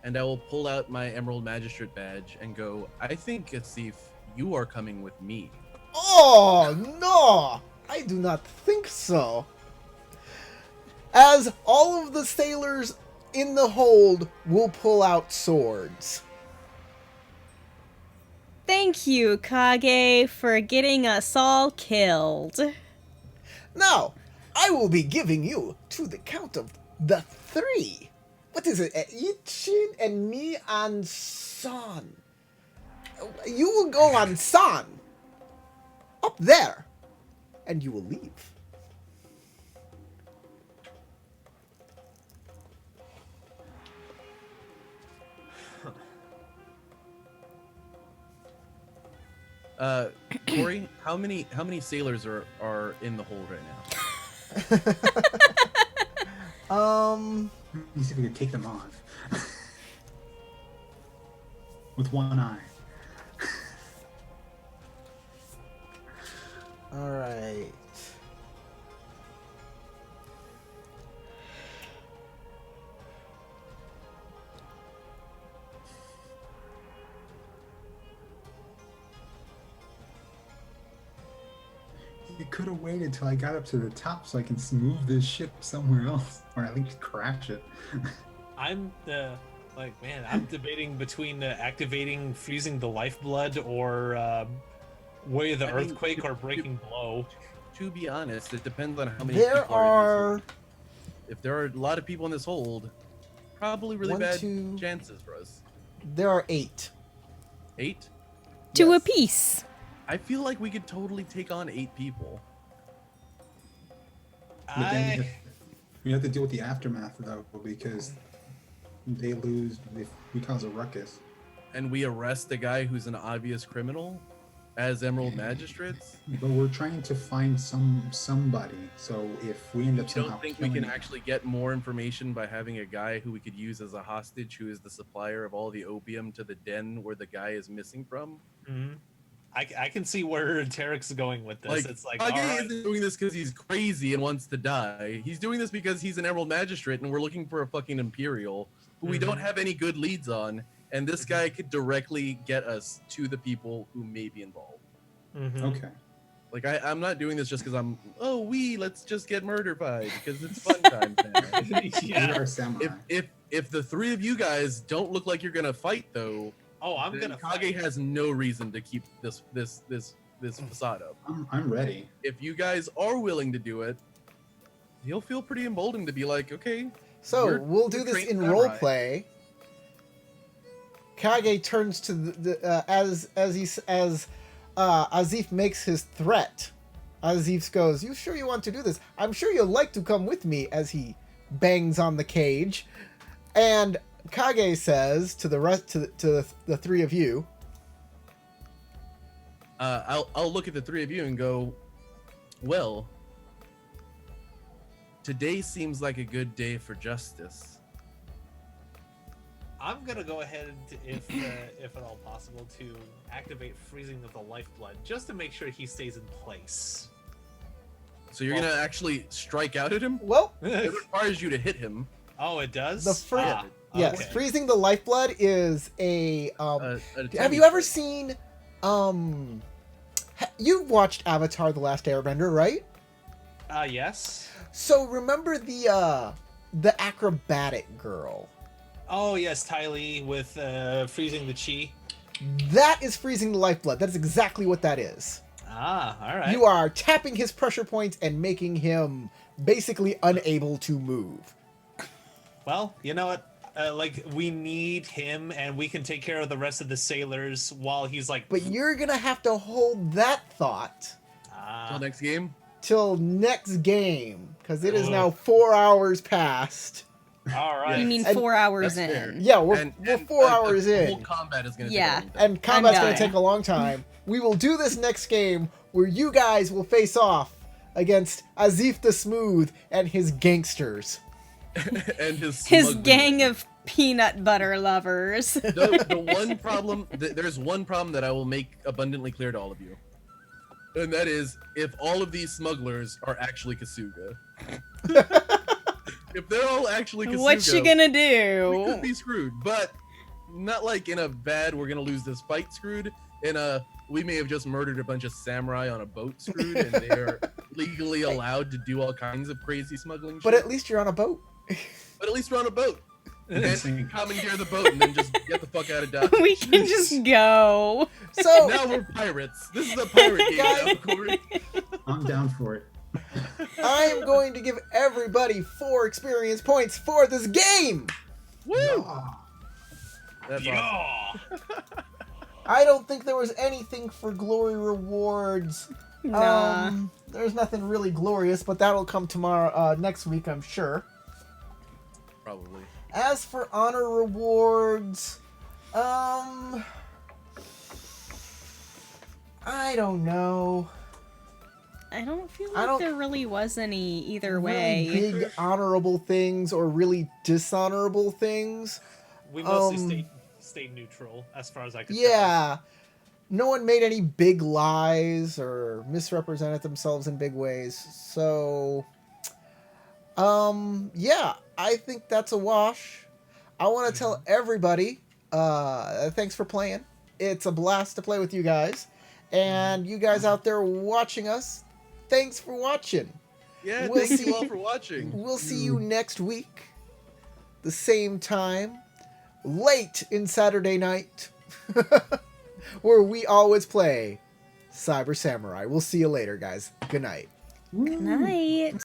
and I will pull out my Emerald Magistrate badge and go, I think, Asif, you are coming with me. Oh, no! I do not think so. As all of the sailors in the hold will pull out swords. Thank you, Kage, for getting us all killed. Now, I will be giving you to the count of the 3. What is it? Ichin and me and San. You will go on San. Up there. And you will leave. Corey, how many sailors are in the hold right now? Let me see if we can take them off. With one eye. All right. You could have waited till I got up to the top so I can move this ship somewhere else, or at least crash it. I'm like, man, I'm debating between activating freezing the lifeblood or way the I mean, earthquake or breaking blow. To be honest, it depends on how many There people are in this are hold. If there are a lot of people in this hold, probably really One, bad two- chances for us. there are 8. 8? Two Yes. apiece. I feel like we could totally take on 8 people. But then I we have to deal with the aftermath though, because they lose if we cause a ruckus. And we arrest a guy who's an obvious criminal as Emerald Magistrates. But we're trying to find somebody. So if we end up You somehow don't think we killing can actually get more information by having a guy who we could use as a hostage who is the supplier of all the opium to the den where the guy is missing from? Mhm. I can see where Tarek's going with this. Like, It's like, Kage all right, isn't doing this because he's crazy and wants to die. He's doing this because he's an Emerald Magistrate and we're looking for a fucking Imperial who we don't Mhm. have any good leads on. And this guy could directly get us to the people who may be involved. mhm. Okay. Like, I'm not doing this just because let's just get murder-fied because it's fun time. Man. We yeah. are samurai. If the 3 of you guys don't look like you're gonna fight though, Oh, I'm then gonna Kage has no reason to keep this facade up. I'm ready. If you guys are willing to do it, he'll feel pretty emboldened to be like, okay, So We're- we'll we're do this trained in samurai. roleplay. Kage turns to as Azif makes his threat. Azif goes, "You sure you want to do this? I'm sure you'll like to come with me." As he bangs on the cage, and Kage says to the rest to the 3 of you, I'll look at the 3 of you and go, well, today seems like a good day for justice. I'm gonna go ahead, if at all possible, to activate freezing of the lifeblood just to make sure he stays in place. So you're gonna actually strike out at him? "Well, It requires you to hit him. Oh, it does. The first- Ah, yes, okay. freezing the lifeblood is a A Have tiny you ever strike. seen you've watched Avatar: The Last Airbender, right? Yes. So remember the acrobatic girl. Oh yes, Ty Lee with freezing the chi. That is freezing the lifeblood. That is exactly what that is. Ah, all right. You are tapping his pressure points and making him basically unable to move. Well, you know what? Like we need him, and we can take care of the rest of the sailors while he's like. But you're gonna have to hold that thought Till next game? till next game, because it is Ugh. now 4 hours past. All right. You mean And 4 hours that's fair. in? Yeah, we're And 4 hours the in. whole combat is gonna Yeah. take a long time. And combat's going done. to take a long time. We will do this next game where you guys will face off against Azif the Smooth and his gangsters. and his His smuggling. gang of peanut butter lovers. The one problem, there's one problem that I will make abundantly clear to all of you. And that is, if all of these smugglers are actually Kasuga. If they're all actually Kasuga, What you gonna we do? could be screwed. But not like in a bad, we're gonna lose this fight screwed. In a, we may have just murdered a bunch of samurai on a boat screwed, and they're legally allowed to do all kinds of crazy smuggling But shit. at least you're on a boat. But at least we're on a boat. And commandeer the boat and then just get the fuck out of Dodge. We can just go. So, Now we're pirates. This is a pirate game now, Corey. I'm down for it. I am going to give everybody 4 experience points for this game. Woo! Ah, That's awesome. Yeah. I don't think there was anything for glory rewards. Nah. There's nothing really glorious, but that'll come tomorrow, next week, I'm sure. Probably. As for honor rewards, I don't know. I don't feel I like don't- there really was any either Really way. big honorable things or really dishonorable things. We mostly Um, stayed neutral as far as I could. Yeah. No one made any big lies or misrepresented themselves in big ways. So, yeah, I think that's a wash. I want to tell everybody, thanks for playing. It's a blast to play with you guys. And you guys out there watching us, thanks for watching. Yeah, We'll thank see- you all for watching. We'll see you next week. the same time, late in Saturday night, where we always play Cyber Samurai. We'll see you later, guys. Good night. Good night.